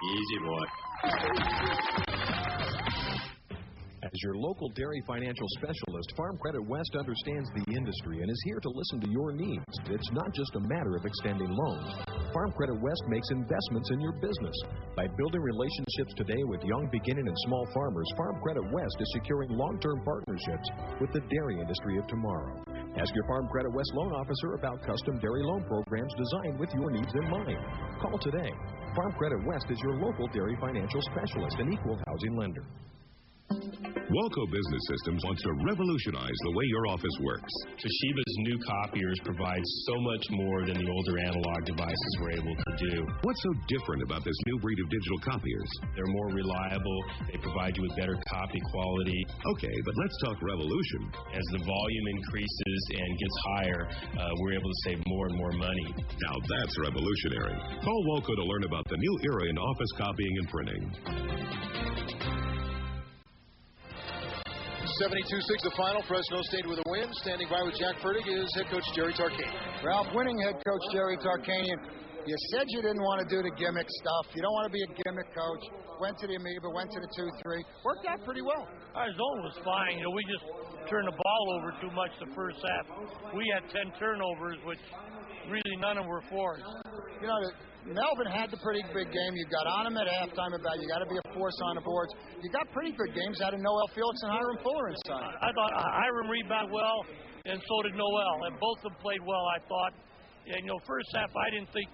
[SPEAKER 11] Easy, boy.
[SPEAKER 17] As your local dairy financial specialist, Farm Credit West understands the industry and is here to listen to your needs. It's not just a matter of extending loans. Farm Credit West makes investments in your business. By building relationships today with young, beginning, and small farmers, Farm Credit West is securing long-term partnerships with the dairy industry of tomorrow. Ask your Farm Credit West loan officer about custom dairy loan programs designed with your needs in mind. Call today. Farm Credit West is your local dairy financial specialist and equal housing lender.
[SPEAKER 7] Walco Business Systems wants to revolutionize the way your office works.
[SPEAKER 11] Toshiba's new copiers provide so much more than the older analog devices were able to do.
[SPEAKER 7] What's so different about this new breed of digital copiers?
[SPEAKER 11] They're more reliable. They provide you with better copy quality.
[SPEAKER 7] Okay, but let's talk revolution.
[SPEAKER 11] As the volume increases and gets higher, we're able to save more and more money.
[SPEAKER 7] Now that's revolutionary. Call Walco to learn about the new era in office copying and printing.
[SPEAKER 16] 72-6 the final. Fresno State with a win. Standing by with Jack Fertig is head coach Jerry Tarkanian.
[SPEAKER 5] Ralph, winning head coach Jerry Tarkanian. You said you didn't want to do the gimmick stuff. You don't want to be a gimmick coach. Went to the Amoeba, went to the 2-3. Worked out pretty well.
[SPEAKER 18] Our zone was fine. You know, we just turned the ball over too much the first half. We had 10 turnovers, which really none of them were for us.
[SPEAKER 5] You know, Melvin had the pretty big game. You got on him at halftime about you got to be a force on the boards. You got pretty good games out of Noel Felix and Hiram Fuller inside.
[SPEAKER 18] I thought Hiram rebounded well, and so did Noel, and both of them played well, I thought. And, you know, first half, I didn't think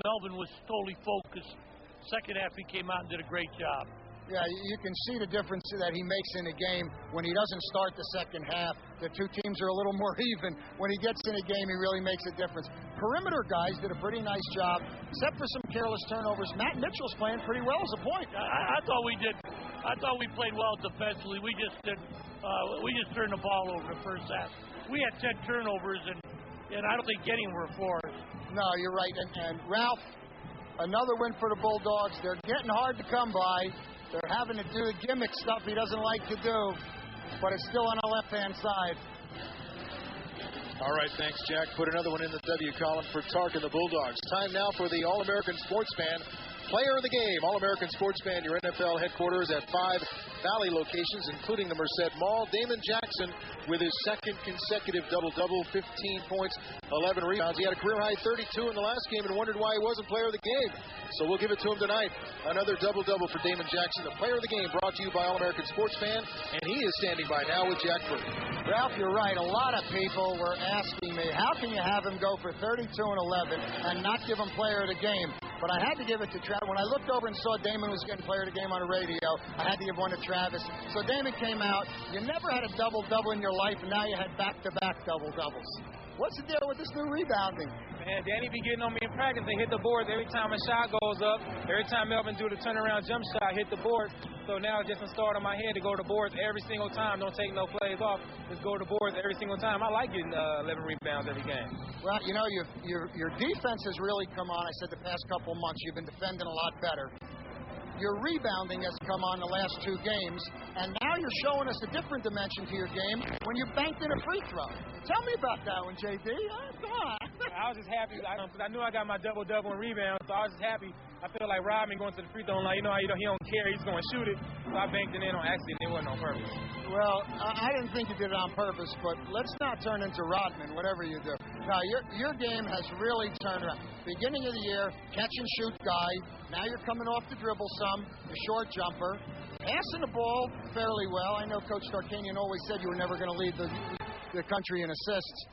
[SPEAKER 18] Melvin was totally focused. Second half, he came out and did a great job.
[SPEAKER 5] Yeah, you can see the difference that he makes in the game when he doesn't start the second half. The two teams are a little more even. When he gets in a game, he really makes a difference. Perimeter guys did a pretty nice job, except for some careless turnovers. Matt Mitchell's playing pretty well as a point.
[SPEAKER 18] I thought we did. I thought we played well defensively. We just did. We just turned the ball over the first half. We had 10 turnovers, and I don't think getting were for us.
[SPEAKER 5] No, you're right. And Ralph, another win for the Bulldogs. They're getting hard to come by. They're having to do the gimmick stuff he doesn't like to do, but it's still on the left-hand side.
[SPEAKER 16] All right, thanks, Jack. Put another one in the W column for Tark and the Bulldogs. Time now for the All-American Sportsman Player of the Game. All-American Sportsman, your NFL headquarters at 5 Valley locations, including the Merced Mall. Damon Jackson with his second consecutive double-double, 15 points, 11 rebounds. He had a career-high 32 in the last game and wondered why he wasn't Player of the Game. So we'll give it to him tonight. Another double-double for Damon Jackson, the Player of the Game, brought to you by All-American Sportsman, and he is standing by now with Jack Burke.
[SPEAKER 5] Ralph, you're right. A lot of people were asking me, how can you have him go for 32 and 11 and not give him Player of the Game? But I had to give it to Travis. When I looked over and saw Damon was getting Player of the Game on the radio, I had to give one to Travis. So Damon came out. You never had a double-double in your life, and now you had back-to-back double-doubles. What's the deal with this new rebounding?
[SPEAKER 19] Man, Danny be getting on me in practice. They hit the boards every time a shot goes up. Every time Melvin do the turnaround jump shot, hit the board. So now it's just installed in my head to go to the boards every single time. Don't take no plays off. Just go to the boards every single time. I like getting 11 rebounds every game.
[SPEAKER 5] Well, you know, your defense has really come on. I said the past couple of months you've been defending a lot better. Your rebounding has come on the last 2 games, and now you're showing us a different dimension to your game when you banked in a free throw. Tell me about that one, JD. Come on.
[SPEAKER 19] I was just happy because I knew I got my double-double in rebounds, so I was just happy. I feel like Rodman going to the free throw line. You know, he don't care. He's going to shoot it. So I banked it in on accident. It wasn't on purpose.
[SPEAKER 5] Well, I didn't think you did it on purpose, but let's not turn into Rodman, whatever you do. No, your game has really turned around. Beginning of the year, catch-and-shoot guy. Now you're coming off the dribble some, the short jumper. Passing the ball fairly well. I know Coach Tarkanian always said you were never going to lead the country in assists.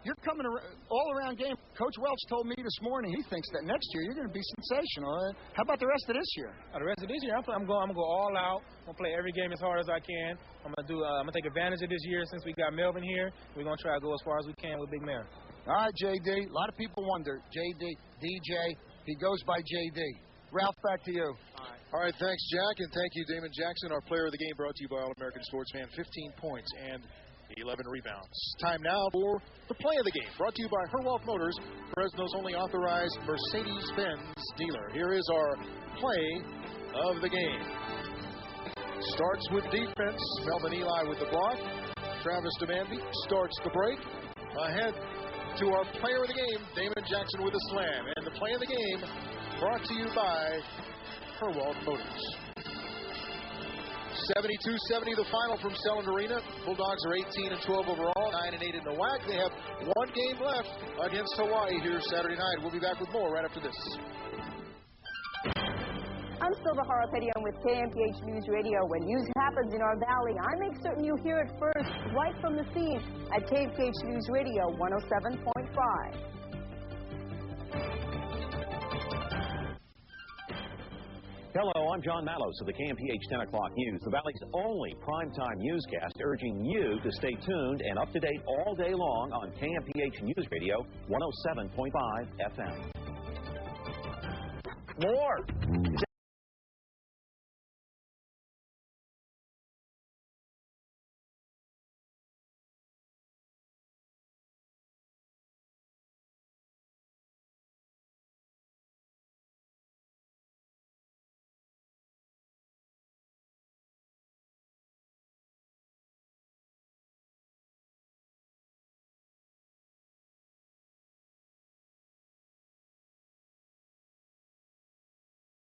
[SPEAKER 5] You're coming all-around game. Coach Welch told me this morning he thinks that next year you're going to be sensational. How about the rest of this year?
[SPEAKER 19] The rest of this year, I'm going to go all out. I'm going to play every game as hard as I can. I'm going to take advantage of this year since we got Melvin here. We're going to try to go as far as we can with Big Mary.
[SPEAKER 5] All right, JD. A lot of people wonder, DJ, he goes by JD. Ralph, back to you.
[SPEAKER 16] All right, thanks, Jack, and thank you, Damon Jackson, our Player of the Game, brought to you by All-American Sportsman. 15 points and 11 rebounds. Time now for the Play of the Game, brought to you by Herwolf Motors, Fresno's only authorized Mercedes-Benz dealer. Here is our Play of the Game. Starts with defense. Melvin Eli with the block. Travis Demandi starts the break. Ahead to our Player of the Game, Damon Jackson with a slam. And the Play of the Game brought to you by Herwald Motors. 72-70 the final from Selland Arena. Bulldogs are 18-12 overall, 9-8 in the WAC. They have one game left against Hawaii here Saturday night. We'll be back with more right after this.
[SPEAKER 1] I'm Silva Harapetian with KMPH News Radio. When news happens in our valley, I make certain you hear it first, right from the scene at KMPH News Radio 107.5.
[SPEAKER 2] Hello, I'm John Mallows of the KMPH 10 o'clock news, the Valley's only primetime newscast, urging you to stay tuned and up to date all day long on KMPH News Radio 107.5 FM. More!